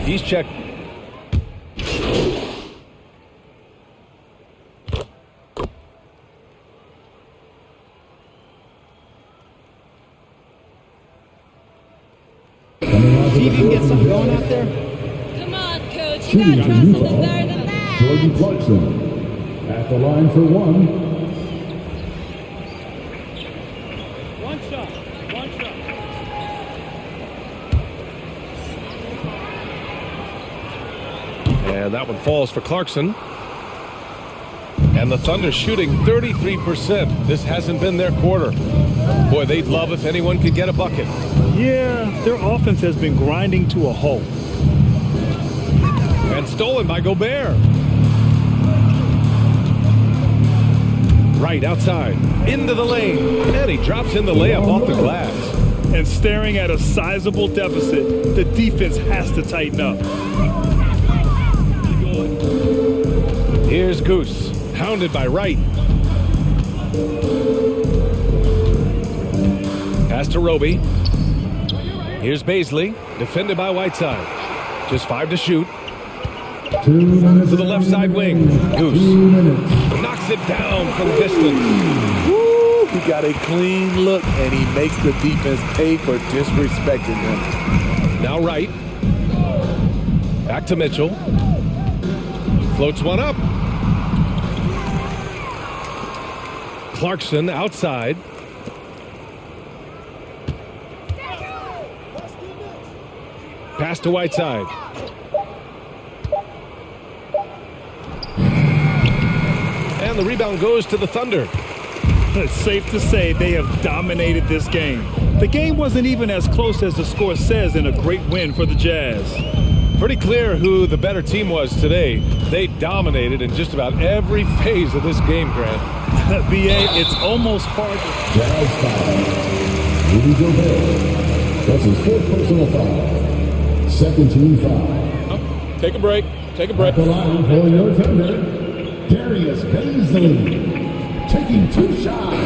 He's checked. See if you can get something going out there. Come on, coach. You Shooting gotta for hustle Utah, better than that. Jordan Clarkson. At the line for 1. One shot. And that one falls for Clarkson. And the Thunder shooting 33%. This hasn't been their quarter. Boy, they'd love if anyone could get a bucket. Yeah, their offense has been grinding to a halt. And stolen by Gobert. Right outside, into the lane. And he drops in the layup off the glass. And staring at a sizable deficit, the defense has to tighten up. Here's Goose, hounded by Wright. Pass to Roby. Here's Baisley, defended by Whiteside. Just 5 to shoot. 2 minutes To the left side wing. Goose 2 minutes. knocks it down from distance. Woo! He got a clean look, and he makes the defense pay for disrespecting him. Now Wright. Back to Mitchell. Floats one up. Clarkson outside. Pass to Whiteside. And the rebound goes to the Thunder. It's safe to say they have dominated this game. The game wasn't even as close as the score says in a great win for the Jazz. Pretty clear who the better team was today. They dominated in just about every phase of this game, Grant. BA, it's almost hard to... Jazz foul. Rudy Gobert. That's his 4th personal foul. 2nd team foul. Take a break. At the line for your Thunder, Darius Baisley. Taking 2 shots.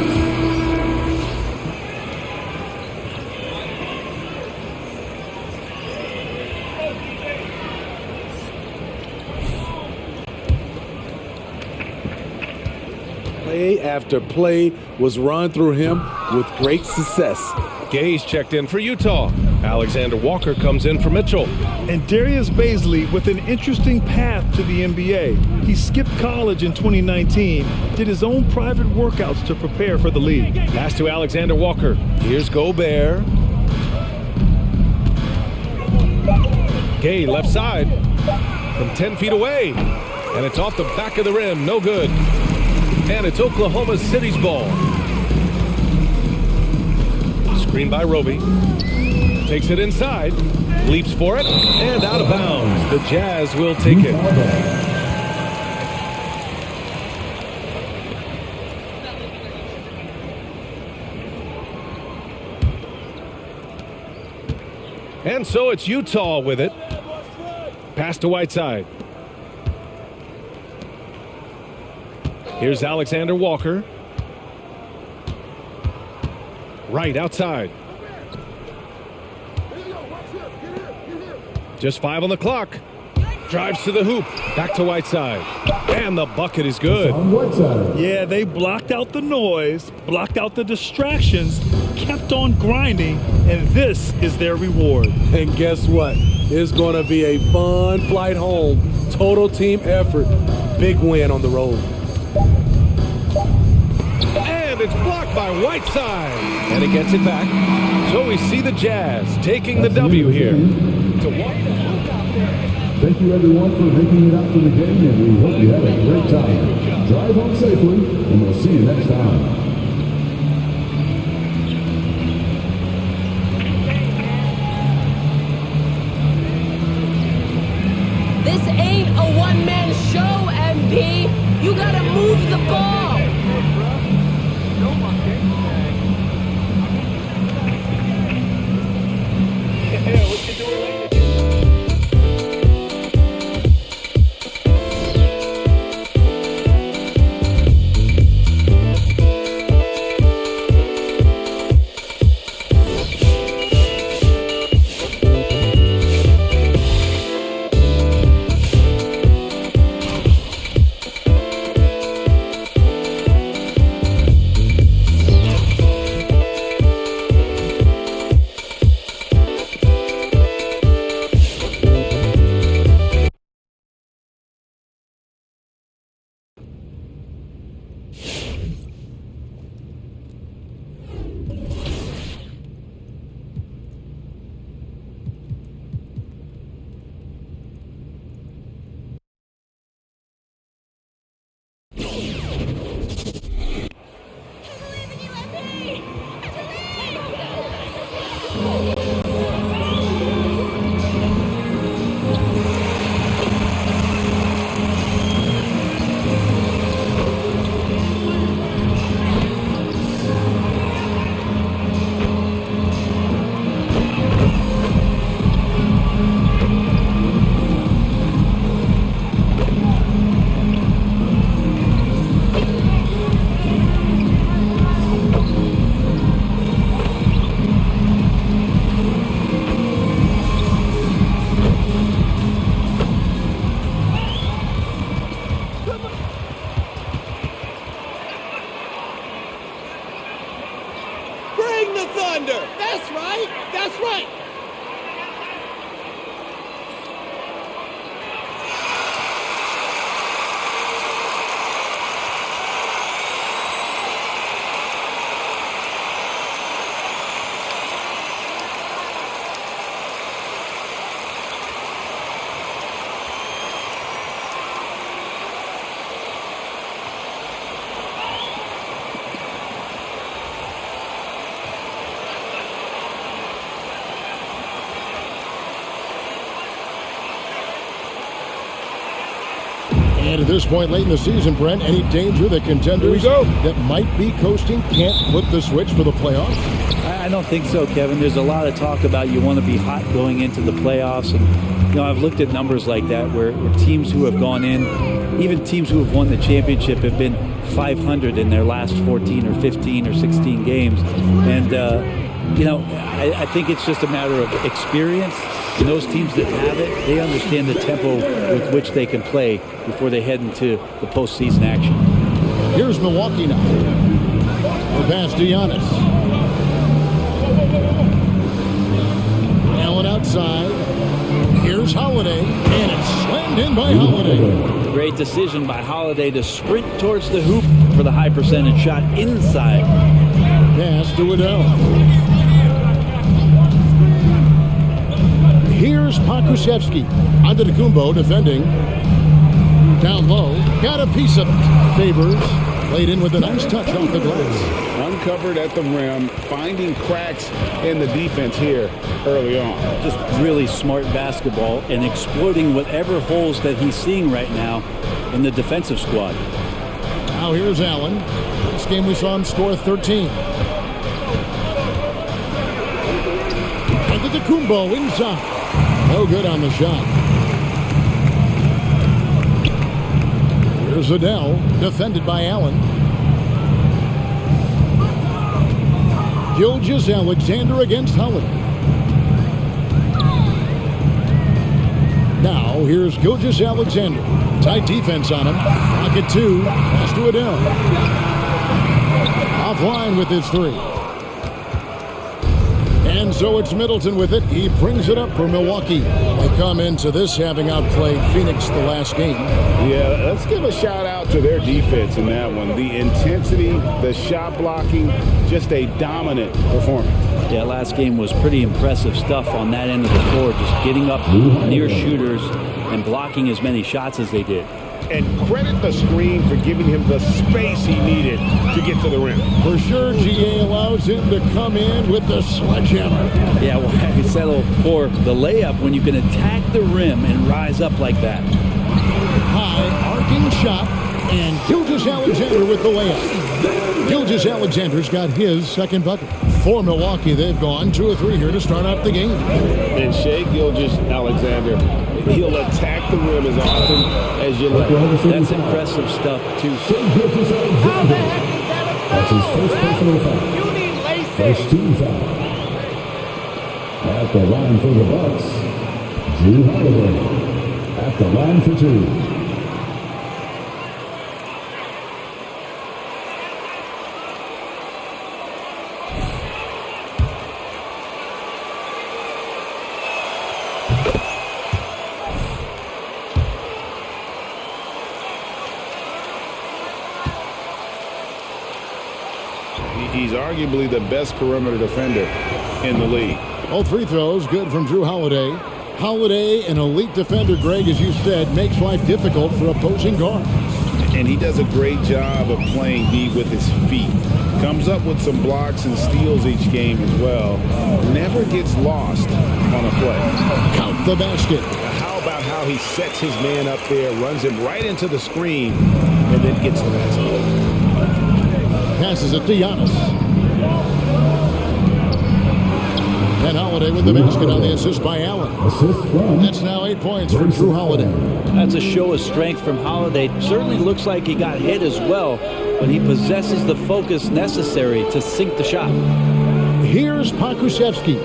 Play after play was run through him with great success. Gay's checked in for Utah. Alexander Walker comes in for Mitchell. And Darius Baisley with an interesting path to the NBA. He skipped college in 2019, did his own private workouts to prepare for the league. Pass to Alexander Walker. Here's Gobert. Gay left side from 10 feet away. And it's off the back of the rim. No good. And it's Oklahoma City's ball. Screen by Roby. Takes it inside. Leaps for it. And out of bounds. The Jazz will take it. And so it's Utah with it. Pass to Whiteside. Here's Alexander Walker. Right outside. Just 5 on the clock. Drives to the hoop. Back to Whiteside. And the bucket is good. Yeah, they blocked out the noise, blocked out the distractions, kept on grinding, and this is their reward. And guess what? It's going to be a fun flight home. Total team effort. Big win on the road. And it's blocked by Whiteside. And he gets it back. So we see the Jazz taking the W here. Thank you, everyone, for making it out to the game, and we hope you had a great time. Drive home safely, and we'll see you next time. This ain't a one-man show, MB. You gotta move the ball. Bring the thunder. That's right. That's right. And at this point late in the season, Brent, any danger that contenders that might be coasting can't flip the switch for the playoffs? I don't think so, Kevin. There's a lot of talk about you want to be hot going into the playoffs. And, I've looked at numbers like that where teams who have gone in, even teams who have won the championship, have been 500 in their last 14 or 15 or 16 games. And, I think it's just a matter of experience. And those teams that have it, they understand the tempo with which they can play before they head into the postseason action. Here's Milwaukee now. The pass to Giannis. Allen outside. Here's Holiday, and it's slammed in by Holiday. Great decision by Holiday to sprint towards the hoop for the high percentage shot inside. Pass to Waddell. Here's Pokusevski. Antetokounmpo defending. Down low. Got a piece of it. Favors. Laid in with a nice touch off the glass. Uncovered at the rim. Finding cracks in the defense here early on. Just really smart basketball and exploiting whatever holes that he's seeing right now in the defensive squad. Now here's Allen. This game we saw him score 13. Antetokounmpo inside. No good on the shot. Here's Adele, defended by Allen. Gilgeous-Alexander against Holiday. Now, here's Gilgeous-Alexander. Tight defense on him. Pocket two. Pass to Adele. Offline with his three. And so it's Middleton with it. He brings it up for Milwaukee. They come into this having outplayed Phoenix the last game. Yeah, let's give a shout out to their defense in that one. The intensity, the shot blocking, just a dominant performance. Yeah, last game was pretty impressive stuff on that end of the floor. Just getting up near shooters and blocking as many shots as they did. And credit the screen for giving him the space he needed to get to the rim. For sure, GA allows him to come in with the sledgehammer. Yeah, well, I settle for the layup when you can attack the rim and rise up like that. High arcing shot, and Gilgeous-Alexander with the layup. Gilgeous-Alexander's got his second bucket. For Milwaukee, they've gone 2 or 3 here to start out the game. And Shai Gilgeous-Alexander, he'll attack the rim as often as you let. That's impressive stuff, too. That's his first personal foul. You need laces. First team foul. At the line for the Bucks, Drew Holiday. At the line for 2. He's arguably the best perimeter defender in the league. All 3 throws good from Drew Holiday. Holiday, an elite defender, Greg, as you said, makes life difficult for opposing guards. And he does a great job of playing D with his feet. Comes up with some blocks and steals each game as well. Never gets lost on a play. Count the basket. How about how he sets his man up there, runs him right into the screen, and then gets the basket. Passes it to Giannis. And Holiday with the basket on the assist by Allen. That's now 8 points for Drew Holiday. That's a show of strength from Holiday. Certainly looks like he got hit as well, but he possesses the focus necessary to sink the shot. Here's Pokusevski.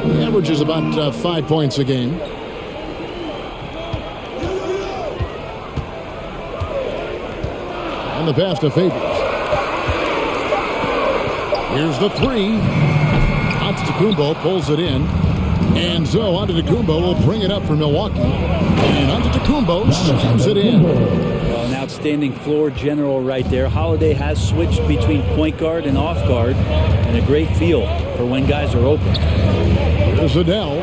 He averages about 5 points a game. And the pass to Favors. Here's the three. Antetokounmpo pulls it in. And so Antetokounmpo will bring it up for Milwaukee. And Antetokounmpo slams it in. Well, an outstanding floor general right there. Holiday has switched between point guard and off guard, and a great feel for when guys are open. Here's Adele.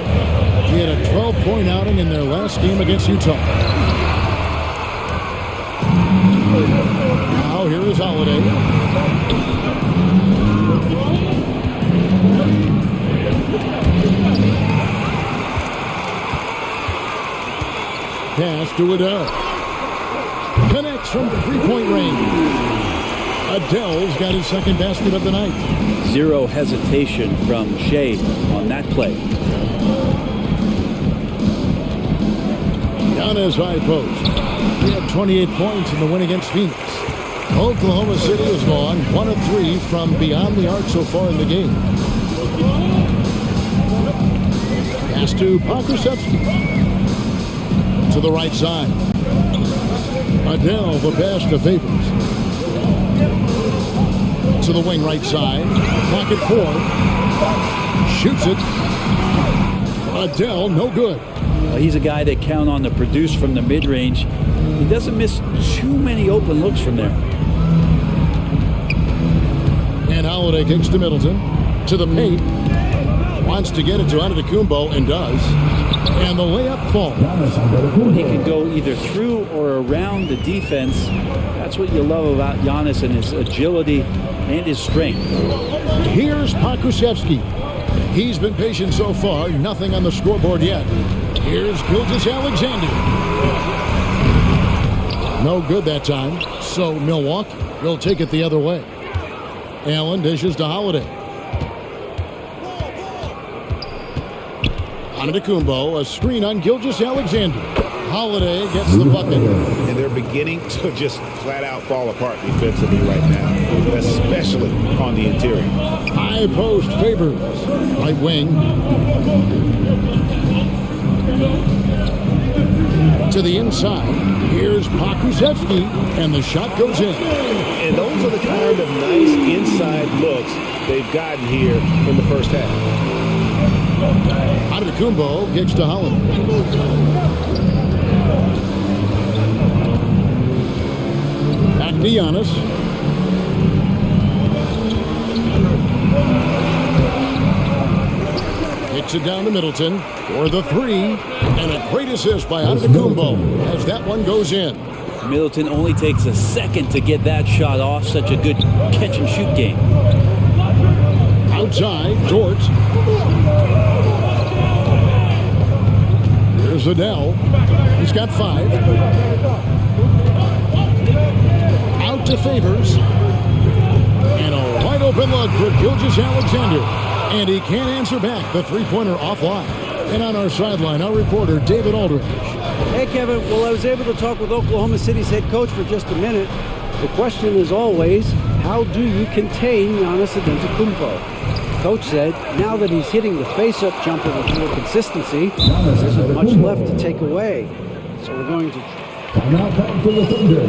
He had a 12-point outing in their last game against Utah. Now here is Holiday. Pass to Adele. Connects from the three-point range. Adele's got his second basket of the night. Zero hesitation from Shea on that play. Giannis high post. He had 28 points in the win against Phoenix. Oklahoma City has gone 1 of 3 from beyond the arc so far in the game. Pass to Pokusevski. To the right side. Adele, the pass to Favors. To the wing right side. Pocket 4. Shoots it. Adele, no good. Well, he's a guy that count on to produce from the mid-range. He doesn't miss too many open looks from there. And Holiday kicks to Middleton. To the paint. Wants to get it to Antetokounmpo and does. And the layup falls. He can go either through or around the defense. That's what you love about Giannis and his agility and his strength. Here's Pokusevski. He's been patient so far. Nothing on the scoreboard yet. Here's Gilgeous-Alexander. No good that time. So Milwaukee will take it the other way. Allen dishes to Holiday. Antetokounmpo, a screen on Gilgeous-Alexander. Holiday gets the bucket. And they're beginning to just flat out fall apart defensively right now, especially on the interior. High post Favors. Right wing. To the inside. Here's Pokusevski, and the shot goes in. And those are the kind of nice inside looks they've gotten here in the first half. Antetokounmpo kicks to Holiday. Back to Giannis. Kicks it down to Middleton for the three. And a great assist by Antetokounmpo as that one goes in. Middleton only takes a second to get that shot off. Such a good catch-and-shoot game. Outside, Dort. Here's Adele. He's got 5. Out to Favors. And a wide open look for Gilgeous-Alexander. And he can't answer back. The three-pointer offline. And on our sideline, our reporter, David Aldridge. Hey, Kevin. Well, I was able to talk with Oklahoma City's head coach for just a minute. The question is always, how do you contain Giannis Antetokounmpo? Coach said, now that he's hitting the face-up jumper with more consistency, there isn't much left to take away. So we're going to... Timeout time for the Thunder.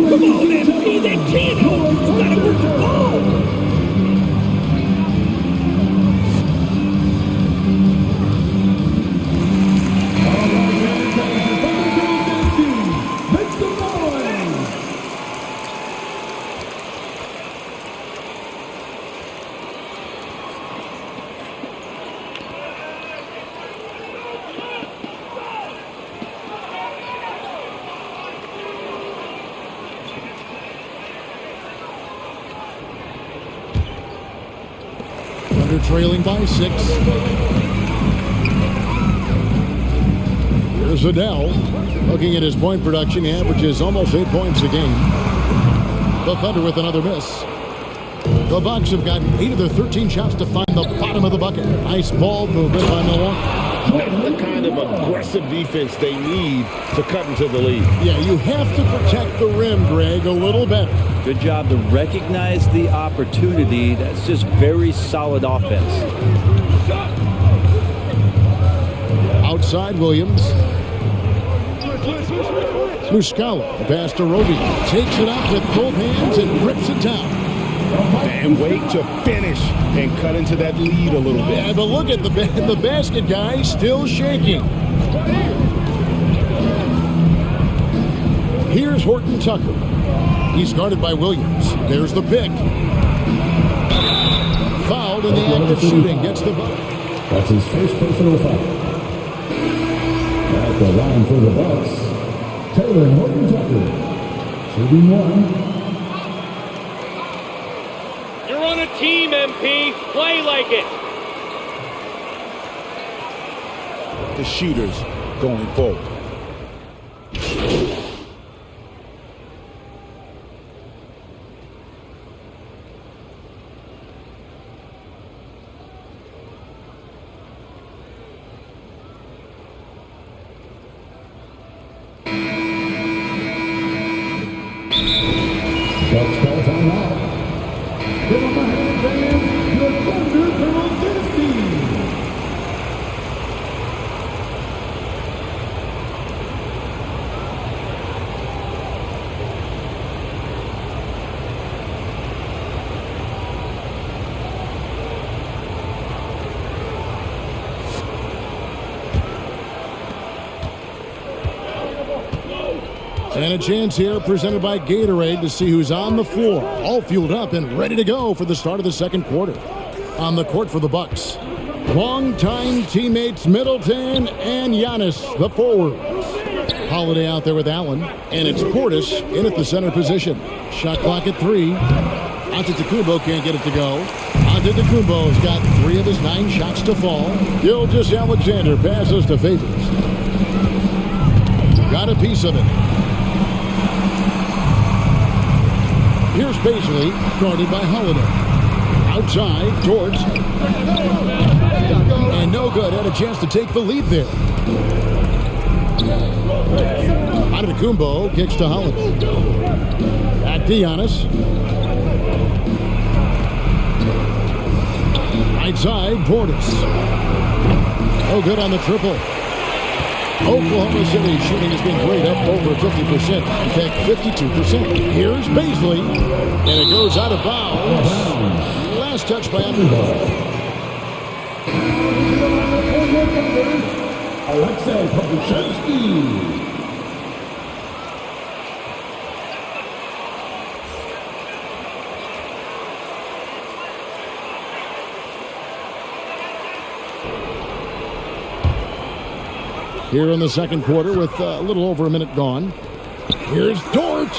Come on, MP, they can't hold. You gotta move the ball. Trailing by 6. Here's Adele. Looking at his point production, he averages almost 8 points a game. The Thunder with another miss. The Bucks have gotten 8 of their 13 shots to find the bottom of the bucket. Nice ball movement by Milwaukee. That's the kind of aggressive defense they need to cut into the lead. Yeah, you have to protect the rim, Greg, a little better. Good job to recognize the opportunity. That's just very solid offense. Outside Williams. Muscala, the pass to Roby. Takes it up with both hands and rips it down. And wait to finish and cut into that lead a little bit. Yeah, but look at the basket guy still shaking. Here's Horton Tucker. He's guarded by Williams. There's the pick. Fouled in the act of shooting. Gets the bucket. That's his first personal foul. At the line for the Bucks, Taylor Horton Tucker, shooting one. You're on a team, MP. Play like it. The shooters going forward. Bucks call timeout. Give him a hand, fans. Your Thunder Colonel Dynasty. And a chance here presented by Gatorade to see who's on the floor, all fueled up and ready to go for the start of the second quarter. On the court for the Bucks, longtime teammates Middleton and Giannis, the forwards. Holiday out there with Allen, and it's Portis in at the center position. Shot clock at 3. Antetokounmpo can't get it to go. Antetokounmpo's got 3 of his 9 shots to fall. Gilgeous-Alexander passes to Favors. Got a piece of it. Here's Paisley, guarded by Holiday. Outside, George. And no good. Had a chance to take the lead there. Antetokounmpo kicks to Holiday. Back to Giannis. Right side, Portis. No good on the triple. Oklahoma City shooting has been great, up over 50%. In fact, 52%. Here's Paisley, and it goes out of bounds. Last touch by Alexei Pavlichenski. Here in the second quarter with a little over a minute gone. Here's Dort.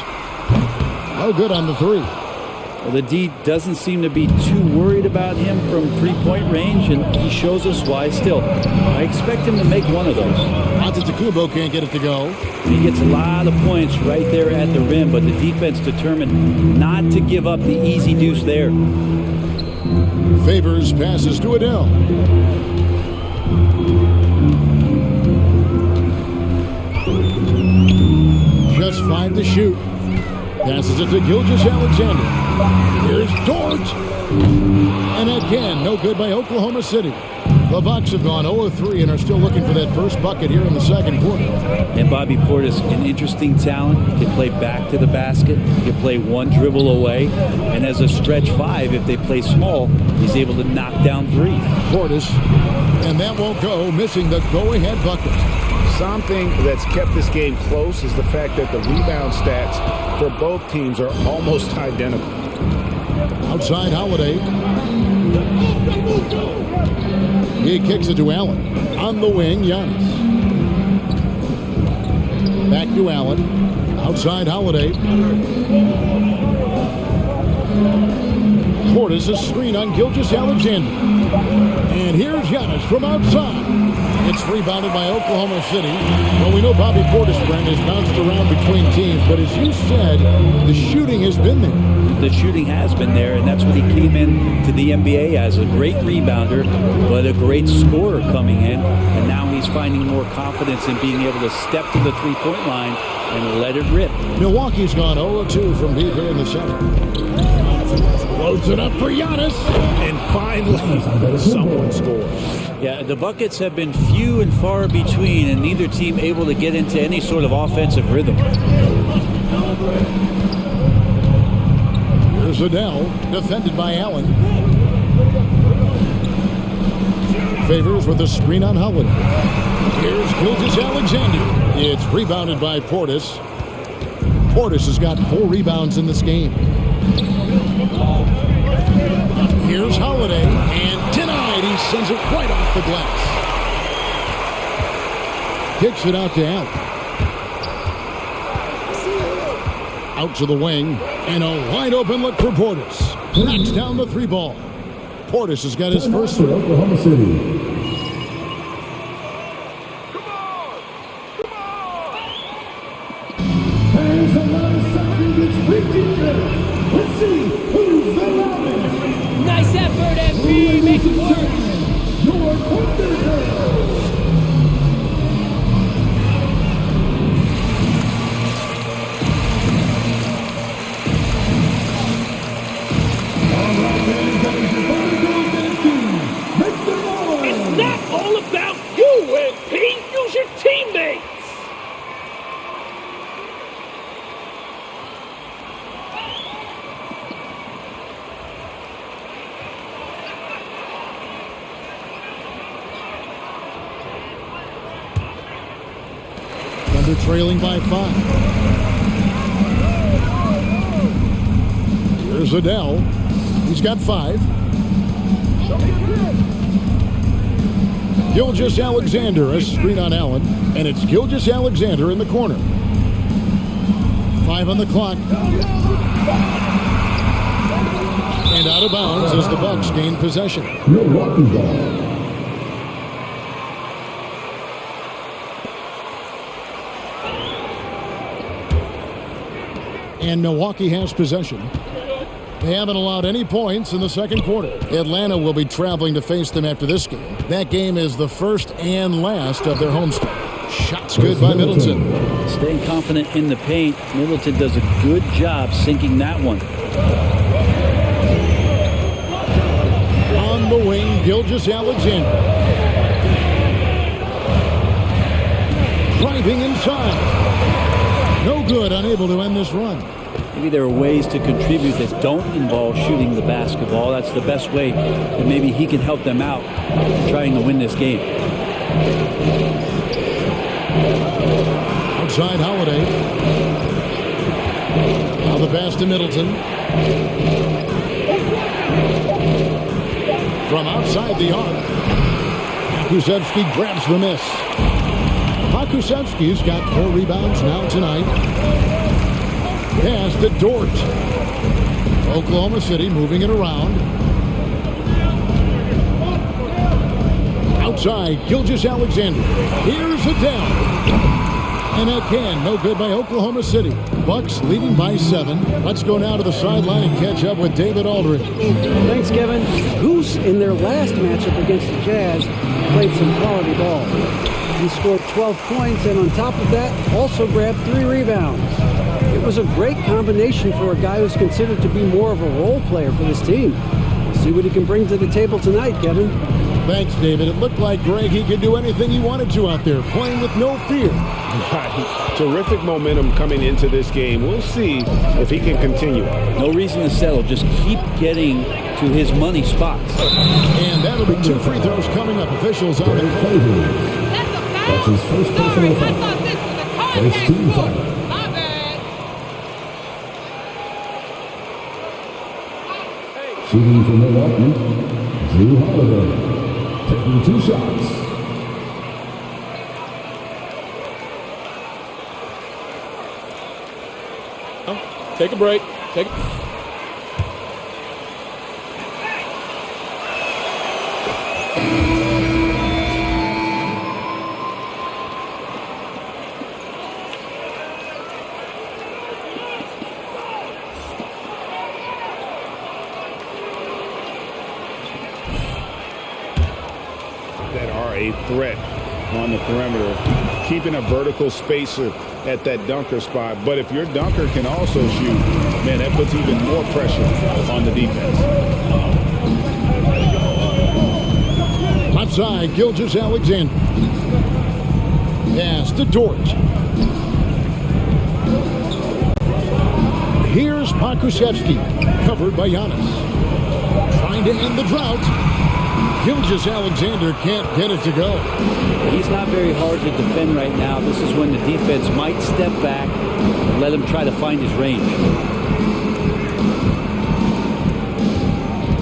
No good on the 3. Well, the D doesn't seem to be too worried about him from three-point range, and he shows us why still. I expect him to make one of those. Antetokounmpo can't get it to go. He gets a lot of points right there at the rim, but the defense determined not to give up the easy deuce there. Favors passes to Adele. Just 5 to shoot. Passes it to Gilgeous-Alexander. Here's Dort. And again, no good by Oklahoma City. The Bucks have gone 0-3 and are still looking for that first bucket here in the second quarter. And Bobby Portis, an interesting talent. He can play back to the basket. He can play one dribble away. And as a stretch 5, if they play small, he's able to knock down 3. Portis. And that won't go, missing the go-ahead bucket. Something that's kept this game close is the fact that the rebound stats for both teams are almost identical. Outside Holiday. He kicks it to Allen. On the wing, Giannis. Back to Allen. Outside Holiday. Portis a screen on Gilgeous-Alexander. And here's Giannis from outside. It's rebounded by Oklahoma City. Well, we know Bobby Portis, Brent, has bounced around between teams, but as you said, the shooting has been there. The shooting has been there, and that's what he came in to the NBA as, a great rebounder, but a great scorer coming in, and now he's finding more confidence in being able to step to the three-point line and let it rip. Milwaukee's gone 0-2 from deep here in the second. Loads it up for Giannis. And finally, someone scores. Yeah, the buckets have been few and far between, and neither team able to get into any sort of offensive rhythm. Here's Adele, defended by Allen. Favors with a screen on Howard. Here's Gilgeous-Alexander. It's rebounded by Portis. Portis has got 4 rebounds in this game. Here's Holiday, and denied. He sends it right off the glass. Kicks it out to Allen. Out to the wing, and a wide open look for Portis. Knocks down the 3 ball. Portis has got his first for Oklahoma City. There's a lot of something that's freaking good. Let's see who's the loudest. Nice effort, MP. Make it work. Your Thunder Girls. It's not all about you, MP. Use your teammates. Thunder trailing by 5. Here's Adele. He's got 5. Gilgeous-Alexander, a screen on Allen, and it's Gilgeous-Alexander in the corner. 5 on the clock. And out of bounds as the Bucks gain possession. Milwaukee ball. And Milwaukee has possession. They haven't allowed any points in the second quarter. Atlanta will be traveling to face them after this game. That game is the first and last of their homestand. Shots good by Middleton. Staying confident in the paint, Middleton does a good job sinking that one. On the wing, Gilgeous-Alexander. Driving inside. No good, unable to end this run. Maybe there are ways to contribute that don't involve shooting the basketball. That's the best way that maybe he can help them out trying to win this game. Outside Holiday. Now the pass to Middleton. From outside the arc. Pokusevski grabs the miss. Pokusevski's got 4 rebounds now tonight. Pass to Dort. Oklahoma City moving it around. Outside, Gilgeous-Alexander. Here's Adele. And again, no good by Oklahoma City. Bucks leading by 7. Let's go now to the sideline and catch up with David Aldridge. Thanks, Kevin. Goose, in their last matchup against the Jazz, played some quality ball. He scored 12 points, and on top of that, also grabbed 3 rebounds. It was a great combination for a guy who's considered to be more of a role player for this team. We'll see what he can bring to the table tonight, Kevin. Thanks, David. It looked like Greg, he could do anything he wanted to out there, playing with no fear. Right. Terrific momentum coming into this game. We'll see if he can continue. No reason to settle. Just keep getting to his money spots. And that'll be 2 free throws coming up. Officials on the That's his first personal foul. First team foul. Shooting for Milwaukee, Drew Holiday, taking 2 shots. Take a break. Take. That are a threat on the perimeter, keeping a vertical spacer at that dunker spot. But if your dunker can also shoot, man, that puts even more pressure on the defense. Left side, Gilgeous-Alexander. Pass to Dort. Here's Pokusevski, covered by Giannis. Trying to end the drought. Gilgeous-Alexander can't get it to go. He's not very hard to defend right now. This is when the defense might step back and let him try to find his range.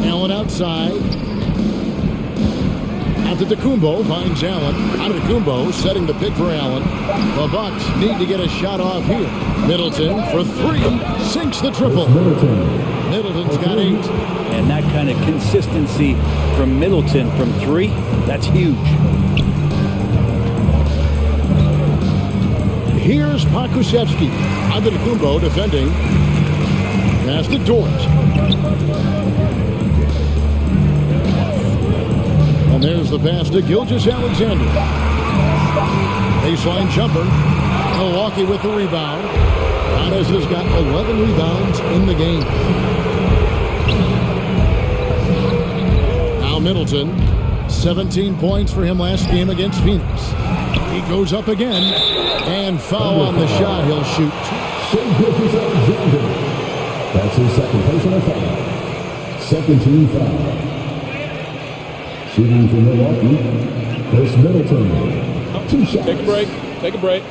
Allen outside. Antetokounmpo finds Allen. Antetokounmpo setting the pick for Allen. The Bucks need to get a shot off here. Middleton for three. Sinks the triple. Middleton's got 8. And that kind of consistency from Middleton from 3, that's huge. Here's Pokusevski. Antetokounmpo defending. Pass to Dort. And there's the pass to Gilgeous-Alexander. Baseline jumper. Milwaukee with the rebound. Giannis has got 11 rebounds in the game. Now Middleton. 17 points for him last game against Phoenix. He goes up again. And foul on the shot. He'll shoot. Gilgeous-Alexander. That's his second personal foul. Second team foul. Shooting for Milwaukee, Chris Middleton. 2 shots. Take a break. Take a break.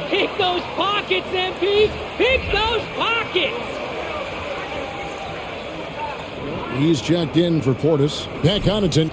Pick those pockets, MP! Pick those pockets! He's checked in for Portis. Pat Connaughton.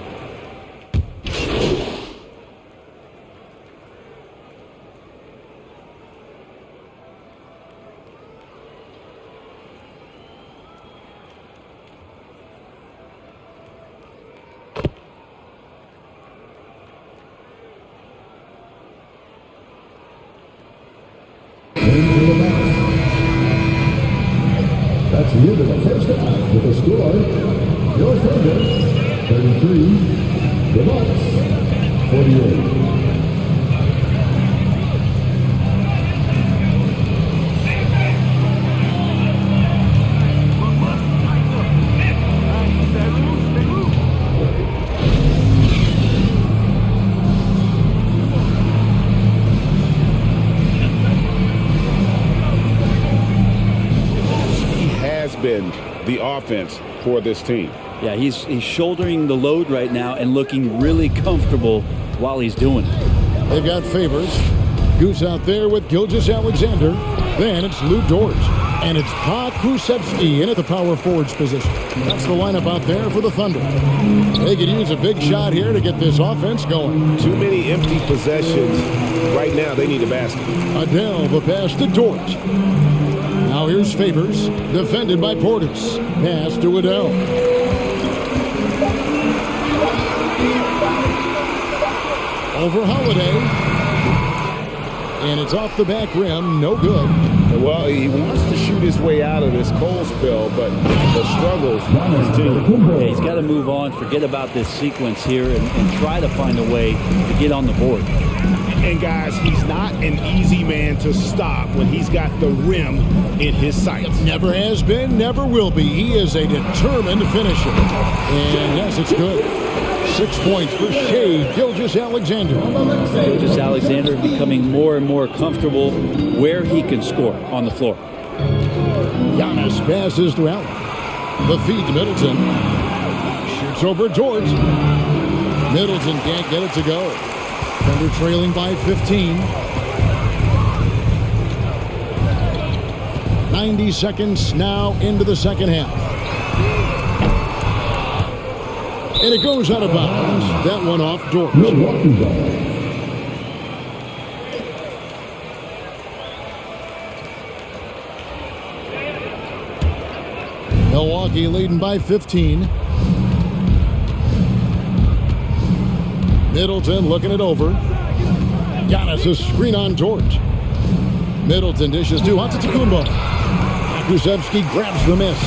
That's the end of the first half with a score. Your Thunder, 33. The Bucks, 48. Been the offense for this team. Yeah, he's shouldering the load right now and looking really comfortable while he's doing it. They've got Favors. Goose out there with Gilgeous-Alexander. Then it's Lou Dort. And it's Pokusevski in at the power forwards position. That's the lineup out there for the Thunder. They could use a big shot here to get this offense going. Too many empty possessions. Right now, they need a basket. Adele, the pass to Dort. Now here's Favors, defended by Portis. Pass to Adele. Over Holiday. And it's off the back rim, no good. Well, he wants to shoot his way out of this cold spell, but the struggles continue. Yeah, he's got to move on, forget about this sequence here, and try to find a way to get on the board. And guys, he's not an easy man to stop when he's got the rim in his sights. Never has been, never will be. He is a determined finisher. And yes, it's good. 6 points for Shai Gilgeous-Alexander. Gilgeous-Alexander becoming more and more comfortable where he can score on the floor. Giannis passes to Allen. The feed to Middleton. Shoots over Dort. Middleton can't get it to go. Thunder trailing by 15. 90 seconds now into the second half. And it goes out of bounds. That one off Dort. Milwaukee leading by 15. Middleton looking it over. Giannis a screen on Dort. Middleton dishes to Antetokounmpo. Krzyzewski grabs the miss.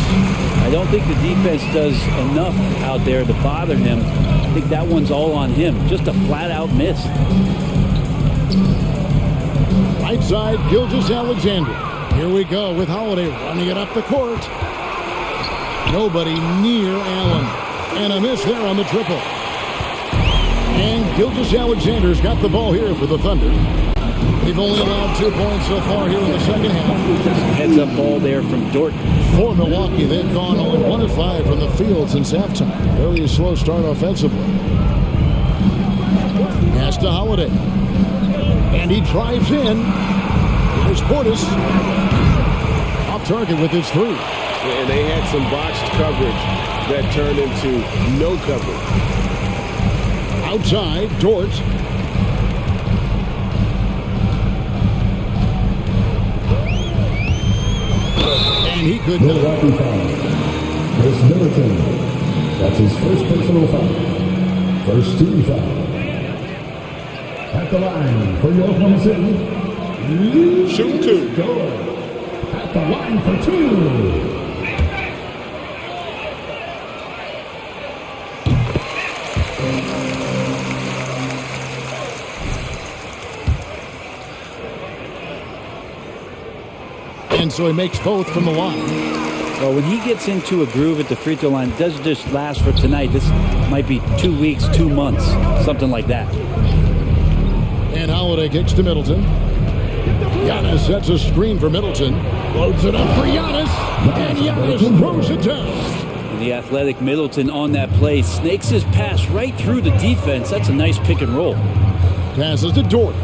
I don't think the defense does enough out there to bother him. I think that one's all on him. Just a flat-out miss. Right side, Gilgeous-Alexander. Here we go with Holiday running it up the court. Nobody near Allen. And a miss there on the triple. And Gilgeous-Alexander's got the ball here for the Thunder. They've only allowed 2 points so far here in the second half. Heads-up ball there from Dort. For Milwaukee, they've gone only 1 of 5 from the field since halftime. Very slow start offensively. Pass to Holiday. And he drives in. Here's Portis. Off target with his 3. And they had some botched coverage that turned into no coverage. Outside, Dort. And he could not. Milwaukee foul. Chris Middleton. That's his first personal foul. First team foul. At the line for Oklahoma City. Shoot 2. At the line for 2. And so he makes both from the line. Well, when he gets into a groove at the free throw line, it doesn't just last for tonight. This might be 2 weeks, 2 months, something like that. And Holiday kicks to Middleton. Giannis sets a screen for Middleton. Loads it up for Giannis. And Giannis throws it down. And the athletic Middleton on that play snakes his pass right through the defense. That's a nice pick and roll. Passes to Dort.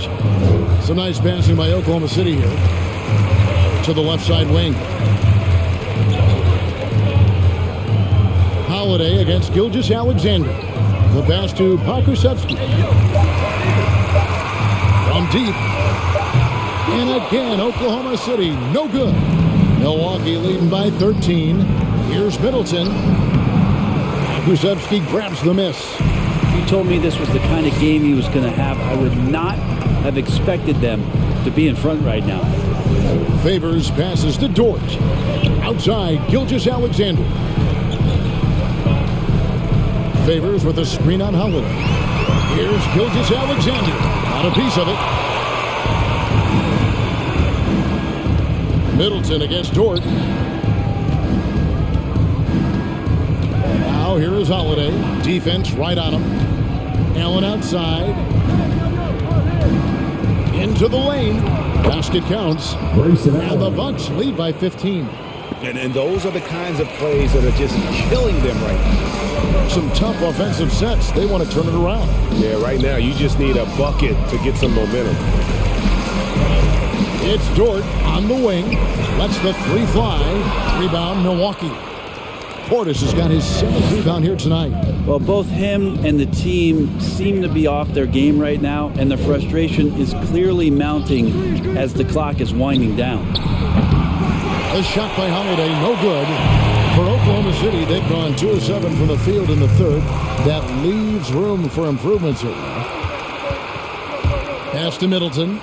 Some nice passing by Oklahoma City here. To the left side wing. Holiday against Gilgeous-Alexander. The pass to Krzyzewski. From deep. And again, Oklahoma City, no good. Milwaukee leading by 13. Here's Middleton. Krzyzewski grabs the miss. If you told me this was the kind of game he was going to have, I would not have expected them to be in front right now. Favors passes to Dort. Outside, Gilgeous-Alexander. Favors with a screen on Holiday. Here's Gilgeous-Alexander. Not a piece of it. Middleton against Dort. Now here is Holiday. Defense right on him. Allen outside. Into the lane. Basket counts. And the Bucks lead by 15. And those are the kinds of plays that are just killing them right now. Some tough offensive sets. They want to turn it around. Yeah, right now you just need a bucket to get some momentum. It's Dort on the wing. Lets the 3 fly. Rebound, Milwaukee. Portis has got his 7th rebound here tonight. Well, both him and the team seem to be off their game right now, and the frustration is clearly mounting as the clock is winding down. A shot by Holiday, no good. For Oklahoma City, they've gone 2 of 7 from the field in the third. That leaves room for improvements here. Pass to Middleton.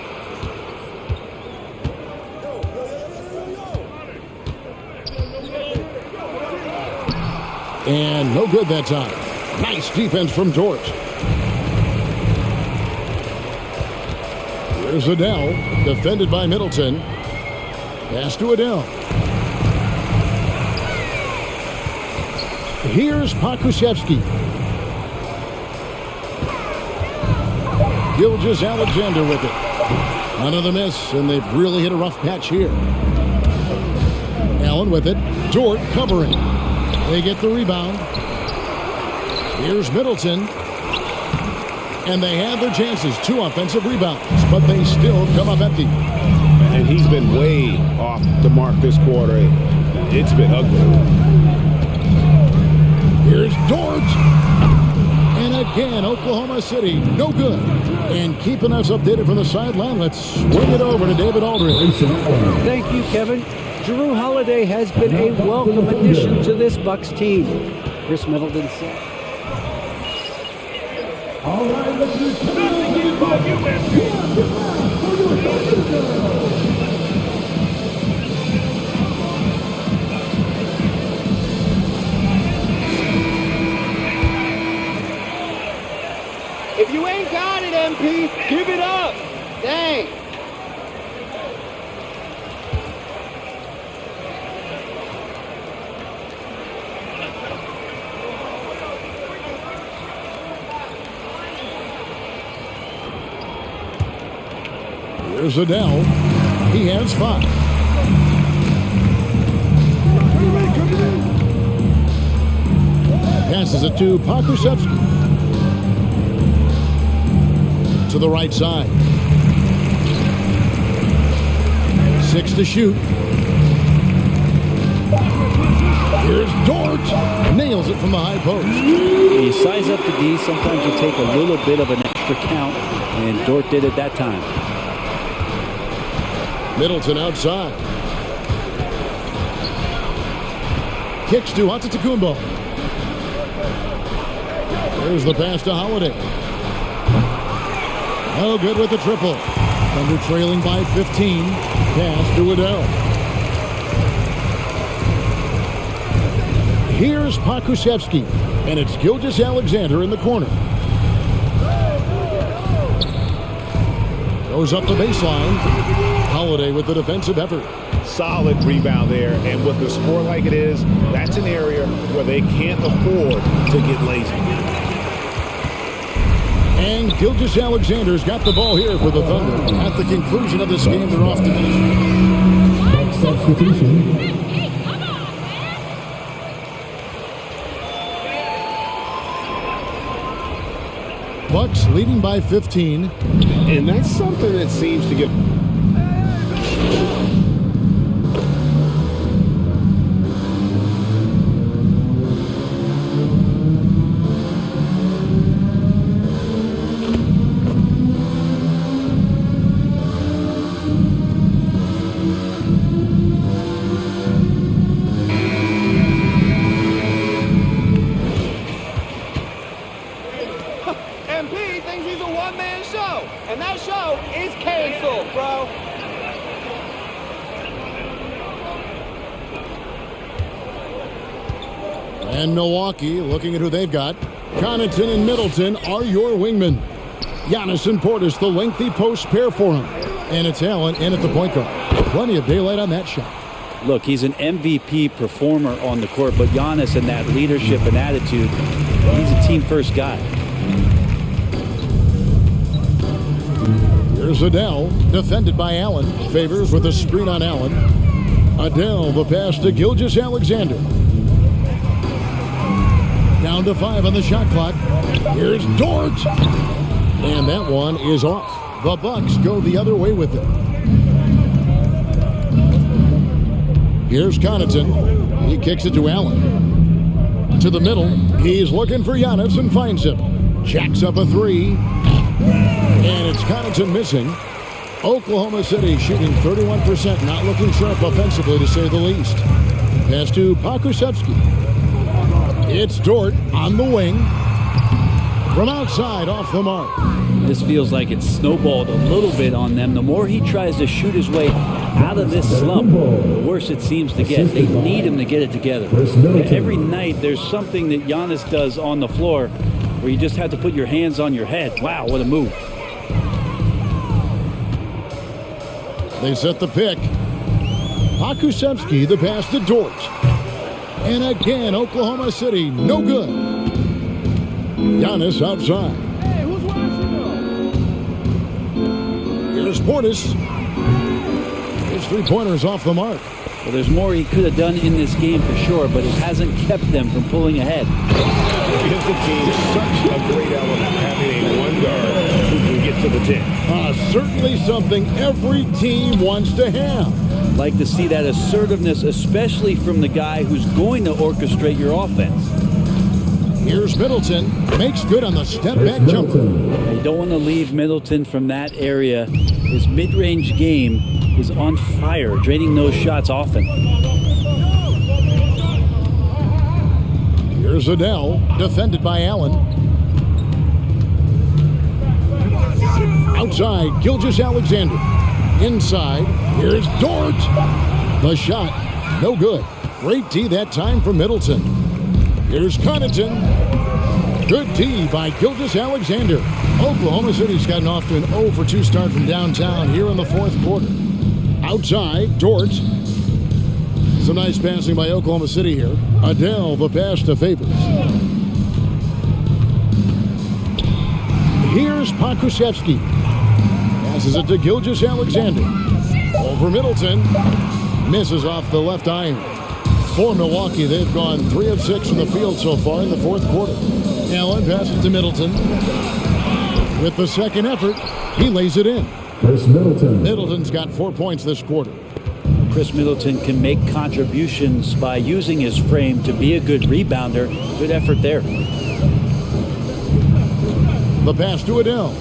And no good that time. Nice defense from Dort. Here's Adele, defended by Middleton. Pass to Adele. Here's Krzyzewski. Gilgeous-Alexander with it. Another miss, and they've really hit a rough patch here. Allen with it. Dort covering. They get the rebound. Here's Middleton. And they have their chances. 2 offensive rebounds, but they still come up empty. And he's been way off the mark this quarter. It's been ugly. Here's Dort. And again, Oklahoma City, no good. And keeping us updated from the sideline, let's swing it over to David Aldridge. Thank you, Kevin. Jrue Holiday has been a welcome addition to this Bucks team. Chris Middleton said. All right, let's do Here's Adele. He has 5. Passes it to Pakusevsky. To the right side. 6 to shoot. Here's Dort. Nails it from the high post. You size up the D. Sometimes you take a little bit of an extra count, and Dort did it that time. Middleton outside. Kicks to Antetokounmpo. There's the pass to Holiday. No good with the triple. Thunder trailing by 15. Pass to Adele. Here's Pakusevsky, and it's Gilgeous-Alexander in the corner. Goes up the baseline. Holiday with the defensive effort. Solid rebound there, and with the score like it is, that's an area where they can't afford to get lazy. And Gilgeous-Alexander's got the ball here for the Thunder. At the conclusion of this game, they're off to finish. Substitution. Bucks leading by 15. And that's something that seems to get... MP thinks he's a one-man show, and that show is canceled, bro. And Milwaukee, looking at who they've got. Connaughton and Middleton are your wingmen. Giannis and Portis, the lengthy post pair for him. And it's Allen in at the point guard. Plenty of daylight on that shot. Look, he's an MVP performer on the court, but Giannis and that leadership and attitude, he's a team-first guy. Here's Adele, defended by Allen. Favors with a screen on Allen. Adele, the pass to Gilgeous-Alexander. Down to 5 on the shot clock. Here's Dort. And that one is off. The Bucks go the other way with it. Here's Connaughton. He kicks it to Allen. To the middle. He's looking for Giannis and finds him. Jacks up a 3. And it's Connaughton missing. Oklahoma City shooting 31%, not looking sharp offensively to say the least. Pass to Pakusevsky. It's Dort on the wing. From outside, off the mark. This feels like it's snowballed a little bit on them. The more he tries to shoot his way out of this slump, the worse it seems to get. They need him to get it together. Every night there's something that Giannis does on the floor where you just have to put your hands on your head. Wow, what a move. They set the pick. Pakusevsky, the pass to Dort. And again, Oklahoma City, no good. Giannis outside. Hey, who's watching though? Here's Portis. His three-pointers off the mark. Well, there's more he could have done in this game for sure, but it hasn't kept them from pulling ahead. Gives the team such a great element having a one guard who can get to the 10. Certainly something every team wants to have. Like to see that assertiveness, especially from the guy who's going to orchestrate your offense. Here's Middleton. Makes good on the step-back jumper. You don't want to leave Middleton from that area. His mid-range game is on fire, draining those shots often. Here's Adele, defended by Allen. Outside, Gilgeous-Alexander. Inside, here's Dort. The shot, no good. Great D that time for Middleton. Here's Connaughton. Good D by Gilgeous-Alexander. Oklahoma City's gotten off to an 0 for 2 start from downtown here in the fourth quarter. Outside, Dort. Some nice passing by Oklahoma City here. Adele, the pass to Favors. Here's Pakusevsky. Passes it to Gilgeous-Alexander. Over Middleton. Misses off the left iron. For Milwaukee, they've gone 3 of 6 from the field so far in the fourth quarter. Allen passes to Middleton. With the second effort, he lays it in. Chris Middleton. Middleton's got 4 points this quarter. Chris Middleton can make contributions by using his frame to be a good rebounder. Good effort there. The pass to Adele.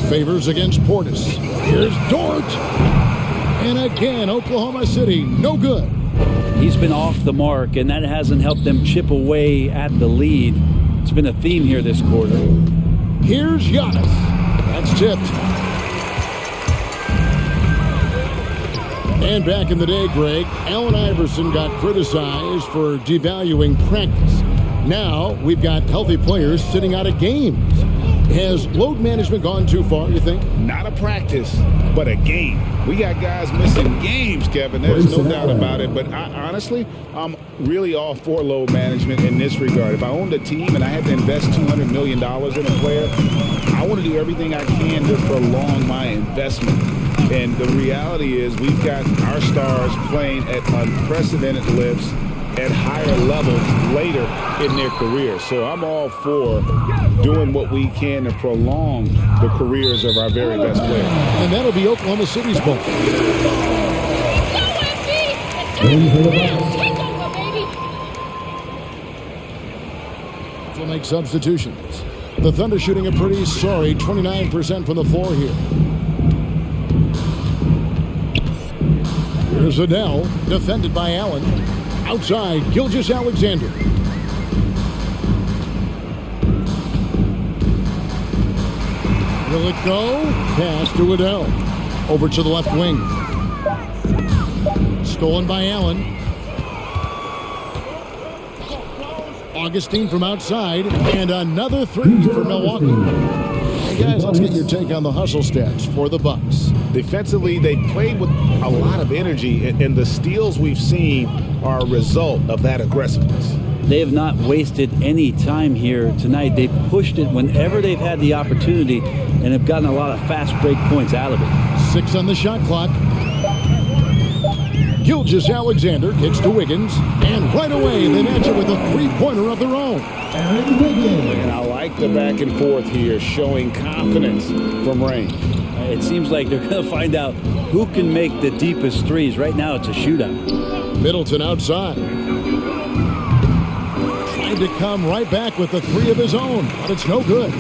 Favors against Portis. Here's Dort. And again, Oklahoma City, no good. He's been off the mark, and that hasn't helped them chip away at the lead. It's been a theme here this quarter. Here's Giannis. That's tipped. And back in the day, Greg, Allen Iverson got criticized for devaluing practice. Now we've got healthy players sitting out of games. Has load management gone too far, you think? Not a practice, but a game. We got guys missing games, Kevin. There's no doubt about it. But honestly, I'm really all for load management in this regard. If I owned a team and I had to invest $200 million in a player, I want to do everything I can to prolong my investment. And the reality is we've got our stars playing at unprecedented lifts at higher levels later in their career. So I'm all for doing what we can to prolong the careers of our very best players. And that'll be Oklahoma City's ball. Will make substitutions. The Thunder shooting a pretty sorry 29% from the floor here. Here's Adele, defended by Allen. Outside, Gilgeous-Alexander. Will it go? Pass to Adele. Over to the left wing. Stolen by Allen. Augustine from outside. And another three for Milwaukee. Hey guys, let's get your take on the hustle stats for the Bucks. Defensively, they played with a lot of energy, and the steals we've seen are a result of that aggressiveness. They have not wasted any time here tonight. They've pushed it whenever they've had the opportunity and have gotten a lot of fast break points out of it. 6 on the shot clock. Gilgeous-Alexander kicks to Wiggins, and right away they match it with a three-pointer of their own. And I like the back and forth here, showing confidence from range. It seems like they're going to find out who can make the deepest threes. Right now it's a shootout. Middleton outside. Trying to come right back with the three of his own, but it's no good.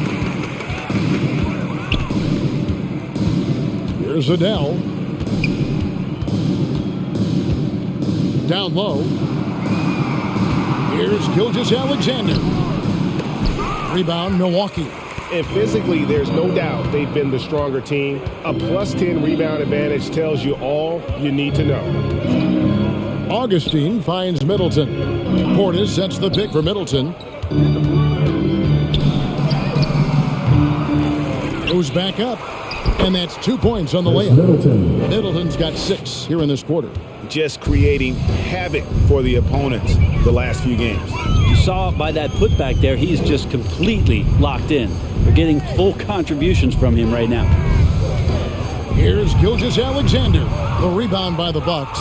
Here's Adele. Down low. Here's Gilgeous-Alexander. Rebound, Milwaukee. And physically, there's no doubt they've been the stronger team. A +10 rebound advantage tells you all you need to know. Augustine finds Middleton. Portis sets the pick for Middleton. Goes back up. And that's 2 points on the layup. Middleton's got 6 here in this quarter. Just creating havoc for the opponents the last few games. You saw by that putback there, he's just completely locked in. We're getting full contributions from him right now. Here's Gilgeous-Alexander. The rebound by the Bucks.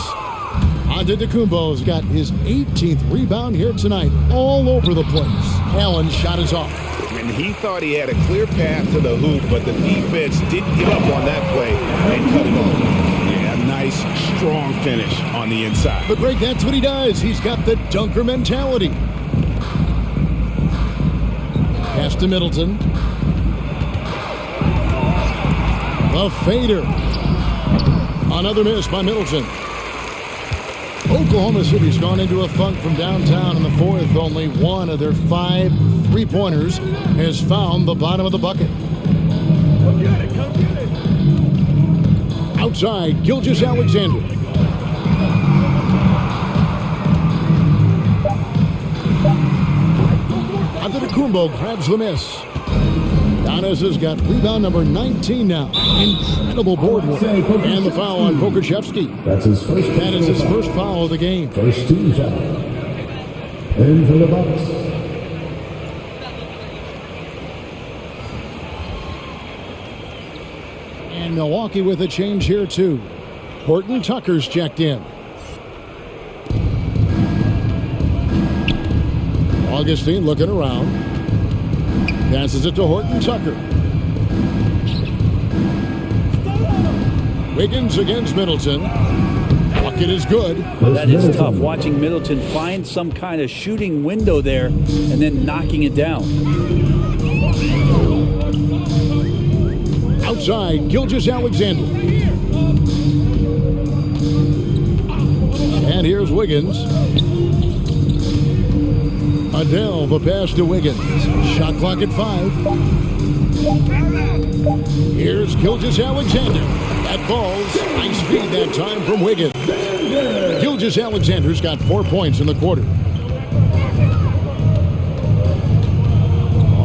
Antetokounmpo's got his 18th rebound here tonight, all over the place. Allen's shot is off. And he thought he had a clear path to the hoop, but the defense didn't give up on that play and cut it off. Yeah, a nice, strong finish on the inside. But Greg, that's what he does. He's got the dunker mentality. Pass to Middleton. The fader. Another miss by Middleton. Oklahoma City's gone into a funk from downtown in the fourth. Only one of their 5 three-pointers has found the bottom of the bucket. Come get it, come get it. Outside, Gilgeous-Alexander. Antetokounmpo grabs the miss. Giannis has got rebound number 19 now. Incredible board work. And the foul on Pokusevski. That's his first. That is his first foul of the game. First team foul. And for the Bucks. And Milwaukee with a change here, too. Horton Tucker's checked in. Augustine looking around. Passes it to Horton Tucker. Wiggins against Middleton. Bucket is good. That is tough, watching Middleton find some kind of shooting window there and then knocking it down. Outside, Gilgeous-Alexander. And here's Wiggins. Adele, the pass to Wiggins. Shot clock at 5. Here's Gilgeous-Alexander. That falls. Nice feed that time from Wiggins. Gilgeous-Alexander's got 4 points in the quarter.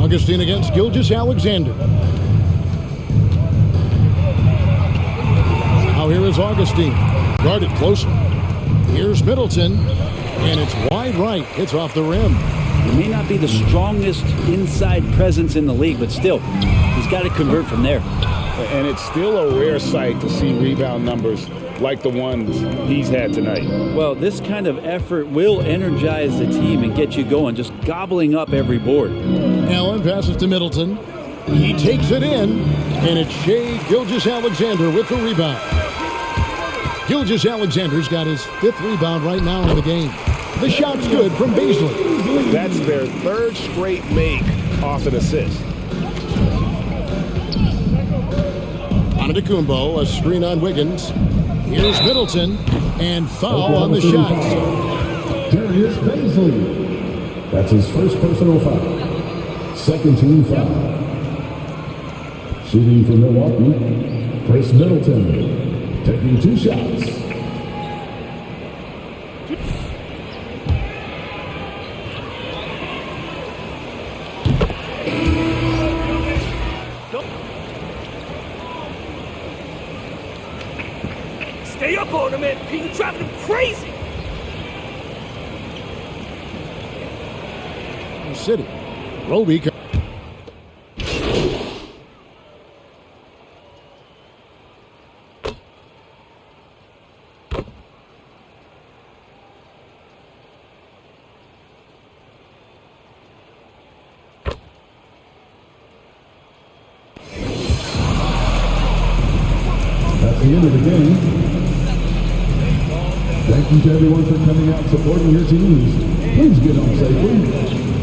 Augustine against Gilgeous-Alexander. Now here is Augustine. Guarded closely. Here's Middleton. And it's wide right. Hits off the rim. He may not be the strongest inside presence in the league, but still, he's got to convert from there. And it's still a rare sight to see rebound numbers like the ones he's had tonight. Well, this kind of effort will energize the team and get you going, just gobbling up every board. Allen passes to Middleton. He takes it in, and it's Shai Gilgeous-Alexander with the rebound. Gilgeous-Alexander's got his 5th rebound right now in the game. The shot's good from Beasley. That's their 3rd straight make off an assist. Antetokounmpo, a screen on Wiggins. Here's Middleton, and foul on the shot. Darius Beasley. That's his first personal foul. Second team foul. Shooting for Milwaukee, Chris Middleton, taking 2 shots. Stay up on him, MP. You're driving him crazy. City. Roby. That's the end of the game. Thank you to everyone for coming out and supporting your teams. Please get home safely.